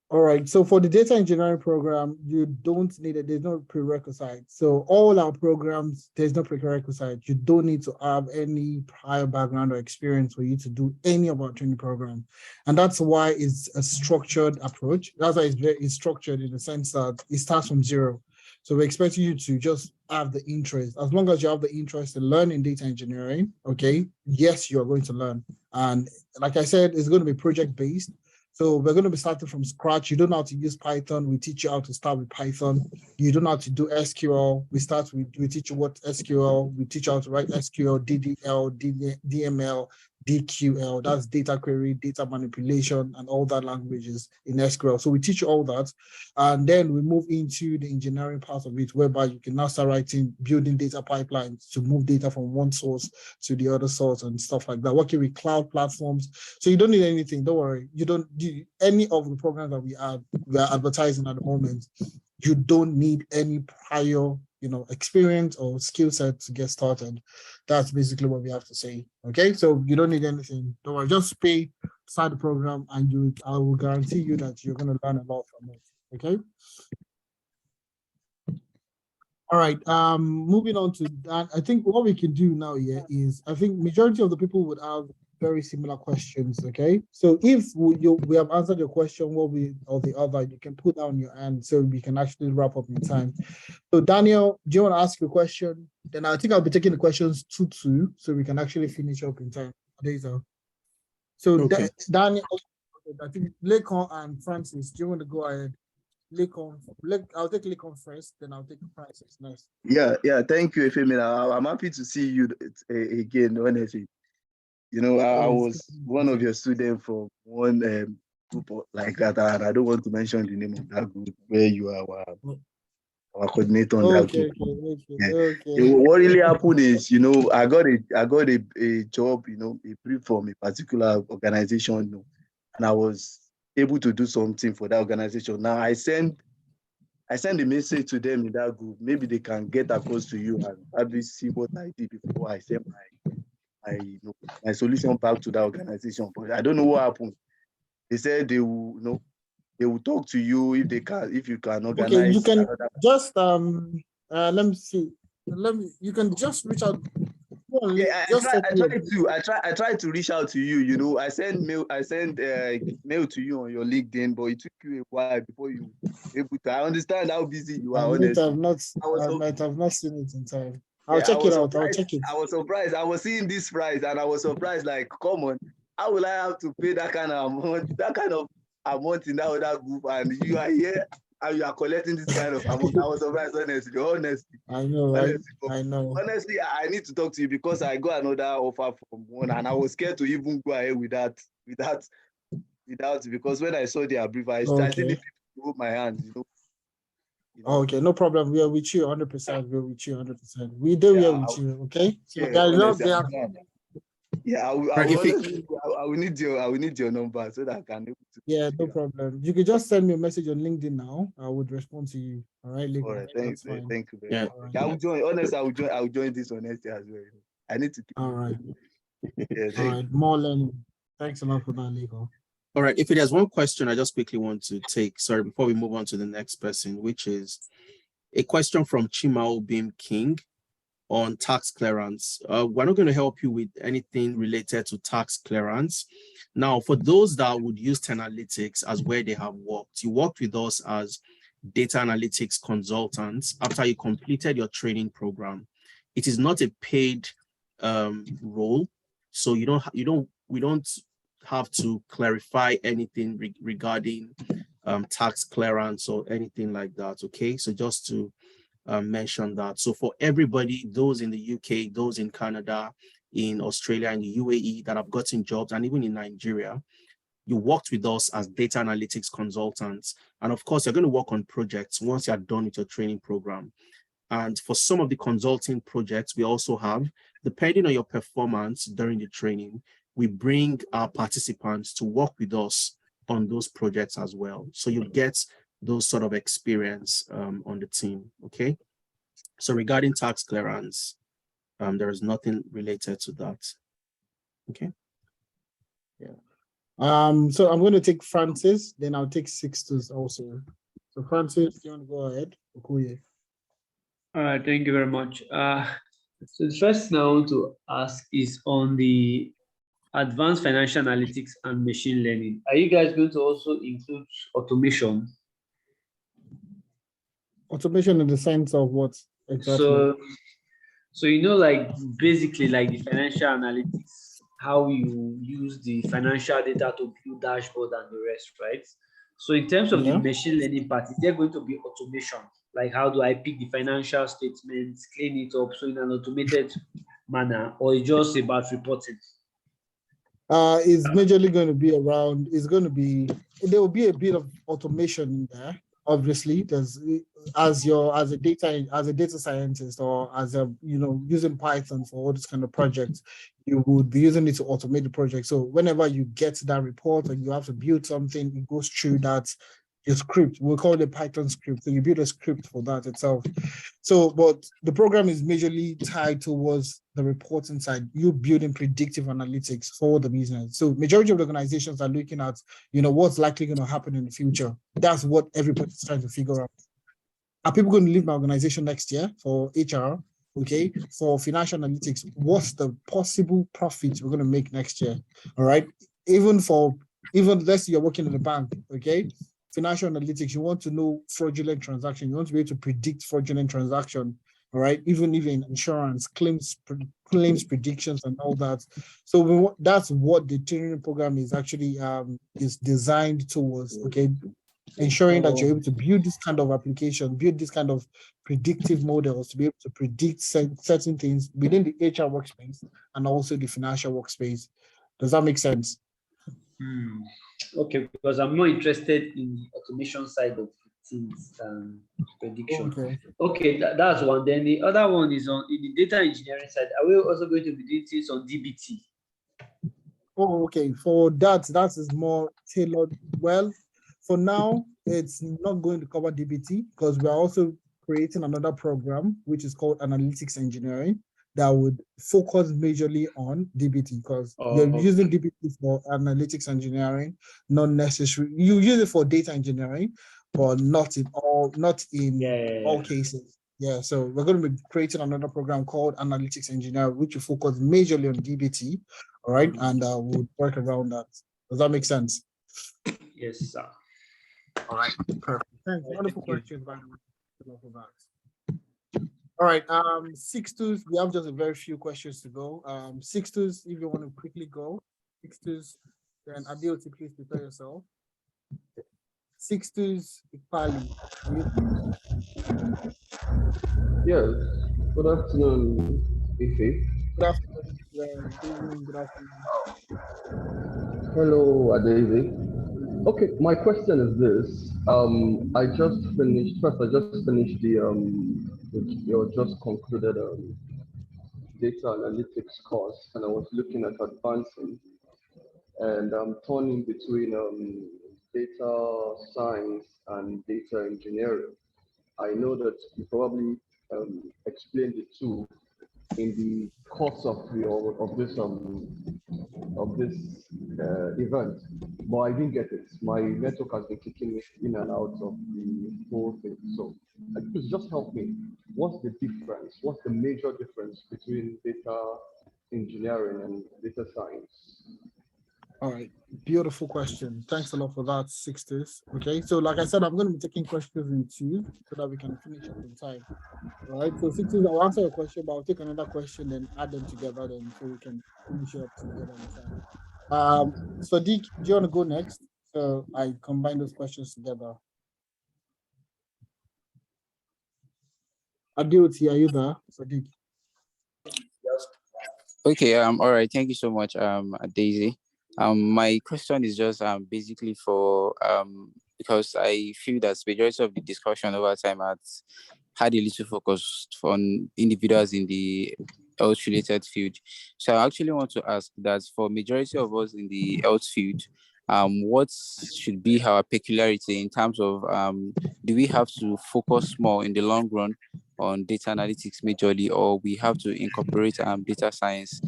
All right. So for the data engineering program, you don't need it. There's no prerequisite. So all our programs, there's no prerequisite. You don't need to have any prior background or experience for you to do any of our training program. And that's why it's a structured approach. That's why it's structured in the sense that it starts from zero. So we're expecting you to just have the interest. As long as you have the interest to learn in data engineering, okay, yes, you're going to learn. And like I said, it's going to be project-based. So we're going to be starting from scratch. You don't know how to use Python. We teach you how to start with Python. You don't know how to do SQL. We teach you what SQL. We teach you how to write SQL, DDL, DML, DQL. That's data query, data manipulation, and all that languages in SQL. So we teach you all that. And then we move into the engineering part of it, whereby you can now start building data pipelines to move data from one source to the other source and stuff like that, working with cloud platforms. So you don't need anything. Don't worry. You don't do any of the programs that we are advertising at the moment. You don't need any prior, experience or skill set to get started. That's basically what we have to say. Okay, so you don't need anything. Don't worry. Just start the program, and I will guarantee you that you're going to learn a lot from it. Okay. All right. Moving on to that, I think what we can do now here is, I think majority of the people would have very similar questions. Okay, so if we have answered your question, one or the other, you can put down your hand so we can actually wrap up in time. So Daniel, do you want to ask a question? Then I think I'll be taking the questions 2-2, so we can actually finish up in time. There you go. So okay. Daniel, I think Lekon and Francis, do you want to go ahead? I'll take Lekon first, then I'll take Francis next. Yeah. Thank you, Efemina. I'm happy to see you again, honestly. I was one of your students from one group like that, and I don't want to mention the name of that group where you are our coordinator on that group. Okay. What really happened is, I got a job, a brief from a particular organization, and I was able to do something for that organization. Now I send a message to them in that group. Maybe they can get across to you and probably see what I did before I sent my solution back to that organization. But I don't know what happened. They said they will talk to you if you can organize. Okay, you can just let me see. You can just reach out. Yeah, I tried to reach out to you. I sent mail to you on your LinkedIn, but it took you a while before you were able to. I understand how busy you are. I might have not seen it in time. I'll check it out. I'll check it. I was surprised. I was seeing this price and I was surprised, like, come on, how will I have to pay that kind of amount in that other group, and you are here and you are collecting this kind of amount? I was surprised, honestly. I know, right? I know. Honestly, I need to talk to you because I got another offer from one and I was scared to even go ahead with that, because when I saw their brief, I didn't hold my hand, Okay, no problem. We are with you 100%. We're with you 100%. We do. We are with you. Okay. So I will need your number so that I can. Yeah, no problem. You can just send me a message on LinkedIn now. I would respond to you. All right, All right. Thank you very much. Right. I will join. Honestly, I will join this honestly as well. I need to keep. All right. All right. More learning. Thanks a lot for that, Lego. All right, if there's one question I just quickly want to take, before we move on to the next person, which is a question from Chimao Bim King. on tax clearance. We're not going to help you with anything related to tax clearance. Now, for those that would use Tenalytics as where they have worked, you worked with us as data analytics consultants after you completed your training program. It is not a paid role, so we don't have to clarify anything regarding tax clearance or anything like that. Okay, so just to mention that. So for everybody, those in the UK, those in Canada, in Australia, and the UAE that have gotten jobs, and even in Nigeria, you worked with us as data analytics consultants. And of course, you're going to work on projects once you're done with your training program. And for some of the consulting projects, we also have, depending on your performance during the training, we bring our participants to work with us on those projects as well. So you get those sort of experience on the team, okay? So regarding tax clearance, there is nothing related to that, okay? Yeah. So I'm going to take Francis, then I'll take Sixtus also. So Francis, you want to go ahead? Okuye. All right, thank you very much. So the first thing I want to ask is on the advanced financial analytics and machine learning. Are you guys going to also include automation? Automation in the sense of what exactly? So you know, like basically like the financial analytics, how you use the financial data to build dashboard and the rest, right? So in terms of the machine learning part, is there going to be automation? Like how do I pick the financial statements, clean it up, so in an automated manner, or it's just about reporting? It's majorly going to be around, there will be a bit of automation in there. Obviously, there's as a data scientist or as a using Python for all this kind of projects, you would be using it to automate the project. So whenever you get that report and you have to build something, it goes through that your script. We'll call it a Python script. So you build a script for that itself. So, but the program is majorly tied towards the reporting side, you building predictive analytics for the business. So majority of the organizations are looking at, what's likely going to happen in the future. That's what everybody's trying to figure out. Are people going to leave my organization next year for HR? Okay, for financial analytics, what's the possible profits we're going to make next year? All right, even let's say you're working in a bank, okay? Financial analytics, you want to know fraudulent transaction. You want to be able to predict fraudulent transaction, all right? Even in insurance, claims predictions and all that. So that's what the training program is actually is designed towards, okay? Ensuring that you're able to build this kind of application, build this kind of predictive models to be able to predict certain things within the HR workspace and also the financial workspace. Does that make sense? Okay, because I'm more interested in the automation side of things than prediction. Okay, that's one. Then the other one is in the data engineering side. Are we also going to be doing things on DBT? Oh, okay. For that is more tailored. Well, for now, it's not going to cover DBT because we're also creating another program, which is called Analytics Engineering, that would focus majorly on DBT because you're using DBT for analytics engineering, not necessarily. You use it for data engineering, but not in all cases. Yeah, so we're going to be creating another program called Analytics Engineering, which will focus majorly on DBT, all right? And we'll work around that. Does that make sense? Yes, sir. All right, perfect. Thanks. Wonderful questions, by the way. All right, Sixtus, we have just a very few questions to go. Sixtus, if you want to quickly go. Sixtus, then Adeoti, please prepare yourself. Sixtus Ipali. Yes, good afternoon, Ife. Good afternoon. Good afternoon. Hello, Adeze. Okay, my question is this. I just finished your just concluded data analytics course, and I was looking at advancing, and I'm turning between data science and data engineering. I know that you probably explained the two in the course of this event, but I didn't get it. My network has been kicking me in and out of the whole thing. So please just help me. what's the difference? What's the major difference between data engineering and data science? All right, beautiful question. Thanks a lot for that, Sixties. Okay, so like I said, I'm going to be taking questions in two so that we can finish up in time. All right, so Sixties, I'll answer your question, but I'll take another question and add them together then so we can finish it up together in time. So Dick, do you want to go next? So I combine those questions together. Adioti, are you there? Sadiq. Okay, all right, thank you so much, Daisy. My question is just basically for because I feel that majority of the discussion over time had a little focus on individuals in the health related field. So I actually want to ask that for majority of us in the health field, what should be our peculiarity in terms of do we have to focus more in the long run on data analytics majorly, or we have to incorporate data science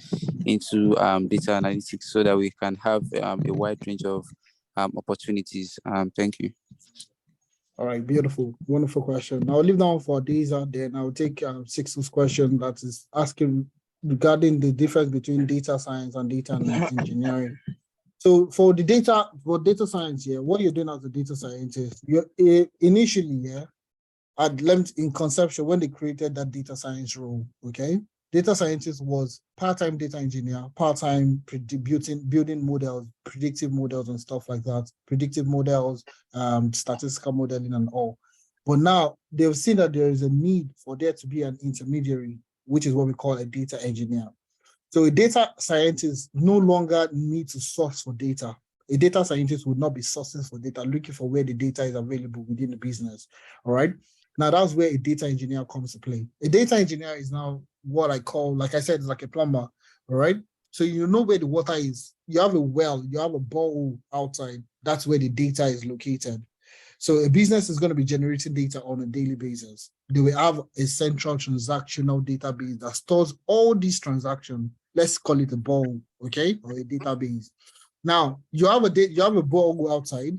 into data analytics so that we can have a wide range of opportunities? Thank you. All right, beautiful, wonderful question. I'll leave that one for Daisy, then I'll take Six's question that is asking regarding the difference between data science and data engineering. So for data science, yeah, what you're doing as a data scientist, you're initially, yeah, at length in conception when they created that data science role, okay? Data scientist was part-time data engineer, part-time building models, predictive models and stuff like that, predictive models, statistical modeling and all. But now they've seen that there is a need for there to be an intermediary, which is what we call a data engineer. So a data scientist no longer needs to source for data. A data scientist would not be sourcing for data, looking for where the data is available within the business, all right? Now that's where a data engineer comes to play. A data engineer is now what I call, like I said, it's like a plumber, all right? So you know where the water is. You have a well, you have a borehole outside. That's where the data is located. So a business is going to be generating data on a daily basis. They will have a central transactional database that stores all these transactions. Let's call it a borehole, okay, or a database. Now you have a borehole outside.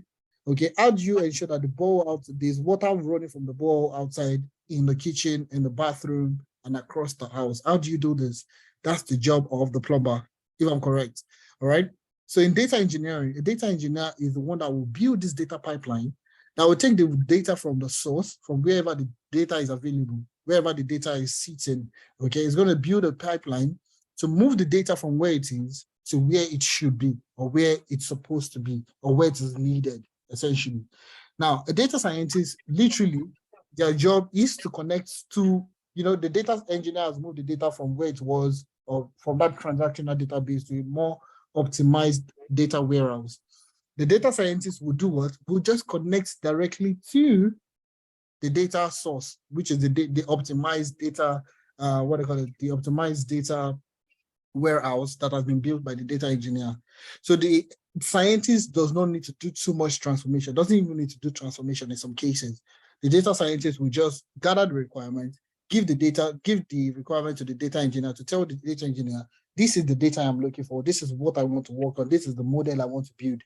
Okay, how do you ensure that the bowl out there's water running from the bowl outside in the kitchen, in the bathroom, and across the house? How do you do this? That's the job of the plumber, if I'm correct. All right. So in data engineering, a data engineer is the one that will build this data pipeline that will take the data from the source, from wherever the data is available, wherever the data is sitting. Okay, it's going to build a pipeline to move the data from where it is to where it should be, or where it's supposed to be, or where it is needed. Essentially. Now, a data scientist, literally, their job is to connect to, the data engineer has moved the data from where it was, or from that transactional database to a more optimized data warehouse. The data scientist will do what? Will just connect directly to the data source, which is the optimized data, the optimized data warehouse that has been built by the data engineer. So the scientist does not need to do too much transformation, doesn't even need to do transformation in some cases. The data scientist will just gather the requirement, give the requirement to the data engineer to tell the data engineer, this is the data I'm looking for, this is what I want to work on, this is the model I want to build.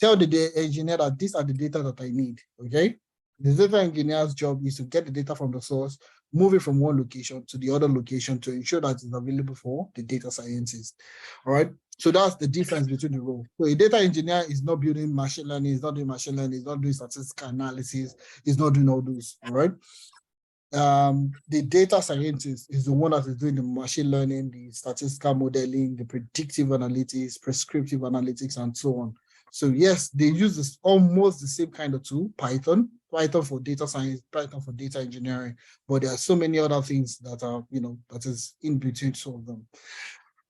Tell the data engineer that these are the data that I need, okay? The data engineer's job is to get the data from the source, move it from one location to the other location to ensure that it's available for the data scientist, all right? So that's the difference between the role. So a data engineer is not building machine learning, is not doing machine learning, is not doing statistical analysis, is not doing all those, all right? The data scientist is the one that is doing the machine learning, the statistical modeling, the predictive analytics, prescriptive analytics, and so on. So yes, they use almost the same kind of tool, Python for data science, Python for data engineering, but there are so many other things that are, that is in between two of them.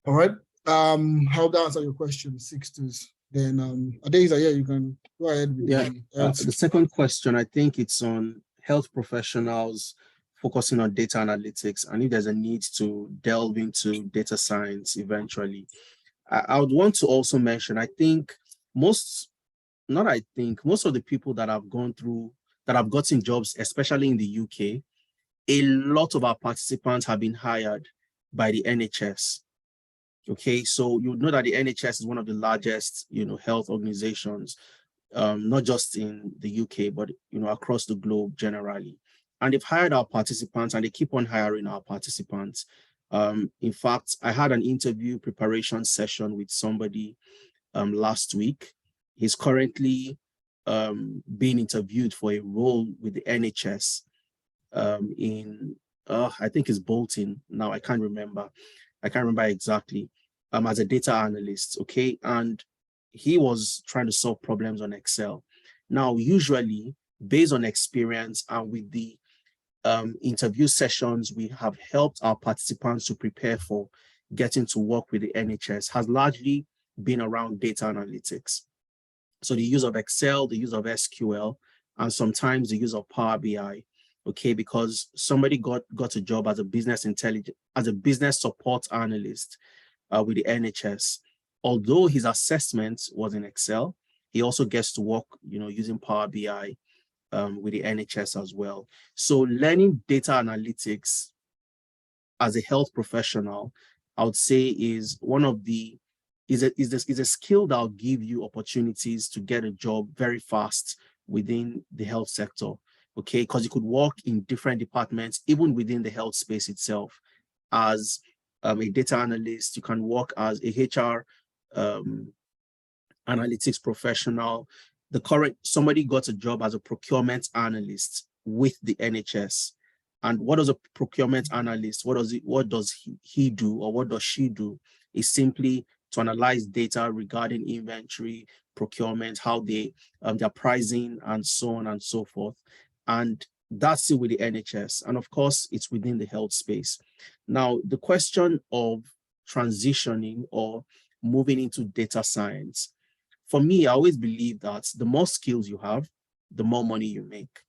All right. How to answer your question, Sixties. Then Adeza, yeah, you can go ahead with the second question. I think it's on health professionals focusing on data analytics, and if there's a need to delve into data science eventually. I would want to also mention, I think most of the people that have gotten jobs, especially in the UK, a lot of our participants have been hired by the NHS. Okay, so you know that the NHS is one of the largest, health organizations, not just in the UK, but across the globe generally. And they've hired our participants, and they keep on hiring our participants. In fact, I had an interview preparation session with somebody last week. He's currently being interviewed for a role with the NHS in, I think it's Bolton. Now I can't remember exactly, as a data analyst, okay? And he was trying to solve problems on Excel. Now, usually, based on experience and with the interview sessions we have helped our participants to prepare for getting to work with the NHS has largely been around data analytics. So the use of Excel, the use of SQL, and sometimes the use of Power BI, okay, because somebody got a job as a business support analyst with the NHS. Although his assessment was in Excel, he also gets to work, using Power BI with the NHS as well. So learning data analytics as a health professional, I would say is a skill that will give you opportunities to get a job very fast within the health sector, okay? Because you could work in different departments, even within the health space itself. As a data analyst, you can work as a HR analytics professional. Somebody got a job as a procurement analyst with the NHS. And what does a procurement analyst, what does he do, or what does she do? Is simply to analyze data regarding inventory, procurement, how their pricing, and so on and so forth. And that's it with the NHS. And of course, it's within the health space. Now, the question of transitioning or moving into data science, for me, I always believe that the more skills you have, the more money you make,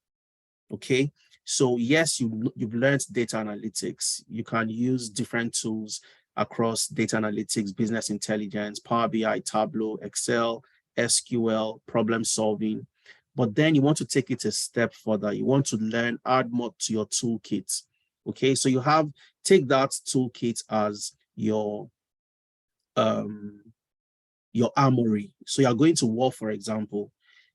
okay? So yes, you've learned data analytics. You can use different tools across data analytics, business intelligence, Power BI, Tableau, Excel, SQL, problem solving. But then you want to take it a step further. You want to add more to your toolkit, okay? So take that toolkit as your armory. So you're going to war, for example,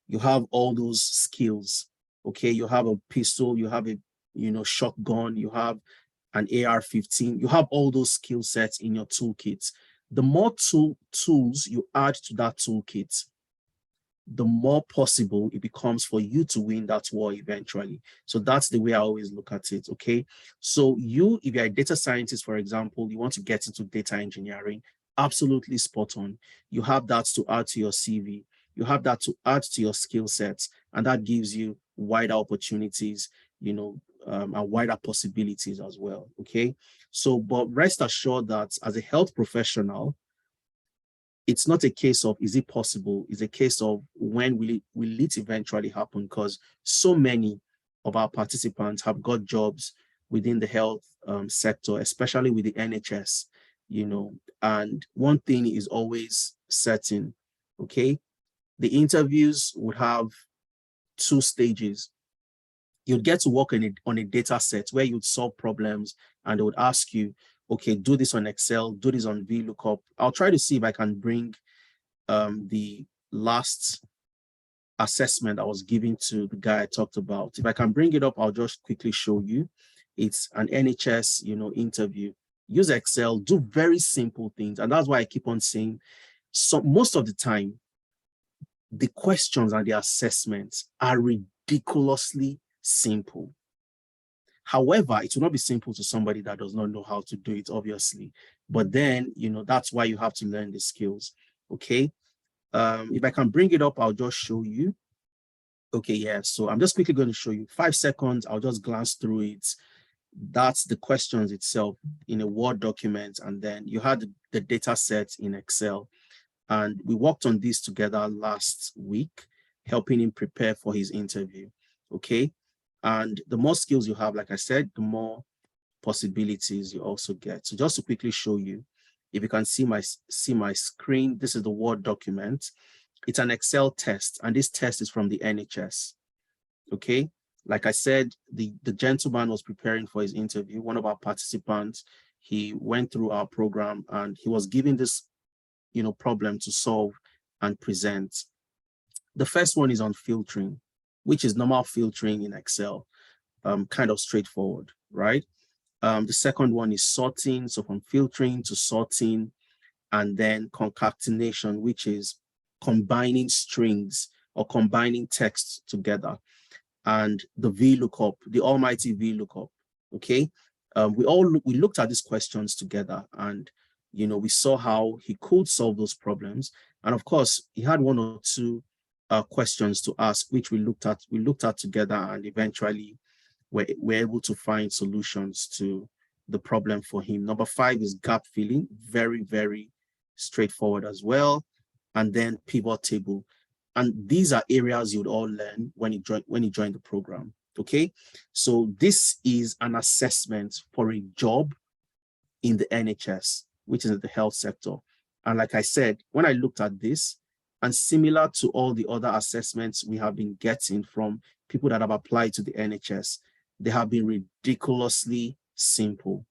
you have all those skills, okay? You have a pistol, you have a shotgun, you have an AR-15, you have all those skill sets in your toolkit. The more tools you add to that toolkit, the more possible it becomes for you to win that war eventually. So that's the way I always look at it, okay? So if you're a data scientist, for example, you want to get into data engineering, absolutely spot on. You have that to add to your CV. You have that to add to your skill sets, and that gives you wider opportunities, and wider possibilities as well, okay? So, but rest assured that as a health professional, it's not a case of, is it possible? It's a case of when will it eventually happen? Because so many of our participants have got jobs within the health sector, especially with the NHS, and one thing is always certain, okay? The interviews would have 2 stages. You'd get to work on a data set where you'd solve problems, and they would ask you, okay, do this on Excel, do this on VLOOKUP. I'll try to see if I can bring the last assessment I was giving to the guy I talked about. If I can bring it up, I'll just quickly show you. It's an NHS, interview. Use Excel, do very simple things. And that's why I keep on saying, so most of the time, the questions and the assessments are ridiculously simple. However, it will not be simple to somebody that does not know how to do it, obviously. But then, that's why you have to learn the skills, okay? If I can bring it up, I'll just show you. Okay, yeah, so I'm just quickly going to show you 5 seconds. I'll just glance through it. That's the questions itself in a Word document. And then you had the data set in Excel. And we worked on this together last week, helping him prepare for his interview, okay? And the more skills you have, like I said, the more possibilities you also get. So just to quickly show you, if you can see my screen, this is the Word document. It's an Excel test, and this test is from the NHS, okay? Like I said, the gentleman was preparing for his interview. One of our participants, he went through our program, and he was given this, problem to solve and present. The first one is on filtering, which is normal filtering in Excel. kind of straightforward, right? The second one is sorting, so from filtering to sorting, and then concatenation, which is combining strings or combining texts together, and the VLOOKUP, the almighty VLOOKUP, okay? We looked at these questions together, and we saw how he could solve those problems. And of course, he had one or two questions to ask, which we looked at together, and eventually we're able to find solutions to the problem for him. Number 5 is gap filling, very, very straightforward as well. And then pivot table. And these are areas you would all learn when you join the program. Okay, so this is an assessment for a job in the NHS, which is the health sector. And like I said, when I looked at this, and similar to all the other assessments we have been getting from people that have applied to the NHS, they have been ridiculously simple.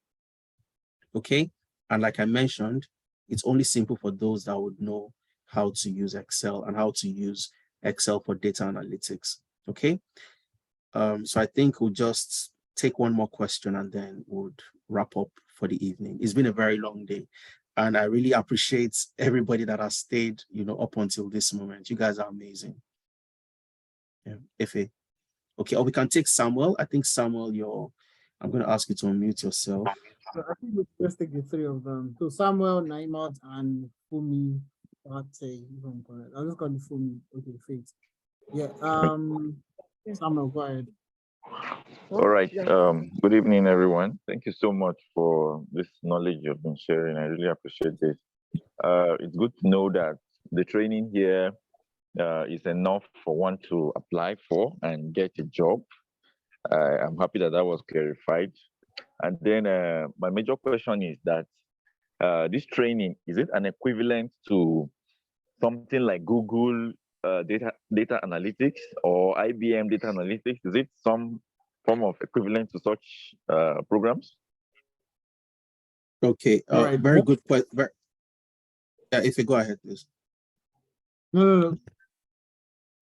Okay, and like I mentioned, it's only simple for those that would know how to use Excel and how to use Excel for data analytics. Okay. So I think we'll just take one more question and then we'll wrap up for the evening. It's been a very long day, and I really appreciate everybody that has stayed, up until this moment. You guys are amazing. Yeah, Ife. Okay, or we can take Samuel. I think Samuel, I'm going to ask you to unmute yourself. So I think let's take the 3 of them. So Samuel, Naimat, and Fumi. I'll just call it Fumi. Okay, Faith. Yeah. Samuel, go ahead. All right. Good evening, everyone. Thank you so much for this knowledge you've been sharing. I really appreciate this. It's good to know that the training here is enough for one to apply for and get a job. I'm happy that was clarified. And then my major question is that this training, is it an equivalent to something like Google data analytics or IBM data analytics? Is it some form of equivalent to such programs? Okay, right. Very good question. Yeah, if you go ahead, please. No.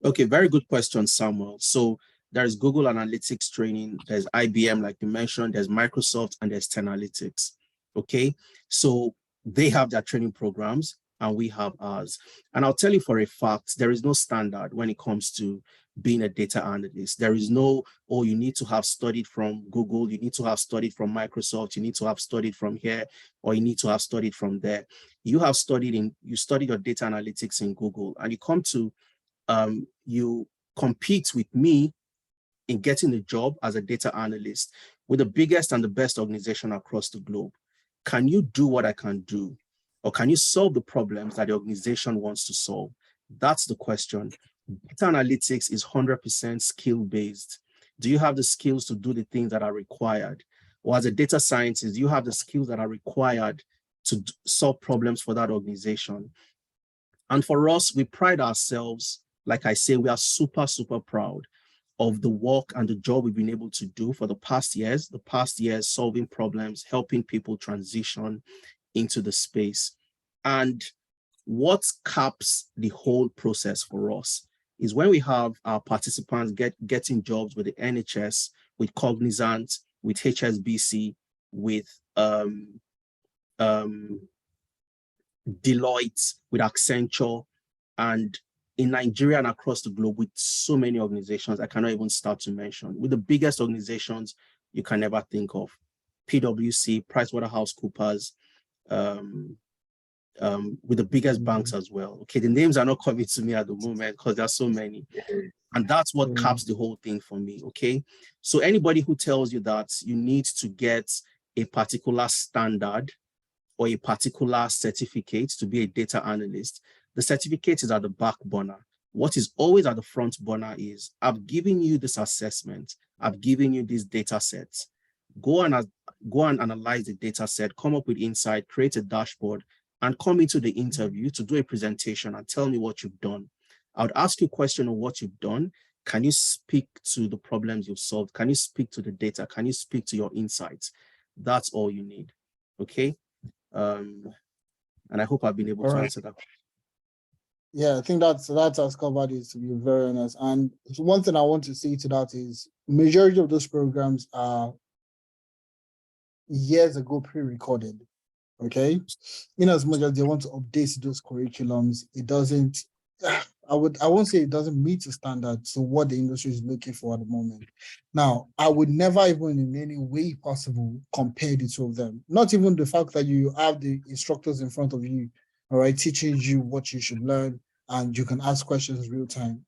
Okay, very good question, Samuel. So there's Google Analytics training, there's IBM, like you mentioned, there's Microsoft, and there's Tenalytics. Okay, so they have their training programs and we have ours. And I'll tell you for a fact, there is no standard when it comes to being a data analyst. There is no, oh, you need to have studied from Google, you need to have studied from Microsoft, you need to have studied from here, or you need to have studied from there. You studied your data analytics in Google, and you come to, you compete with me in getting a job as a data analyst with the biggest and the best organization across the globe. Can you do what I can do? Or can you solve the problems that the organization wants to solve? That's the question. Data analytics is 100% skill-based. Do you have the skills to do the things that are required? Or as a data scientist, do you have the skills that are required to solve problems for that organization? And for us, we pride ourselves, like I say, we are super, super proud of the work and the job we've been able to do for the past years solving problems, helping people transition into the space. And what caps the whole process for us is when we have our participants getting jobs with the NHS, with Cognizant, with HSBC, with Deloitte, with Accenture, and in Nigeria and across the globe with so many organizations I cannot even start to mention, with the biggest organizations you can never think of, PwC, PricewaterhouseCoopers, with the biggest banks as well. Okay, the names are not coming to me at the moment because there are so many. And that's what caps the whole thing for me, okay? So anybody who tells you that you need to get a particular standard or a particular certificate to be a data analyst, the certificate is at the back burner. What is always at the front burner is, I've given you this assessment, I've given you these data sets. Go and analyze the data set, come up with insight, create a dashboard, and come into the interview to do a presentation and tell me what you've done. I would ask you a question on what you've done. Can you speak to the problems you've solved? Can you speak to the data? Can you speak to your insights? That's all you need, okay? And I hope I've been able to answer that. Yeah, I think that's as covered it, to be very honest. And one thing I want to say to that is majority of those programs are years ago pre-recorded. Okay, in as much as they want to update those curriculums, it doesn't. I won't say it doesn't meet the standard. So what the industry is looking for at the moment. Now, I would never even in any way possible compare the two of them. Not even the fact that you have the instructors in front of you, all right, teaching you what you should learn, and you can ask questions real time.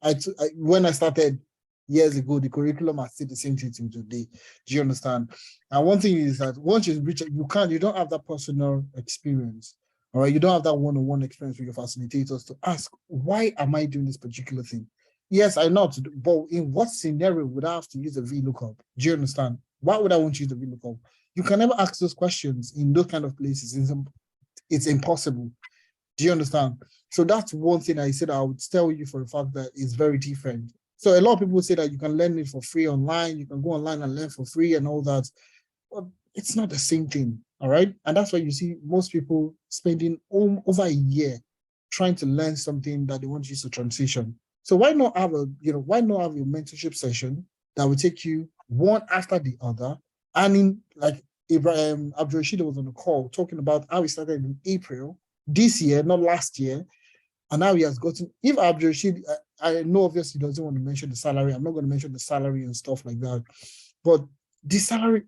When I started years ago, the curriculum are still the same thing till today. Do you understand? And one thing is that once you reach, you don't have that personal experience. All right, you don't have that one-on-one experience with your facilitators to ask, why am I doing this particular thing? Yes, I know, but in what scenario would I have to use a VLOOKUP? Do you understand? Why would I want to use a VLOOKUP? You can never ask those questions in those kind of places. It's impossible. Do you understand? So that's one thing I said I would tell you for the fact that it's very different. So a lot of people say that you can learn it for free online, you can go online and learn for free and all that. But it's not the same thing, all right? And that's why you see most people spending over a year trying to learn something that they want to use to transition. So why not have a mentorship session that will take you one after the other? And in like Ibrahim Abdul Rashid was on the call talking about how he started in April this year, not last year. And now he has gotten, if Abdul Rashid, I know obviously he doesn't want to mention the salary. I'm not going to mention the salary and stuff like that. But the salary,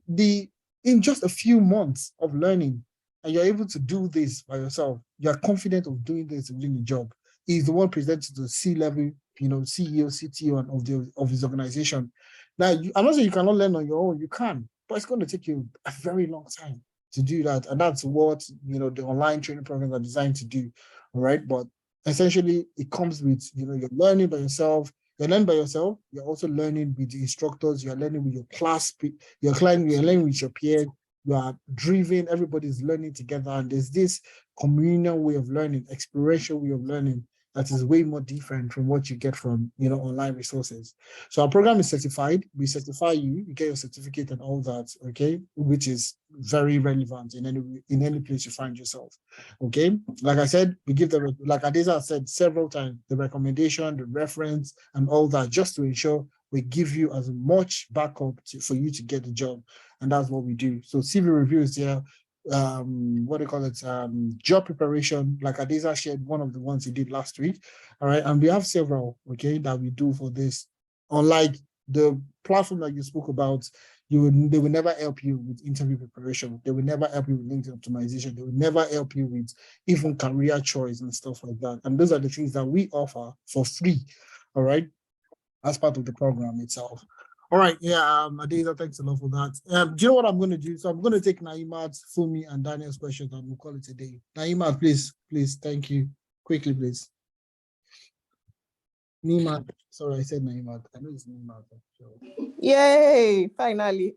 in just a few months of learning, and you're able to do this by yourself, you're confident of doing this within the job. He's the one presented to the C-level, CEO, CTO of his organization. Now, I'm not saying you cannot learn on your own, you can, but it's going to take you a very long time to do that. And that's what, the online training programs are designed to do, all right? But essentially, it comes with, you're learning by yourself. You're learning by yourself. You're also learning with the instructors. You're learning with your class. You're learning with your peers. You are driven. Everybody's learning together. And there's this communal way of learning, experiential way of learning that is way more different from what you get from, online resources. So our program is certified. We certify you. You get your certificate and all that, okay, which is very relevant in any place you find yourself, okay? Like I said, we give them, like Adeza said several times, the recommendation, the reference, and all that, just to ensure we give you as much backup for you to get the job. And that's what we do. So CV review is there. Job preparation, like Adeza shared one of the ones he did last week. All right, and we have several, okay, that we do for this. Unlike the platform that you spoke about, they will never help you with interview preparation. They will never help you with LinkedIn optimization. They will never help you with even career choice and stuff like that. And those are the things that we offer for free, all right, as part of the program itself. All right, yeah, Adeza, thanks a lot for that. Do you know what I'm going to do? So I'm going to take Naimat, Fumi, and Daniel's questions, and we'll call it a day. Naimat, please, thank you. Quickly, please. Nimat, sorry, I said Naimat. I know it's Nimat. Yay, finally.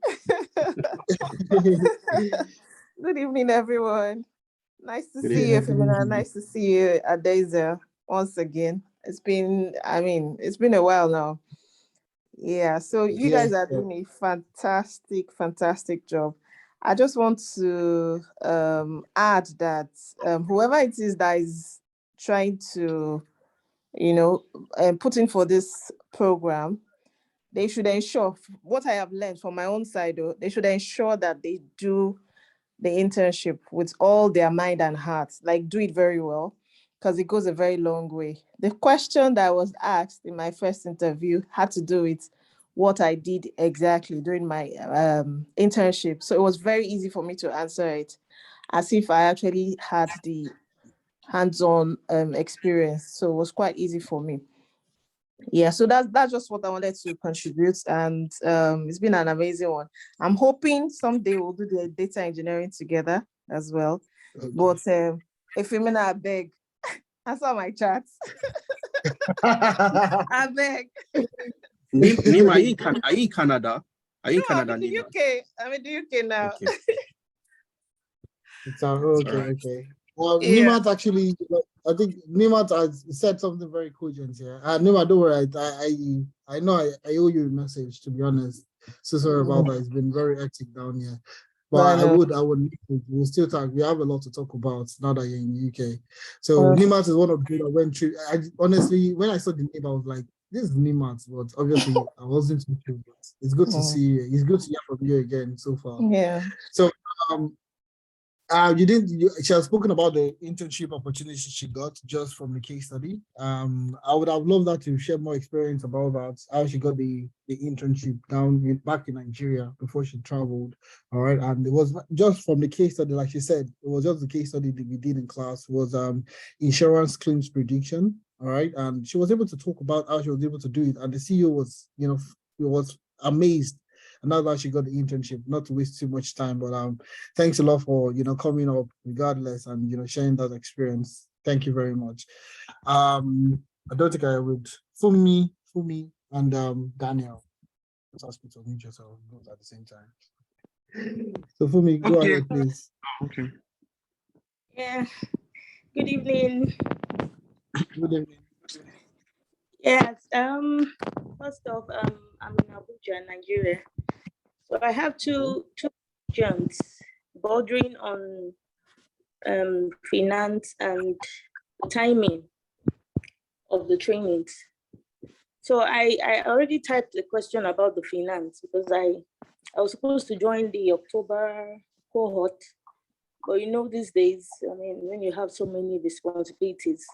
Good evening, everyone. Nice to see you, Femina. Nice to see you, Adeza, once again. It's been a while now. Yeah, so you guys are doing a fantastic job. I just want to add that whoever it is that is trying to, put in for this program, they should ensure, what I have learned from my own side, though, they should ensure that they do the internship with all their mind and heart, like do it very well, because it goes a very long way. The question that was asked in my first interview had to do with what I did exactly during my internship. So it was very easy for me to answer it as if I actually had the hands-on experience. So it was quite easy for me. Yeah, so that's just what I wanted to contribute, and it's been an amazing one. I'm hoping someday we'll do the data engineering together as well. Okay. But Femina, I beg, answer my chats. I beg. Nima, are you in Canada? Are you in Canada? I'm in the UK. I'm in the UK now. Okay. It's okay. Well, yeah. Nimat actually, I think Nimat has said something very cogent here. Nimat, don't worry. I know I owe you a message, to be honest. So sorry about that. It's been very hectic down here. But we'll still talk. We have a lot to talk about now that you're in the UK. So Nimat is one of the people that went through. Honestly, when I saw the name, I was like, this is Nimat, but obviously I wasn't too sure. It's good to see you. It's good to hear from you again so far. Yeah. So she has spoken about the internship opportunity she got just from the case study. I would have loved her to share more experience about that, how she got the internship back in Nigeria before she traveled. All right. And it was just from the case study, like she said, it was just the case study that we did in class was insurance claims prediction. All right. And she was able to talk about how she was able to do it. And the CEO was, was amazed. And now that she got the internship, not to waste too much time, but thanks a lot for coming up regardless and sharing that experience. Thank you very much. I don't think I would Fumi and Daniel. Let's ask you to meet yourself both at the same time. So Fumi, go ahead, please. Okay. Yeah. Good evening. Good evening. Yes. First off, I'm in Abuja, Nigeria. So I have two questions bordering on finance and timing of the trainings. So I already typed the question about the finance because I was supposed to join the October cohort, but these days, when you have so many responsibilities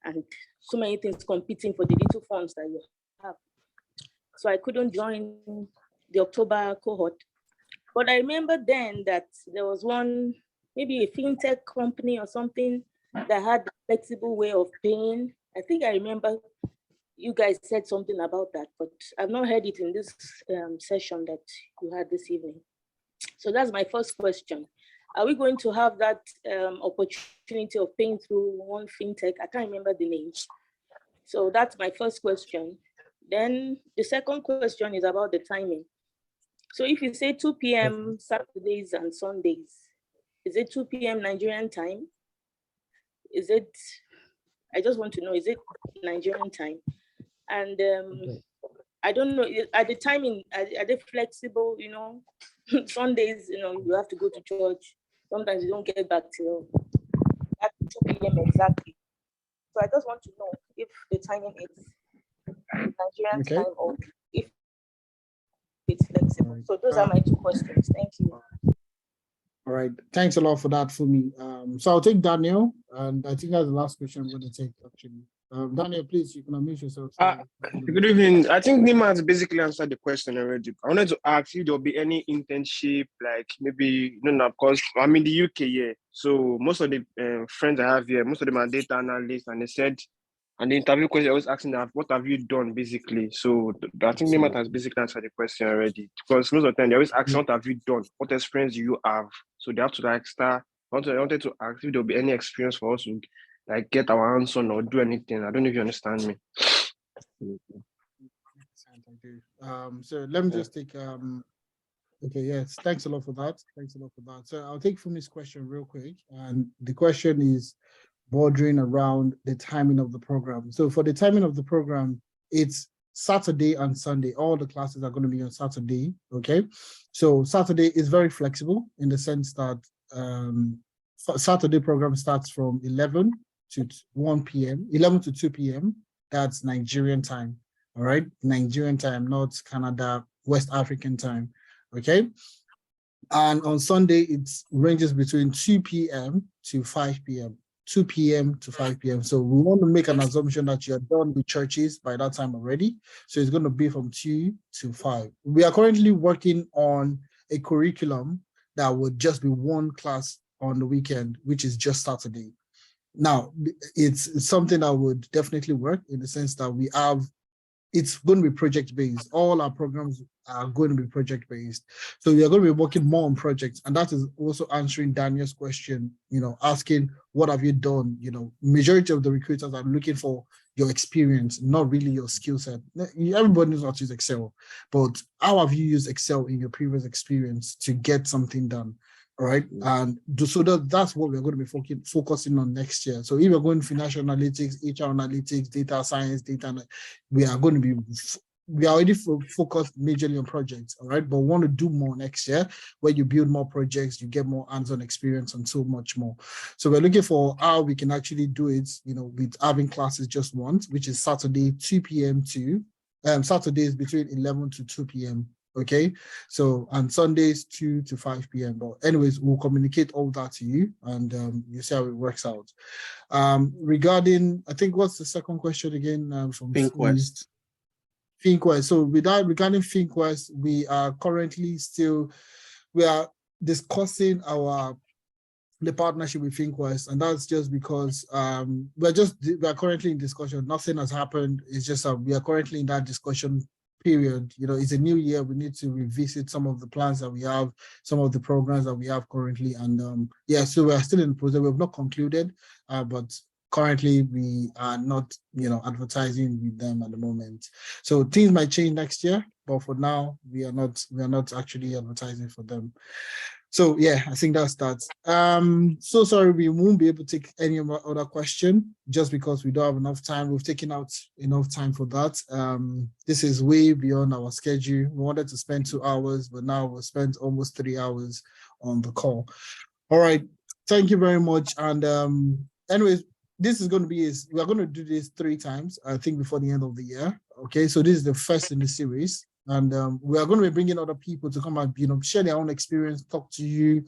and so many things competing for the little funds that you have, so I couldn't join the October cohort. But I remember then that there was one, maybe a fintech company or something that had a flexible way of paying. I think I remember you guys said something about that, but I've not heard it in this session that you had this evening. So that's my first question. Are we going to have that opportunity of paying through one fintech? I can't remember the name. So that's my first question. Then the second question is about the timing. So if you say 2 p.m. Saturdays and Sundays, is it 2 p.m. Nigerian time? Is it, I just want to know, is it Nigerian time? And I don't know, are the timing, are they flexible, Sundays, you have to go to church. Sometimes you don't get back till 2 p.m. exactly. So I just want to know if the timing is Nigerian time or if it's flexible. So those are my two questions. Thank you. All right. Thanks a lot for that, Fumi. So I'll take Daniel, and I think that's the last question I'm going to take, actually. Daniel, please, you can unmute yourself. Good evening. I think Nima has basically answered the question already. I wanted to ask if there'll be any internship, like maybe, because I'm in the UK, yeah. So most of the friends I have here, most of them are data analysts, and they said, and the interview question I was asking them, what have you done, basically? So I think Nima has basically answered the question already. Because most of the time, they always ask, what have you done? What experience do you have? So they have to start. I wanted to ask if there'll be any experience for us to get our hands on or do anything. I don't know if you understand me. So let me just take okay, yes, thanks a lot for that. So I'll take Fumi's question real quick. And the question is bordering around the timing of the program. So for the timing of the program, it's Saturday and Sunday. All the classes are going to be on Saturday. Okay. So Saturday is very flexible in the sense that Saturday program starts from 11 to 1 p.m., 11 to 2 p.m. That's Nigerian time. All right. Nigerian time, not Canada, West African time. Okay. And on Sunday, it ranges between 2 p.m. to 5 p.m. 2 p.m. to 5 p.m. So we want to make an assumption that you're done with churches by that time already. So it's going to be from 2 to 5. We are currently working on a curriculum that would just be one class on the weekend, which is just Saturday. Now, it's something that would definitely work in the sense that we have, it's going to be project-based. All our programs are going to be project-based. So we are going to be working more on projects. And that is also answering Daniel's question, asking, what have you done? Majority of the recruiters are looking for your experience, not really your skill set. Everybody knows how to use Excel, but how have you used Excel in your previous experience to get something done? All right. And so that's what we're going to be focusing on next year. So if we're going financial analytics, HR analytics, data science, we are going to be we are already focused majorly on projects, all right? But we want to do more next year, where you build more projects, you get more hands-on experience and so much more. So we're looking for how we can actually do it, with having classes just once, which is Saturday, 2 p.m. to, Saturdays between 11 to 2 p.m. Okay, so on Sundays 2 to 5 p.m. But anyways, we'll communicate all that to you, and you see how it works out. Regarding, I think, what's the second question again? From ThinkQuest. ThinkQuest. So regarding ThinkQuest, we are currently discussing the partnership with ThinkQuest, and that's just because we are currently in discussion. Nothing has happened. It's just we are currently in that discussion period. It's a new year. We need to revisit some of the plans that we have, some of the programs that we have currently, and so we are still in the process. We have not concluded, but currently we are not, advertising with them at the moment. So things might change next year, but for now we are not actually advertising for them. So yeah, I think that's that. So sorry, we won't be able to take any other question just because we don't have enough time. We've taken out enough time for that. This is way beyond our schedule. We wanted to spend 2 hours, but now we'll spend almost 3 hours on the call. All right, thank you very much. And anyways, this is going to be we are going to do this 3 times, I think, before the end of the year. Okay, so this is the first in the series. And we are going to be bringing other people to come and, share their own experience, talk to you.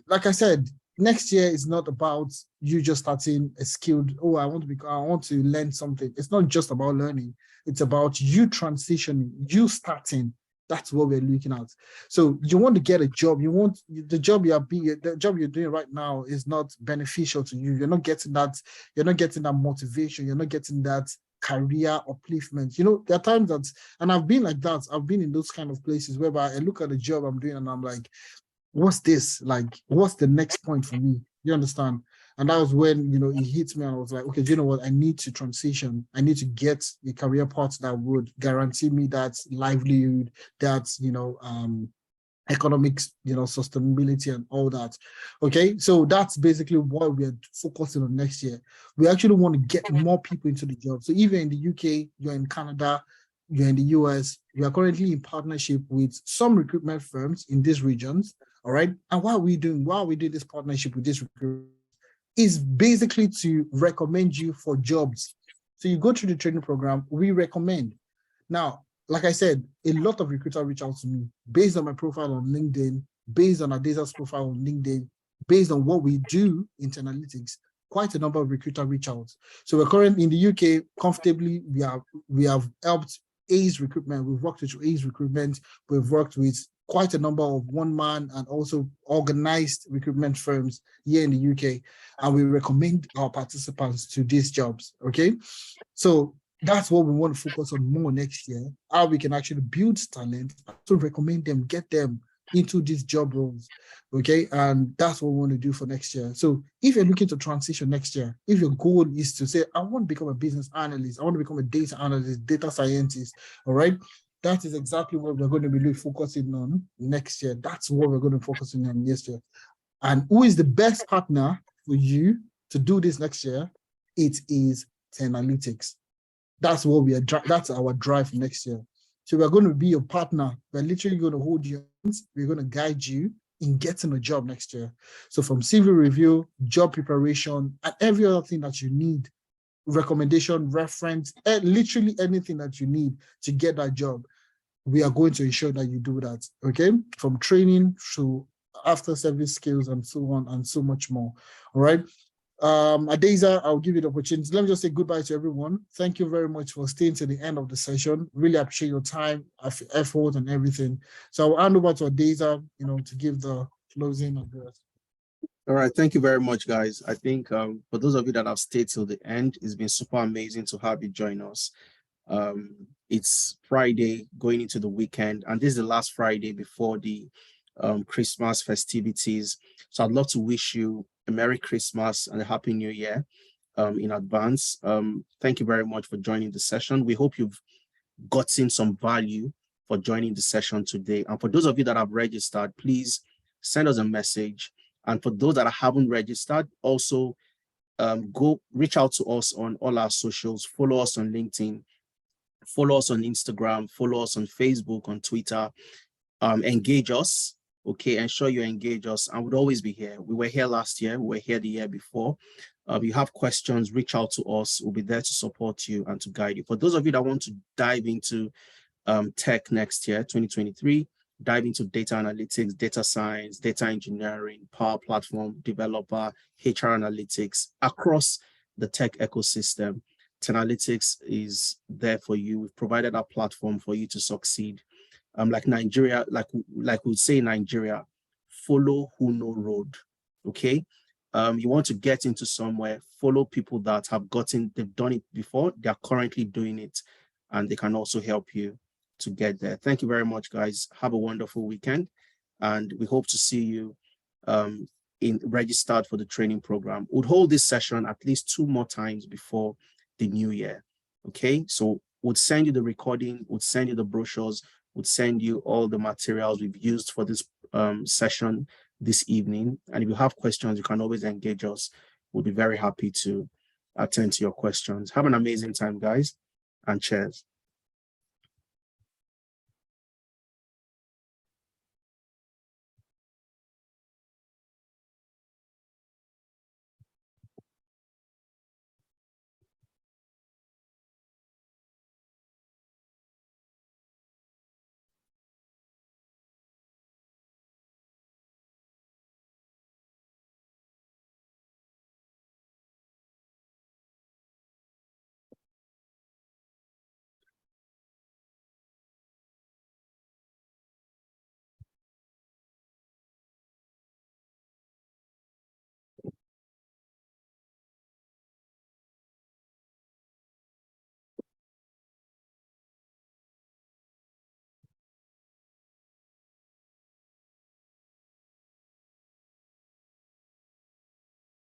Like I said, next year is not about you just starting a skilled, I want to learn something. It's not just about learning. It's about you transitioning, you starting. That's what we're looking at. So you want to get a job. You want the job you're doing right now is not beneficial to you. You're not getting that. You're not getting that motivation. You're not getting that career upliftment. There are times that, and I've been like that. I've been in those kind of places whereby I look at the job I'm doing and I'm like, what's this? Like, what's the next point for me? You understand? And that was when, it hit me and I was like, okay, do you know what? I need to transition. I need to get a career path that would guarantee me that livelihood, that, economics, sustainability and all that. Okay, so that's basically what we're focusing on next year. We actually want to get more people into the job. So even in the UK, you're in Canada, you're in the US, we are currently in partnership with some recruitment firms in these regions. All right, and what are we doing? Why we do this partnership with this recruitment is basically to recommend you for jobs. So you go through the training program, we recommend. Now, like I said, a lot of recruiters reach out to me based on my profile on LinkedIn, based on Adeza's profile on LinkedIn, based on what we do in Tenalytics. Quite a number of recruiters reach out. So we're currently in the UK comfortably. We have helped Ace Recruitment. We've worked with Ace Recruitment. We've worked with quite a number of one-man and also organized recruitment firms here in the UK, and we recommend our participants to these jobs. Okay, so that's what we want to focus on more next year, how we can actually build talent, to recommend them, get them into these job roles, okay? And that's what we want to do for next year. So if you're looking to transition next year, if your goal is to say, I want to become a business analyst, I want to become a data analyst, data scientist, all right? That is exactly what we're going to be focusing on next year. That's what we're going to be focusing on next year. And who is the best partner for you to do this next year? It is Tenalytics. That's what that's our drive for next year. So we're going to be your partner. We're literally going to hold your hands. We're going to guide you in getting a job next year. So from CV review, job preparation, and every other thing that you need, recommendation, reference, literally anything that you need to get that job, we are going to ensure that you do that, okay? From training to after service skills and so on and so much more, all right? Adeza, I'll give you the opportunity. Let me just say goodbye to everyone. Thank you very much for staying to the end of the session. Really appreciate your time, effort, and everything. So I'll hand over to Adeza, to give the closing address. All right, thank you very much, guys. I think for those of you that have stayed till the end, it's been super amazing to have you join us. It's Friday going into the weekend, and this is the last Friday before the Christmas festivities. So I'd love to wish you a Merry Christmas and a Happy New Year in advance. Thank you very much for joining the session. We hope you've gotten some value for joining the session today. And for those of you that have registered, please send us a message. And for those that haven't registered, also go reach out to us on all our socials, follow us on LinkedIn, Follow us on Instagram, follow us on Facebook, on Twitter, engage us, okay? Ensure you engage us, and we'd always be here. We were here last year, we were here the year before. You have questions, reach out to us. We'll be there to support you and to guide you. For those of you that want to dive into tech next year, 2023, dive into data analytics, data science, data engineering, Power Platform, developer, HR analytics, across the tech ecosystem. Tenalytics is there for you. We've provided a platform for you to succeed. Like Nigeria, like we say in Nigeria, follow who know road, okay? You want to get into somewhere, follow people that have they've done it before, they're currently doing it, and they can also help you to get there. Thank you very much, guys. Have a wonderful weekend, and we hope to see you registered for the training program. We'll hold this session at least 2 more times before the new year, okay? So we'll send you the recording, we'll send you the brochures, we'll send you all the materials we've used for this session this evening. And if you have questions, you can always engage us. We'll be very happy to attend to your questions. Have an amazing time, guys, and cheers.